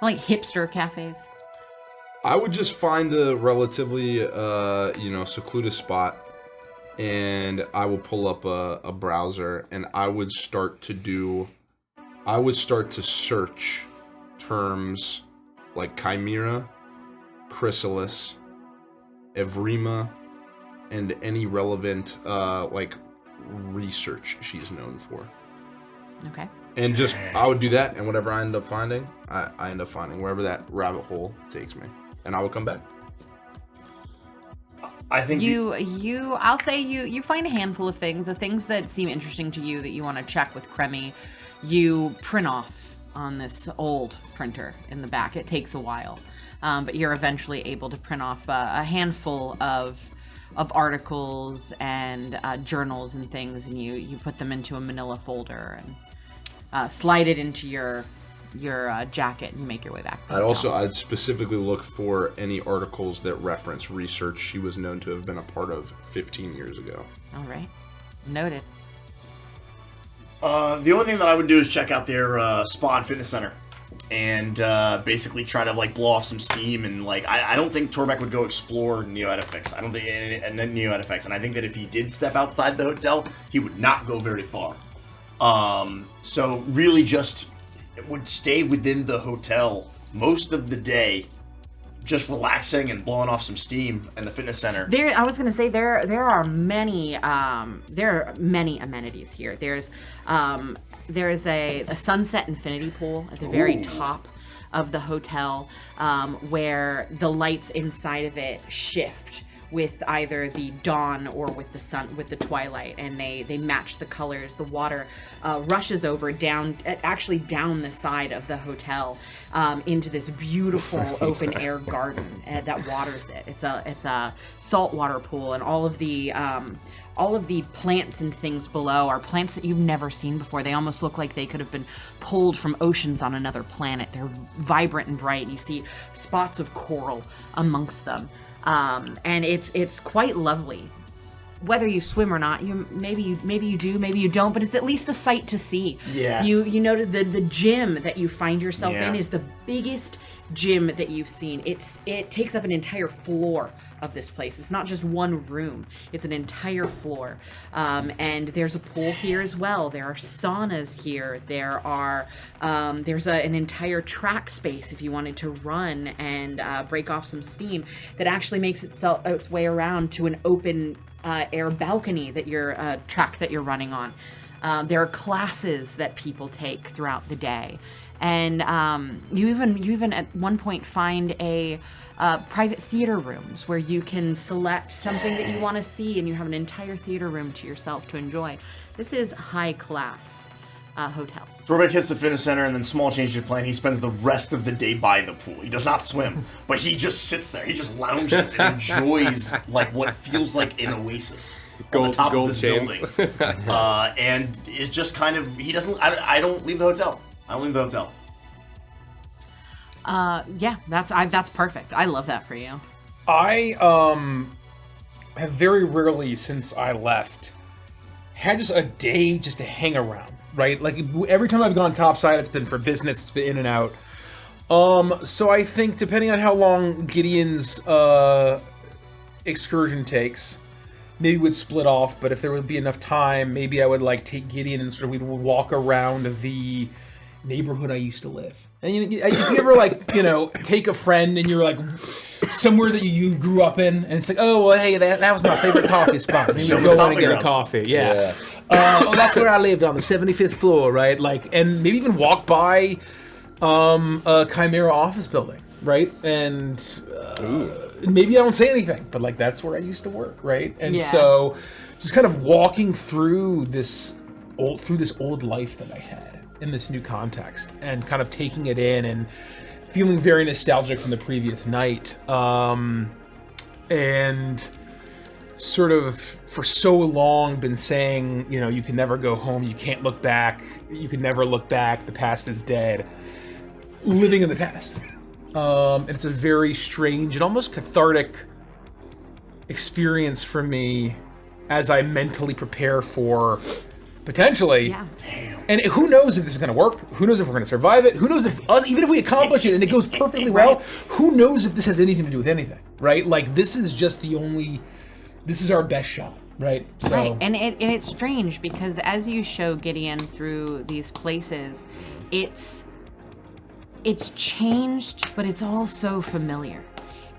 Like hipster cafes. I would just find a relatively secluded spot, and I will pull up a browser, and I would start to search terms like Chimera, Chrysalis, Evrima, and any relevant research she's known for. Okay. And I would do that, and whatever I end up finding, I end up finding wherever that rabbit hole takes me, and I will come back. I think I'll say you find a handful of things, the things that seem interesting to you that you want to check with Cremy. You print off on this old printer in the back. It takes a while, but you're eventually able to print off a handful of articles and journals and things, and you put them into a manila folder and slide it into your jacket, and you make your way back. I'd specifically look for any articles that reference research she was known to have been a part of 15 years ago. All right, noted. The only thing that I would do is check out their spa and fitness center, and basically try to blow off some steam. And I don't think Torbeck would go explore Neo Edifex. I don't think, and then Neo Edifex. And I think that if he did step outside the hotel, he would not go very far. So really, just would stay within the hotel most of the day, just relaxing and blowing off some steam in the fitness center. I was gonna say there are many amenities here. There's a sunset infinity pool at the very top of the hotel, where the lights inside of it shift with either the dawn or with the sun, with the twilight, and they match the colors. The water rushes over down the side of the hotel into this beautiful open air garden that waters it. It's a saltwater pool, and all of the plants and things below are plants that you've never seen before. They almost look like they could have been pulled from oceans on another planet. They're vibrant and bright. You see spots of coral amongst them. And it's quite lovely. whether you swim or not, maybe you do, maybe you don't, but it's at least a sight to see. Yeah. You notice the gym that you find yourself Yeah. in is the biggest gym that you've seen. It takes up an entire floor of this place. It's not just one room, it's an entire floor. And there's a pool here as well. There are saunas here. There's an entire track space if you wanted to run and break off some steam, that actually makes its way around to an open air balcony that track that you're running on. There are classes that people take throughout the day. And you even at one point find a private theater rooms where you can select something that you want to see, and you have an entire theater room to yourself to enjoy. This is high class hotel. Torbeck hits the fitness center, and then small change of plan. He spends the rest of the day by the pool. He does not swim, but he just sits there. He just lounges and enjoys like what feels like an oasis on the top of this building. And is just kind of, he doesn't. I don't leave the hotel. I don't leave the hotel. Yeah, that's perfect. I love that for you. I have very rarely since I left had just a day just to hang around, right? Like every time I've gone topside, it's been for business, it's been in and out. So I think depending on how long Gideon's excursion takes, maybe we'd split off, but if there would be enough time, maybe I would like take Gideon and sort of we would walk around the neighborhood I used to live. And if you ever like, take a friend and you're like somewhere that you grew up in, and it's like, oh well, hey, that was my favorite coffee spot. Maybe we'll go in and get a coffee. Yeah. Oh, that's where I lived on the 75th floor, right? Like, and maybe even walk by a Chimera office building, right? And maybe I don't say anything, but like that's where I used to work, right? And so just kind of walking through this old life that I had in this new context, and kind of taking it in and feeling very nostalgic from the previous night, and sort of for so long been saying, you can never go home, you can't look back, you can never look back, the past is dead, living in the past. And it's a very strange and almost cathartic experience for me as I mentally prepare for potentially. Yeah. And who knows if this is going to work? Who knows if we're going to survive it? Who knows if even if we accomplish it and it goes perfectly well, who knows if this has anything to do with anything, right? Like this is just this is our best shot, right? So. Right, and it's strange because as you show Gideon through these places, it's changed, but it's all so familiar.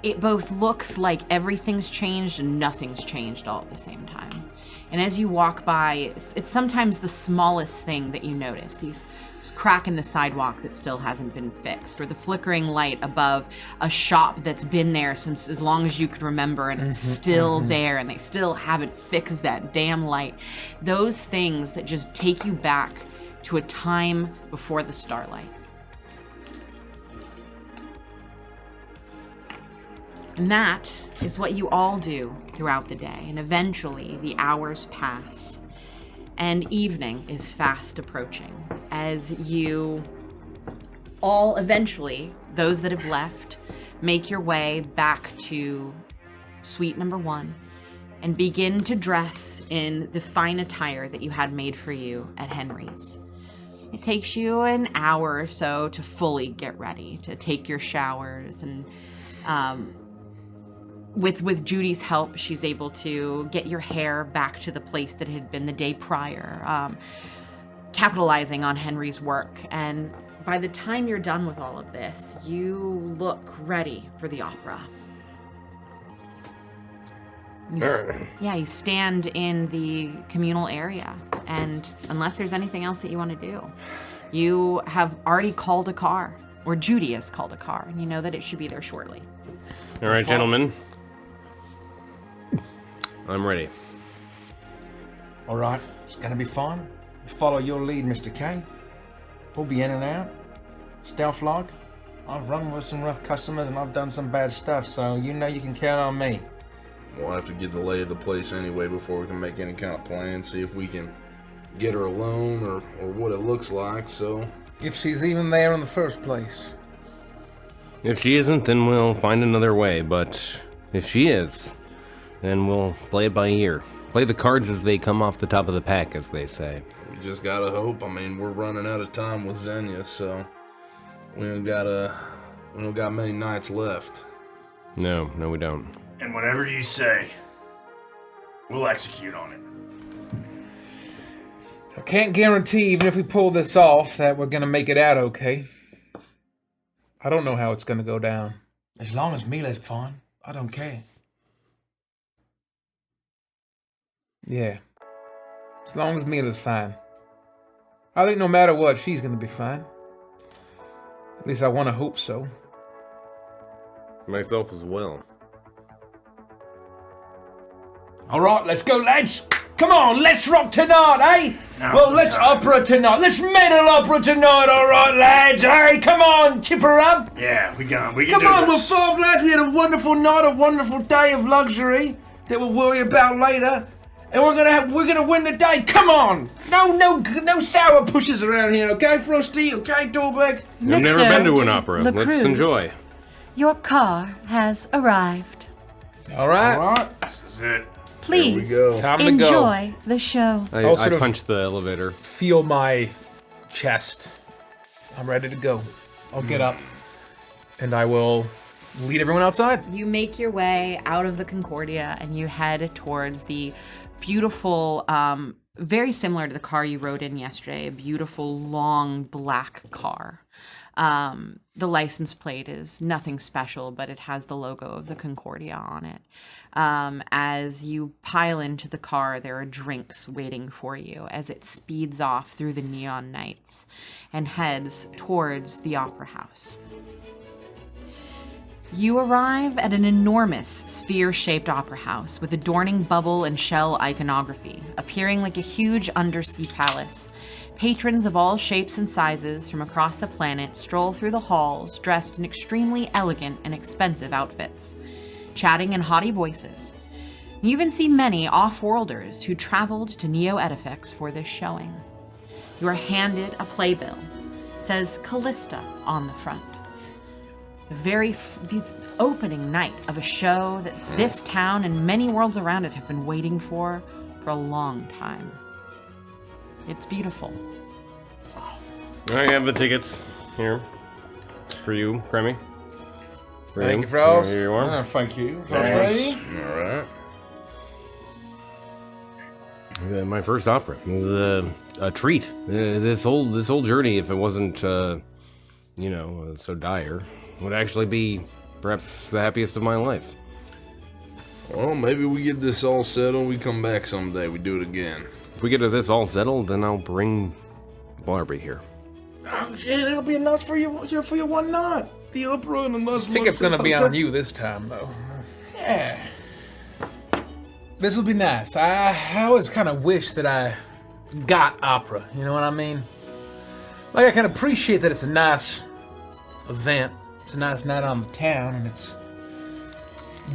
It both looks like everything's changed and nothing's changed all at the same time. And as you walk by, it's sometimes the smallest thing that you notice. This crack in the sidewalk that still hasn't been fixed, or the flickering light above a shop that's been there since as long as you can remember, and it's still there, and they still haven't fixed that damn light. Those things that just take you back to a time before the Starlight. And that is what you all do throughout the day. And eventually the hours pass and evening is fast approaching as you all eventually, those that have left, make your way back to suite number 1 and begin to dress in the fine attire that you had made for you at Henry's. It takes you an hour or so to fully get ready, to take your showers, and with Judy's help, she's able to get your hair back to the place that it had been the day prior, capitalizing on Henry's work. And by the time you're done with all of this, you look ready for the opera. You stand in the communal area, and unless there's anything else that you want to do, you have already called a car, or Judy has called a car, and you know that it should be there shortly. All right, gentlemen. I'm ready. All right, it's gonna be fun. Follow your lead, Mr. K. We'll be in and out. Stealth log. I've run with some rough customers and I've done some bad stuff, so you know you can count on me. We'll have to get the lay of the place anyway before we can make any kind of plan, see if we can get her alone or what it looks like, so... If she's even there in the first place. If she isn't, then we'll find another way, but if she is, then we'll play it by ear. Play the cards as they come off the top of the pack, as they say. We just gotta hope. I mean, we're running out of time with Xenia, so we don't got many nights left. No, we don't. And whatever you say, we'll execute on it. I can't guarantee, even if we pull this off, that we're gonna make it out okay. I don't know how it's gonna go down. As long as Mila's fine, I don't care. Yeah. As long as Mila's fine. I think no matter what, she's gonna be fine. At least I want to hope so. Myself as well. All right, let's go, lads. Come on, let's rock tonight, eh? Now's Well, the let's time. opera tonight. Let's metal opera tonight, all right, lads. Hey, come on, chipper up. Yeah, we can Come do on, we're this. 5 lads. We had a wonderful night, a wonderful day of luxury that we'll worry about later. And we're gonna win the day. Come on! No sour pushes around here, okay, Frosty? Okay, Dorbeck? I've never Mr. been to an opera. LaCruz. Let's enjoy. Your car has arrived. All right. All right. This is it. Please go. Time to go. enjoy the show. I'll sort I of- punched the elevator. Feel my chest. I'm ready to go. I'll get up. And I will lead everyone outside. You make your way out of the Concordia and you head towards the beautiful, very similar to the car you rode in yesterday, a beautiful, long, black car. The license plate is nothing special, but it has the logo of the Concordia on it. As you pile into the car, there are drinks waiting for you as it speeds off through the neon nights and heads towards the Opera House. You arrive at an enormous sphere-shaped opera house with adorning bubble and shell iconography, appearing like a huge undersea palace. Patrons of all shapes and sizes from across the planet stroll through the halls dressed in extremely elegant and expensive outfits, chatting in haughty voices. You even see many off-worlders who traveled to Neo Edifex for this showing. You are handed a playbill. It says Callista on the front. The opening night of a show that this town and many worlds around it have been waiting for a long time. It's beautiful. I have the tickets here for you, Cremmy. Thank you, Frost. Here you are. Thank you. Thanks. Frosty. All right. My first opera. It was a treat. This whole journey, if it wasn't, so dire, would actually be perhaps the happiest of my life. Well, maybe we get this all settled. We come back someday. We do it again. If we get this all settled, then I'll bring Barbie here. Oh, yeah, that'll be enough for you one night. The opera and a nice Ticket's gonna be on you this time, though. Yeah. This will be nice. I always kind of wish that I got opera. You know what I mean? Like, I can appreciate that it's a nice event. It's a nice night on the town, and it's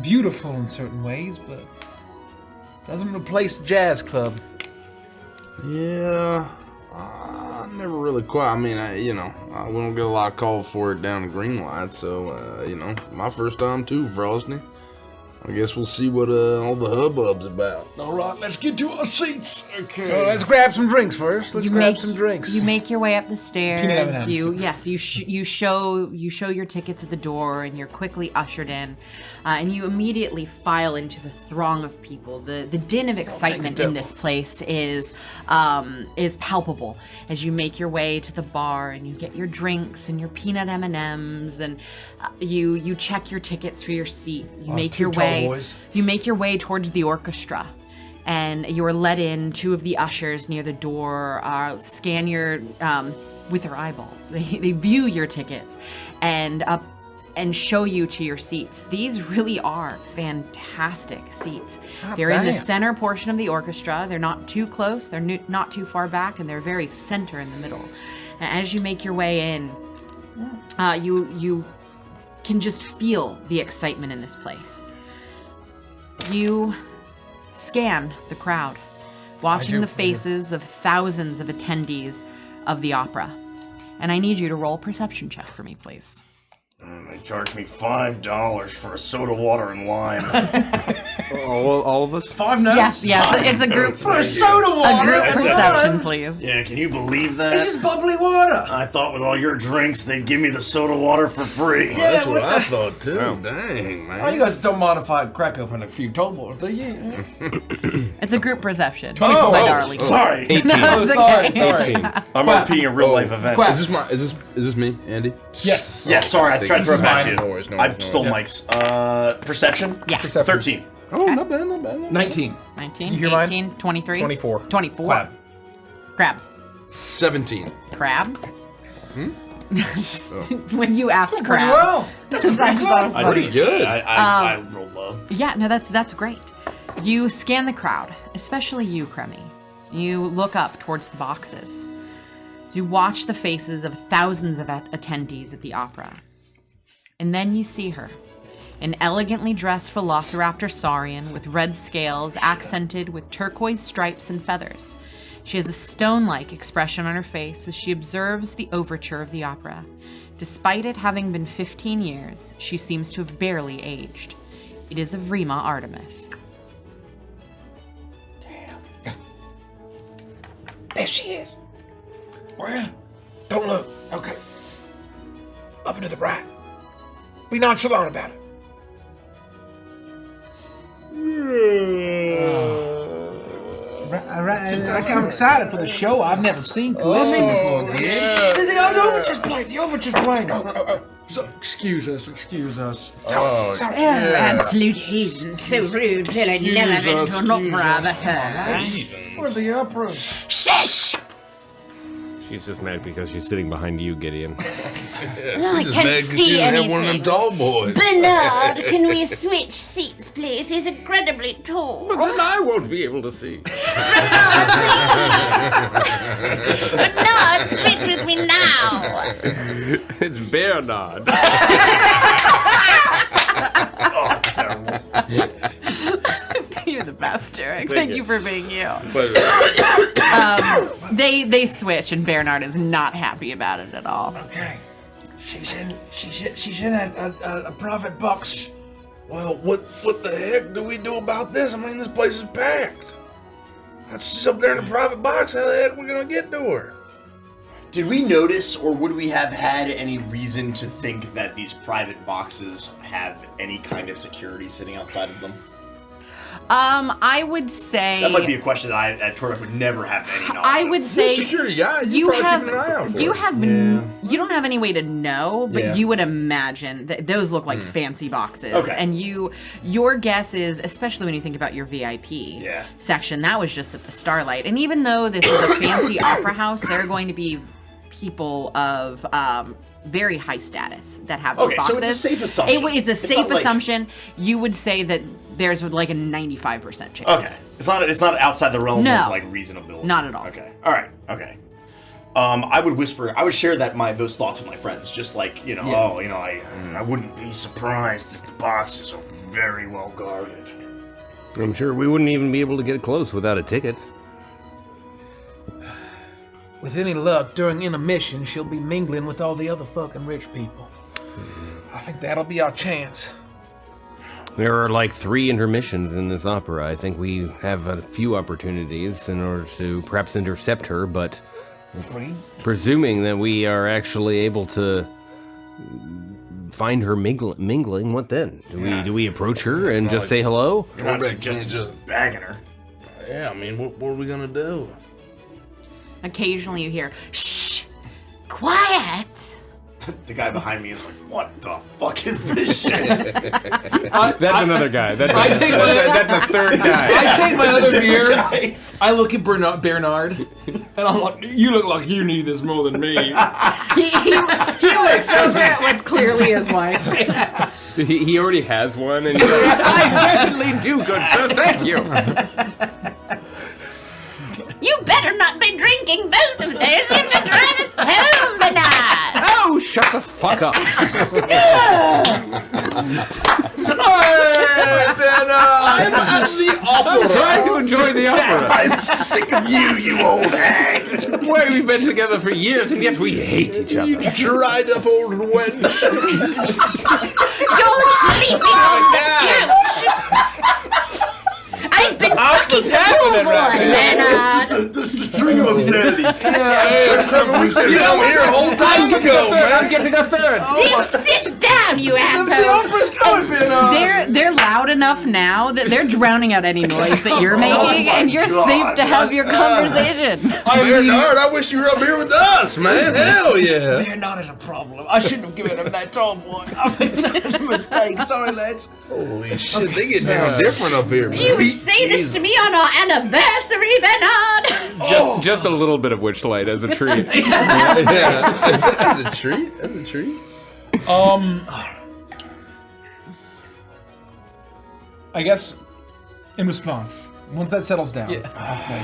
beautiful in certain ways, but doesn't replace the jazz club. Yeah, I never really quite. I mean, we don't get a lot of call for it down in Greenlight, so my first time too, Frosty. I guess we'll see what all the hubbub's about. All right, let's get to our seats. Okay. So let's grab some drinks first. Let's grab make some drinks. You make your way up the Peanut stairs. M&Ms. You show your tickets at the door, and you're quickly ushered in, and you immediately file into the throng of people. The din of excitement in this place is palpable as you make your way to the bar and you get your drinks and your peanut M&Ms, and you check your tickets for your seat. You make your way. You make your way towards the orchestra, and you are led in. Two of the ushers near the door scan your with their eyeballs. They view your tickets and show you to your seats. These really are fantastic seats. They're in the center portion of the orchestra. They're not too close. They're not too far back, and they're very center in the middle. And as you make your way in, you can just feel the excitement in this place. You scan the crowd, watching the faces of thousands of attendees of the opera. And I need you to roll a perception check for me, please. They charged me $5 for a soda, water, and lime. All of us? 5 notes? Yes, yeah, it's a group. For a soda water. A group I said- perception, please. Yeah, can you believe that? It's just bubbly water. I thought with all your drinks, they'd give me the soda water for free. Yeah, That's what what I the- thought too. Wow. Dang, man. Oh, you guys don't mind if I crack open a few tall boys, do you? It's a group perception. 24. My Oh, darling. Sorry. 18. Oh, It's sorry, okay. sorry. I'm repeating a real life event. Quack. Is this me, Andy? Yes. Yeah, sorry, I tried to throw it back to you. No worries, no I worries, no stole worries. Mike's. Perception? Yeah. Perception. 13. Oh, not bad, not bad. 19. 19, You hear mine? 18, 23. 24. 24. Quab. Crab. 17. Crab. When you asked crab. Well, that's I just thought it was funny. Pretty good. I rolled low. Yeah, no, that's great. You scan the crowd, especially you, Cremmy. You look up towards the boxes. You watch the faces of thousands of attendees at the opera. And then you see her, an elegantly dressed velociraptor saurian with red scales accented with turquoise stripes and feathers. She has a stone-like expression on her face as she observes the overture of the opera. Despite it having been 15 years, she seems to have barely aged. It is Avrima Artemis. There she is. Where? Don't look. Okay. Up and to the right. Be nonchalant about it. I'm excited for the show. I've never seen Calypso before. The overture's playing. The overture's playing. So, excuse us. Oh, Oh, absolute heathen. So rude that I never been to an opera before. Where's the opera? Shush! She's just mad because she's sitting behind you, Gideon. I can't see have one of them anything. tall boys. Bernard, can we switch seats, please? He's incredibly tall. Then I won't be able to see. Bernard, switch with me now. It's Bernard. Oh, it's terrible. You're the best, Derek. Thank you for being you. Pleasure. They switch, and Bernard is not happy about it at all. Okay. She's in a private box. Well, what the heck do we do about this? I mean, this place is packed. She's up there in a private box. How the heck are we gonna get to her? Did we notice, or would we have had any reason to think that these private boxes have any kind of security sitting outside of them? I would say That might be a question that I at Torbeck would never have any knowledge I of. would You're a say security guy. you probably have keeping an eye out for you it. have you don't have any way to know, but Yeah. you would imagine that those look like fancy boxes. Okay. And your guess is, especially when you think about your VIP Yeah. section, that was just at the Starlight. And even though this is a fancy opera house, there are going to be people of very high status that have these Okay, boxes. so it's a safe assumption. It's a It's safe not like- assumption. You would say that there's like a 95% chance. Okay, it's not outside the realm No. of like reasonability. Not at all. Okay, all right, okay. I would share those thoughts with my friends, just like I wouldn't be surprised if the boxes are very well guarded. I'm sure we wouldn't even be able to get close without a ticket. With any luck, during intermission, she'll be mingling with all the other fucking rich people. I think that'll be our chance. There are like 3 intermissions in this opera. I think we have a few opportunities in order to perhaps intercept her, but presuming that we are actually able to find her mingling, what then? Do we approach her and just say hello? You're not Torbeck suggesting can't just bagging her. Yeah, I mean, what are we gonna do? Occasionally you hear, Shh! Quiet! The guy behind me is like, "What the fuck is this shit?" That's another guy. That's a third guy. I take my other beer. guy. I look at Bernard, and I'm like, "You look like you need this more than me." he looks over at what's clearly his wife. He already has one, and he's like, I certainly do, good sir. Thank you. You better not be drinking both of theirs. You have to drive us home, Bernard! Oh, shut the fuck up. I'm trying to enjoy the opera. I'm sick of you old hag. Why we've been together for years and yet we hate each other. Dried up old wench. You're sleeping on the couch. I've been fucking the pool boy, Bernard. This is a string of obscenities. We should come here a whole time ago, man. I'm getting a third. You sit down, you asshole. opera's coming, Bernard. They're loud enough now that they're drowning out any noise that you're making, and you're safe to have your conversation. Bernard, I wish you were up here with us, man. Hell yeah. They're not as a problem. I shouldn't have given him that tall boy. I think that's a mistake. Sorry, lads. Holy shit, they get down different up here, man. You would say this to me on our anniversary, Bernard. Just a little bit of Witchlight as a treat. Yeah, as a treat. As a treat. I guess in response, once that settles down, I'll say,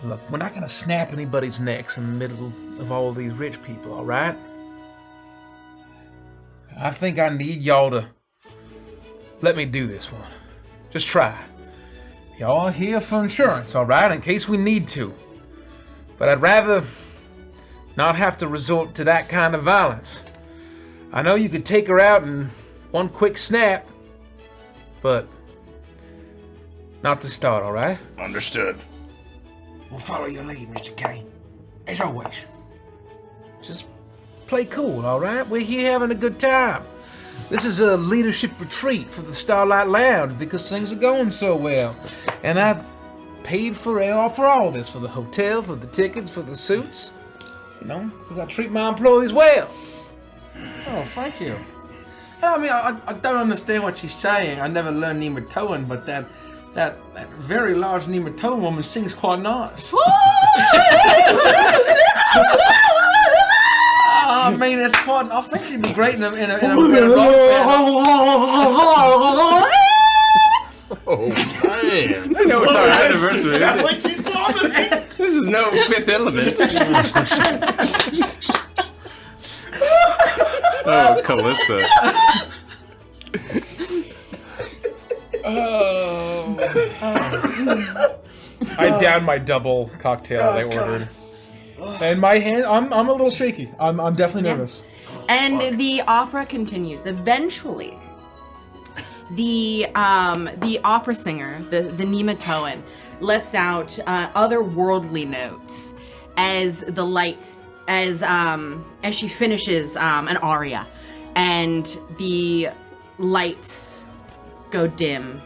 look, we're not gonna snap anybody's necks in the middle of all these rich people, all right? I think I need y'all to let me do this one. Just try. Y'all are here for insurance, all right, in case we need to. But I'd rather not have to resort to that kind of violence. I know you could take her out in one quick snap, but not to start, all right? Understood. We'll follow your lead, Mr. K. As always. Just play cool, all right? We're here having a good time. This is a leadership retreat for the Starlight Lounge because things are going so well. And I paid for all this, for the hotel, for the tickets, for the suits. You know, because I treat my employees well. Oh, thank you. I mean, I don't understand what she's saying. I never learned Nematoan, but that very large Nematoan woman sings quite nice. I mean, it's quite. I think she'd be great in a rock band. Oh, man. I know it's our anniversary. Sounds like she's vomiting. This is no Fifth Element. Oh, Callista. I downed my double cocktail that I ordered. And my hand, I'm a little shaky. I'm definitely nervous. And the opera continues. Eventually, the opera singer, the Nematoan, lets out otherworldly notes as the lights, as she finishes an aria, and the lights go dim,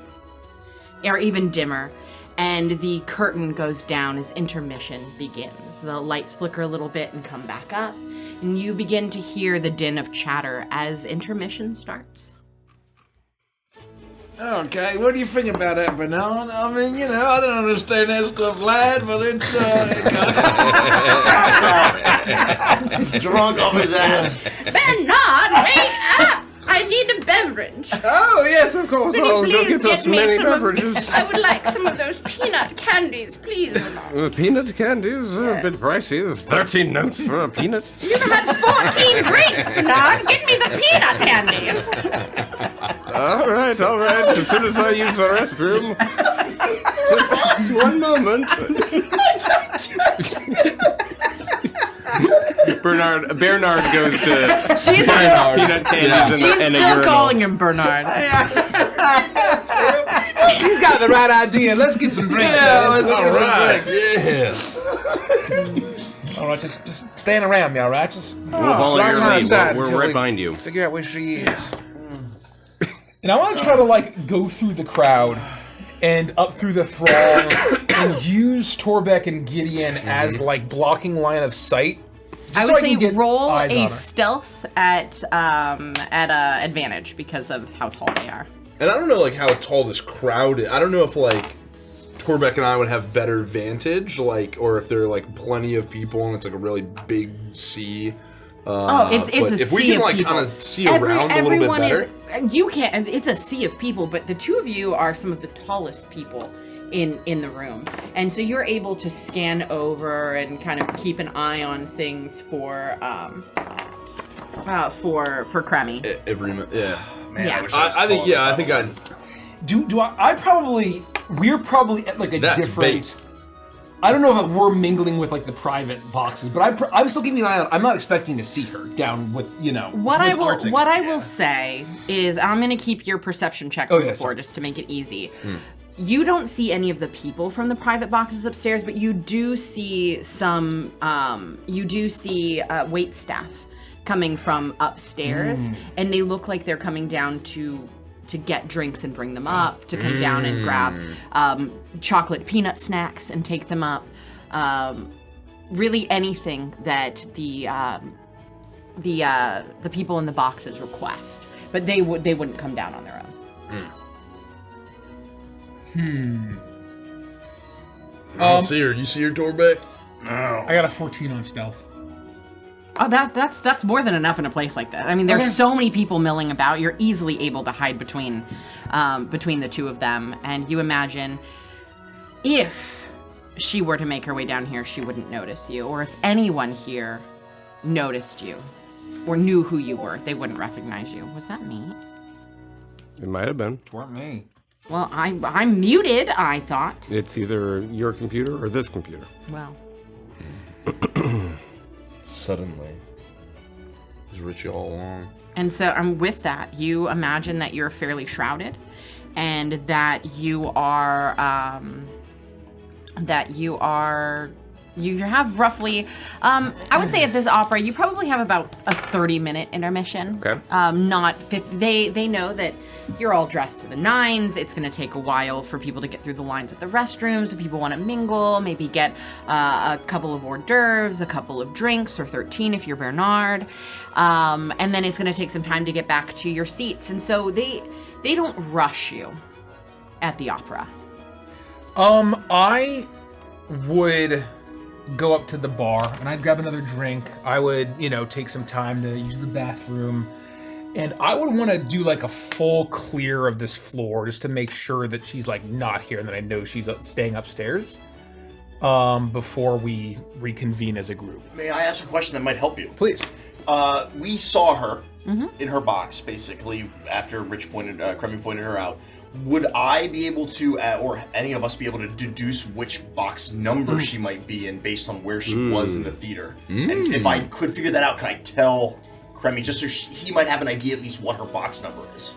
or even dimmer. And the curtain goes down as intermission begins. The lights flicker a little bit and come back up, and you begin to hear the din of chatter as intermission starts. Okay, what do you think about that, Bernard? I mean, you know, I don't understand that stuff, lad, but it's, He's drunk off his ass. Bernard, wake up! I need a beverage. Oh, yes, of course. Will you I'll go please get us get me many some beverages. I would like some of those peanut candies, please, Bernard. Peanut candies are a bit pricey. There's 13 notes for a peanut. You've had 14 drinks, Bernard. Get me the peanut candy. All right. As soon as I use the restroom. Just one moment. Bernard goes to She's peanut candies She's and a still urinal. calling him Bernard. she's got the right idea. Let's get some drinks. Let's get some drinks. Yeah. All right, just stand around me, all right? Just We'll follow block your her lead. aside We're until right we behind you. Figure out where she is. And I want to try to go through the crowd and up through the throng and use Torbeck and Gideon as blocking line of sight. I Just would so say can get roll eyes on a her. stealth at advantage because of how tall they are. And I don't know how tall this crowd is. I don't know if Torbeck and I would have better vantage, or if there are plenty of people and it's a really big sea. It's but a if sea we can of people. kind of see around a little bit better. You can't. It's a sea of people, but the two of you are some of the tallest people in the room. And so you're able to scan over and kind of keep an eye on things for Cremmy. Yeah. Man, Yeah. I wish I was I think, taller yeah, I than think that we're probably at like a That's different. bait. I don't know if we're mingling with like the private boxes, but I'm still keeping an eye out. I'm not expecting to see her down with What I will Arctic. will say is I'm going to keep your perception check Oh, from yeah, before sorry. just to make it easy. You don't see any of the people from the private boxes upstairs, but you do see some. You do see wait staff coming from upstairs, and they look like they're coming down to get drinks and bring them up, to come down and grab chocolate peanut snacks and take them up. Really anything that the people in the boxes request, but they wouldn't come down on their own. I don't see her. You see her, Torbeck? No. I got a 14 on stealth. Oh, that's more than enough in a place like that. I mean, there's so many people milling about. You're easily able to hide between the two of them, and you imagine if she were to make her way down here, she wouldn't notice you, or if anyone here noticed you or knew who you were, they wouldn't recognize you. Was that me? It might have been. It weren't me. Well, I'm muted, I thought. It's either your computer or this computer. Well, Suddenly. It was Richie all along. and so with that, you imagine that you're fairly shrouded, and that you have roughly, I would say at this opera, you probably have about a 30-minute intermission. Okay. Not 50. They know that you're all dressed to the nines. It's going to take a while for people to get through the lines at the restrooms. If people want to mingle, maybe get a couple of hors d'oeuvres, a couple of drinks, or 13 if you're Bernard. And then it's going to take some time to get back to your seats. And so they don't rush you at the opera. I would go up to the bar and I'd grab another drink. I would, take some time to use the bathroom. And I would want to do like a full clear of this floor just to make sure that she's like not here and that I know she's staying upstairs before we reconvene as a group. May I ask a question that might help you? Please. We saw her in her box, basically, after Cremmy pointed her out. Would I be able to, or any of us be able to deduce which box number she might be in based on where she was in the theater? And if I could figure that out, can I tell Cremmy, just so he might have an idea at least what her box number is?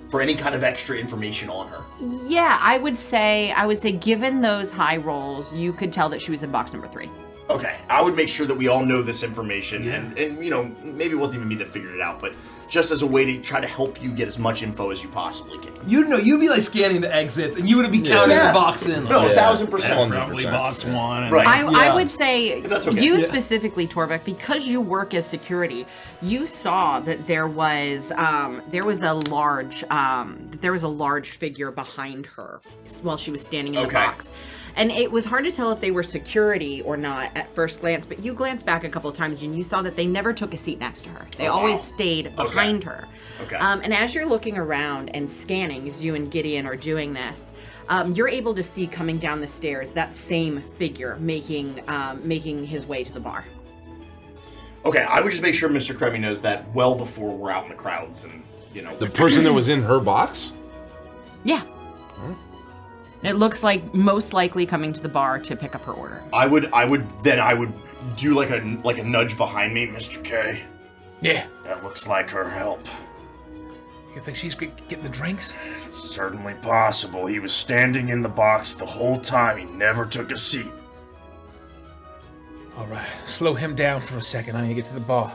For any kind of extra information on her. Yeah, I would say given those high rolls, you could tell that she was in box number 3. Okay, I would make sure that we all know this information, and maybe it wasn't even me that figured it out, but just as a way to try to help you get as much info as you possibly can. You'd be like scanning the exits, and you would be counting the box in. No, Like, 1,000%. That's probably box one. and Right. that's- I would say That's okay. you Yeah. specifically, Torbeck, because you work as security, you saw that there was a large figure behind her while she was standing in the Okay. box. And it was hard to tell if they were security or not at first glance, but you glanced back a couple of times and you saw that they never took a seat next to her. They always stayed behind her. Okay. And as you're looking around and scanning, as you and Gideon are doing this, you're able to see coming down the stairs that same figure making his way to the bar. Okay, I would just make sure Mr. Cremmy knows that well before we're out in the crowds and, The person that was in her box? Yeah. It looks like most likely coming to the bar to pick up her order. I would do like a nudge behind me, Mr. K. Yeah. That looks like her help. You think she's getting the drinks? It's certainly possible. He was standing in the box the whole time. He never took a seat. All right. Slow him down for a second. I need to get to the bar.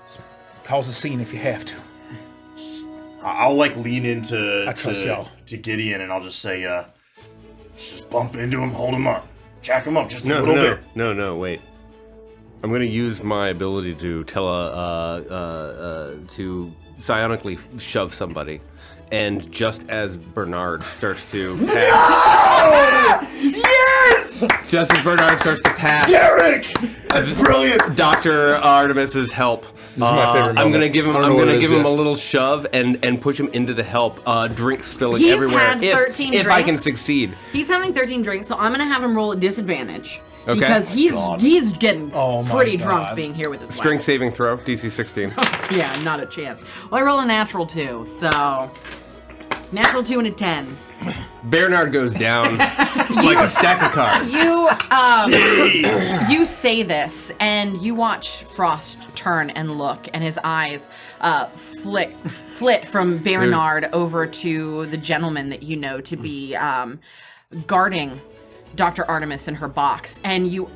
Just cause a scene if you have to. I'll lean into I trust y'all. to Gideon and I'll just say, just bump into him, hold him up, jack him up just a little bit. No, wait. I'm gonna use my ability to to psionically shove somebody, and just as Bernard starts to pass, Yes! Just as Bernard starts to pass. Derek! That's brilliant! Dr. Artemis's help. This is my favorite I'm moment. gonna give him. I don't I'm know what gonna it give is him a yet. little shove and push him into the help. Drink spilling He's everywhere. had 13 if I can drinks. succeed. He's having 13 drinks, so I'm gonna have him roll at disadvantage. Okay. Because he's getting Oh my pretty drunk God. being here with his Strength wife. saving throw, DC 16. Yeah, not a chance. Well, I roll a natural 2, so natural 2 and a 10. Bernard goes down like a stack of cards. You say this, and you watch Frost turn and look, and his eyes flit from Bernard over to the gentleman that you know to be guarding Dr. Artemis in her box, and you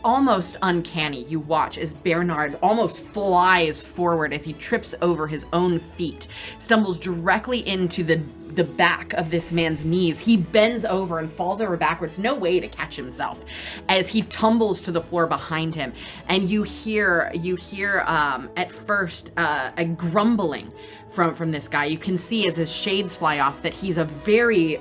almost uncanny, you watch as Bernard almost flies forward as he trips over his own feet, stumbles directly into the back of this man's knees. He bends over and falls over backwards, no way to catch himself, as he tumbles to the floor behind him. And you hear at first a grumbling from this guy. You can see as his shades fly off that he's a very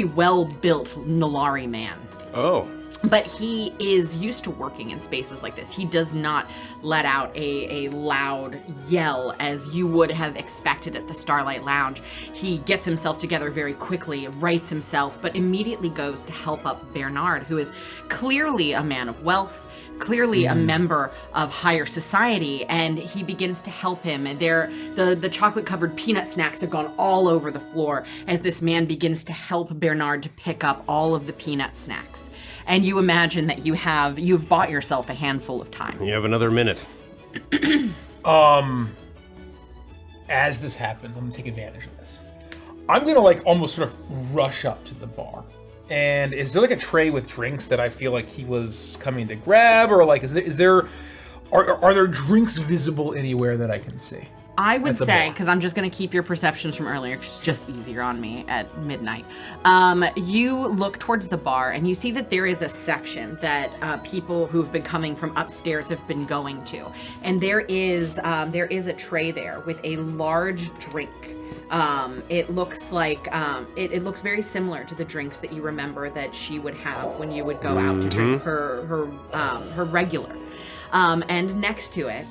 well-built Nalari man. Oh. But he is used to working in spaces like this. He does not let out a loud yell as you would have expected at the Starlight Lounge. He gets himself together very quickly, rights himself, but immediately goes to help up Bernard, who is clearly a man of wealth, clearly a member of higher society, and he begins to help him. And the chocolate-covered peanut snacks have gone all over the floor as this man begins to help Bernard to pick up all of the peanut snacks. And you imagine that you've bought yourself a handful of time. You have another minute. As this happens, I'm gonna take advantage of this. I'm gonna like almost sort of rush up to the bar. And is there like a tray with drinks that I feel like he was coming to grab, or like are there drinks visible anywhere that I can see? I would At the say, bar. because I'm just going to keep your perceptions from earlier, 'cause it's just easier on me at midnight. You look towards the bar and you see that there is a section that people who've been coming from upstairs have been going to, and there is a tray there with a large drink. It looks like it looks very similar to the drinks that you remember that she would have when you would go out to drink her regular. And next to it,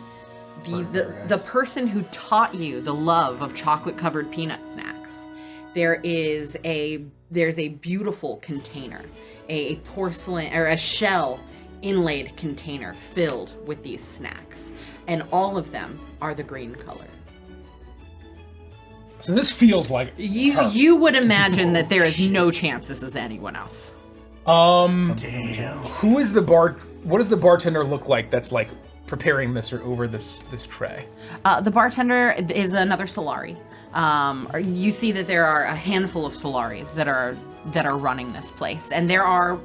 the person who taught you the love of chocolate-covered peanut snacks, there's a beautiful container, a porcelain or a shell inlaid container filled with these snacks, and all of them are the green color. So this feels like You would imagine that there is no chance this is anyone else. Damn. who is the bar? What does the bartender look like? That's like preparing this or over this tray. The bartender is another Solari. You see that there are a handful of Solaris that are running this place, and there are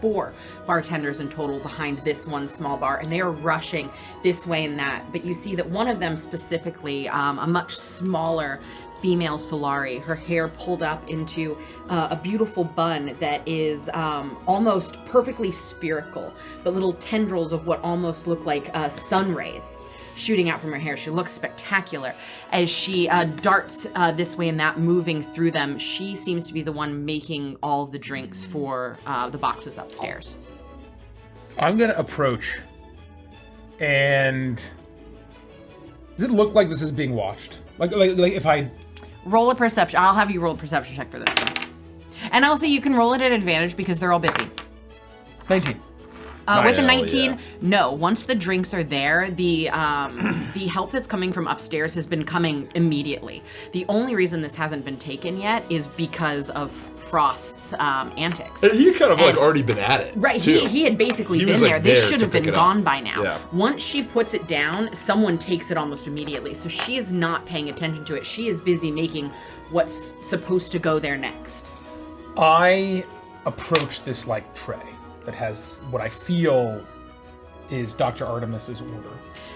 4 bartenders in total behind this one small bar, and they are rushing this way and that. But you see that one of them specifically, a much smaller female Solari, her hair pulled up into a beautiful bun that is almost perfectly spherical, but little tendrils of what almost look like sun rays shooting out from her hair. She looks spectacular as she darts this way and that, moving through them. She seems to be the one making all of the drinks for the boxes upstairs. I'm gonna approach, and does it look like this is being watched? Like if I Roll a perception. I'll have you roll a perception check for this one. And also you can roll it at advantage because they're all busy. 19. With a Nice. 19, Yeah. no. Once the drinks are there, the help that's coming from upstairs has been coming immediately. The only reason this hasn't been taken yet is because of Frost's antics. And he kind of like And- already been at it. Right, too. he had basically He been was, like, there. They there should to have been pick it up. gone by now. Yeah. Once she puts it down, someone takes it almost immediately. So she is not paying attention to it. She is busy making what's supposed to go there next. I approach this like tray that has what I feel is Dr. Artemis's order.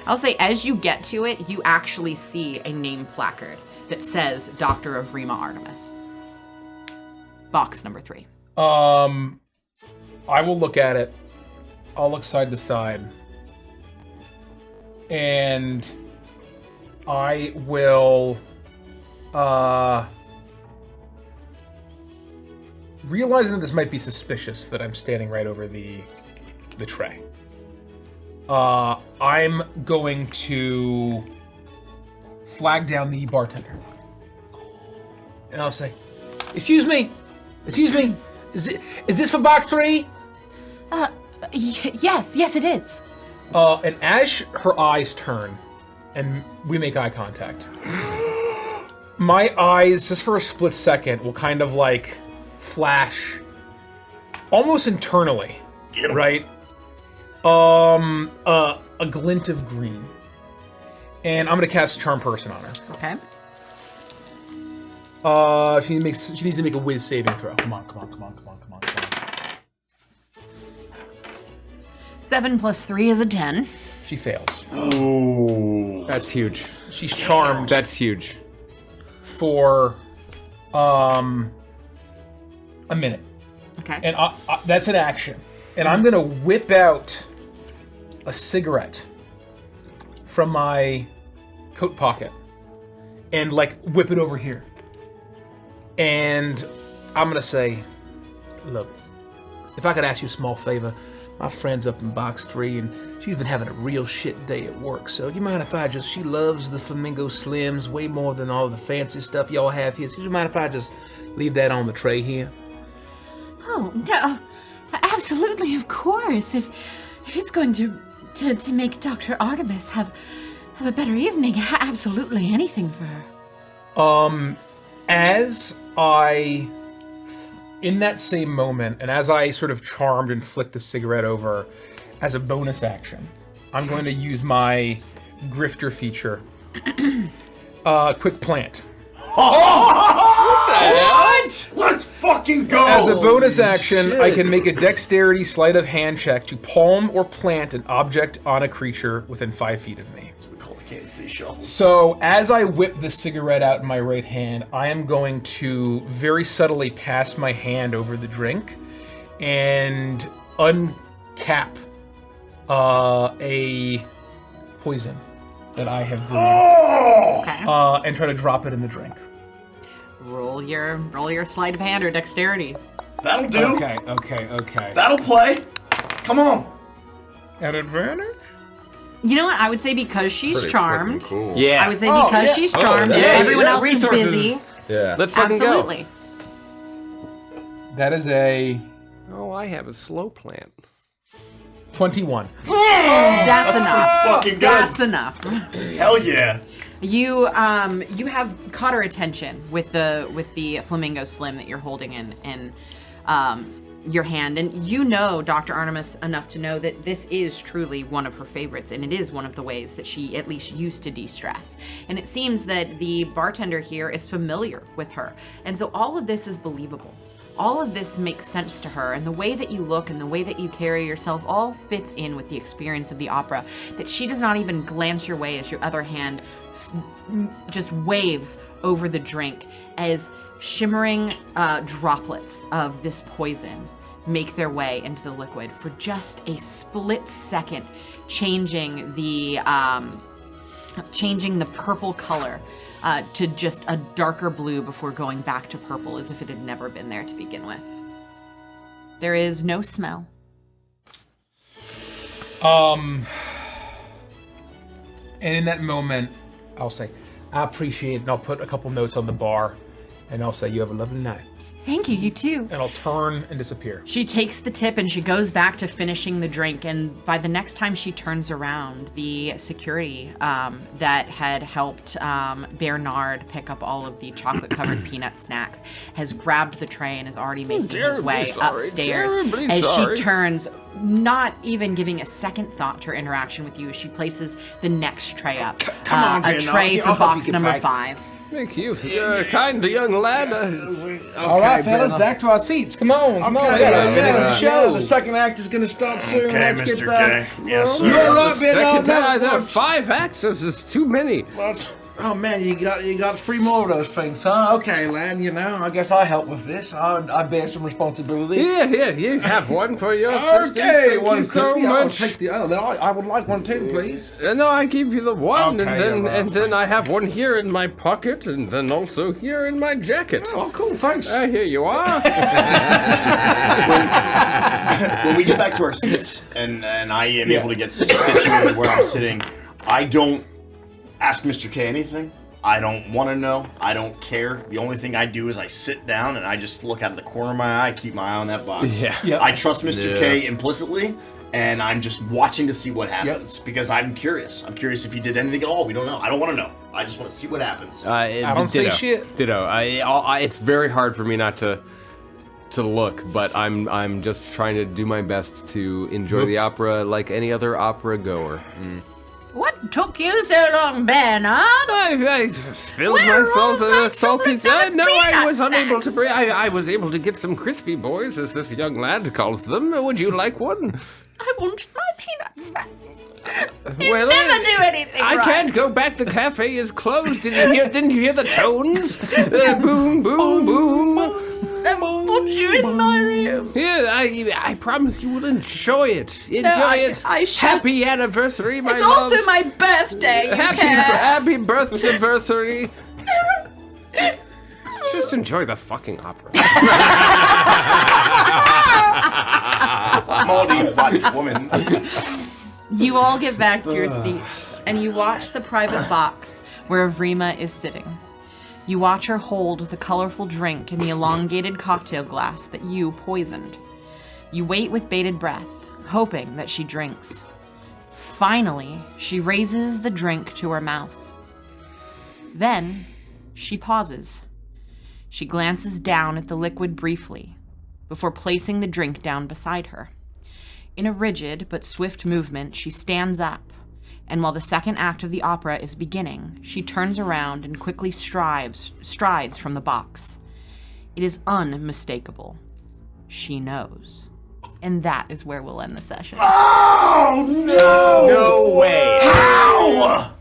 I'll say as you get to it, you actually see a name placard that says Doctor of Rima Artemis. Box number 3. I will look at it. I'll look side to side. And I will realizing that this might be suspicious that I'm standing right over the tray, I'm going to flag down the bartender. And I'll say, excuse me, is this for box 3? Yes, it is. And as her eyes turn, and we make eye contact, my eyes, just for a split second, will kind of like flash, almost internally, right? A glint of green, and I'm gonna cast Charm Person on her. Okay. She needs to make a Wiz saving throw. Come on. 7 + 3 is a 10. She fails. Ooh. That's huge. She's charmed That's huge. for a minute, Okay. and that's an action. And I'm gonna whip out a cigarette from my coat pocket and like whip it over here. And I'm gonna say, look, if I could ask you a small favor, my friend's up in box 3 and she's been having a real shit day at work, so do you mind if she loves the Flamingo Slims way more than all the fancy stuff y'all have here, so do you mind if I just leave that on the tray here? Oh, no. Absolutely, of course. If it's going to make Dr. Artemis have a better evening, absolutely anything for her. As I, in that same moment, and as I sort of charmed and flicked the cigarette over as a bonus action, I'm going to use my grifter feature. Quick plant. What? Let's fucking go! As a bonus action, I can make a dexterity sleight of hand check to palm or plant an object on a creature within 5 feet of me. We call it Kansas City Shuffle. So, as I whip the cigarette out in my right hand, I am going to very subtly pass my hand over the drink and uncap a poison that I have brewed, Okay. and try to drop it in the drink. Roll your sleight of hand or dexterity. That'll do. Okay. That'll play. Come on. At advantage? You know what? I would say because she's Pretty charmed. freaking Cool. Yeah. I would say because she's charmed, yeah. if everyone else Resources. is busy. Yeah. Let's fucking Absolutely. That is a go. Oh, I have a slow plant. 21. That's enough. Fucking good. That's enough. Hell yeah. You have caught her attention with the flamingo slim that you're holding in your hand, and you know Dr. Artemis enough to know that this is truly one of her favorites, and it is one of the ways that she at least used to de-stress. And it seems that the bartender here is familiar with her, and so all of this is believable. All of this makes sense to her, and the way that you look and the way that you carry yourself all fits in with the experience of the opera, that she does not even glance your way as your other hand just waves over the drink as shimmering droplets of this poison make their way into the liquid for just a split second, changing the purple color to just a darker blue before going back to purple as if it had never been there to begin with. There is no smell. And in that moment, I'll say, I appreciate it, and I'll put a couple notes on the bar, and I'll say, you have a lovely night. Thank you, you too. And I'll turn and disappear. She takes the tip and she goes back to finishing the drink, and by the next time she turns around, the security that had helped Bernard pick up all of the chocolate-covered peanut snacks has grabbed the tray and is already making his way upstairs. As she turns, not even giving a second thought to her interaction with you, she places the next tray up. Come on, a Bernard. tray I'll for help you box get number back. 5. Thank you. You're a kind young lad. All right, fellas, back to our seats. Come on. We gotta finish the show. The second act is gonna start soon. Okay, Let's Mr. get back. K. Yes, You sir. all right, Second Bernard? time, there are 5 acts. This is too many. Oh man, you got 3 more of those things, huh? Okay, lad. You know, I guess I help with this. I bear some responsibility. Here, you have one for your assistance. Okay, Thank one you so crispy. I'll much. take the other. I would like one too, please. No, I give you the one, Okay, and then I have one here in my pocket, and then also here in my jacket. Oh, cool. Thanks. Here you are. When we get back to our seats and I am able to get situated where I'm sitting, I don't ask Mr. K anything. I don't want to know. I don't care. The only thing I do is I sit down and I just look out of the corner of my eye, keep my eye on that box. Yeah. I trust Mr. K implicitly, and I'm just watching to see what happens because I'm curious. I'm curious if he did anything at all. We don't know. I don't want to know. I just want to see what happens. I don't say shit. Ditto. It's very hard for me not to look, but I'm just trying to do my best to enjoy the opera like any other opera goer. What took you so long, Bernard? I spilled Where my salt are in my a salty. chocolate No, I peanut was unable to snacks? bring. I was able to get some crispy boys, as this young lad calls them. Would you like one? I want my peanut snacks. Well, never do anything I right. can't go back. The cafe is closed. Didn't you hear the tones? Boom, boom, boom. I put you in my room. Here, I promise you will enjoy it. Enjoy it. I shall. Happy anniversary, my It's loves. also my birthday, you Happy care. happy birthday. Just enjoy the fucking opera. Moldy butt woman. You all get back to your seats, and you watch the private box where Avrima is sitting. You watch her hold the colorful drink in the elongated cocktail glass that you poisoned. You wait with bated breath, hoping that she drinks. Finally, she raises the drink to her mouth. Then, she pauses. She glances down at the liquid briefly, before placing the drink down beside her. In a rigid but swift movement, she stands up, and while the second act of the opera is beginning, she turns around and quickly strides from the box. It is unmistakable. She knows. And that is where we'll end the session. Oh no! No way! How?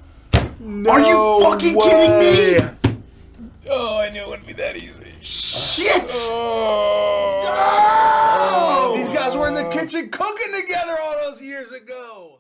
Are you fucking kidding me? Oh, I knew it wouldn't be that easy. Shit! These guys were in the kitchen cooking together all those years ago.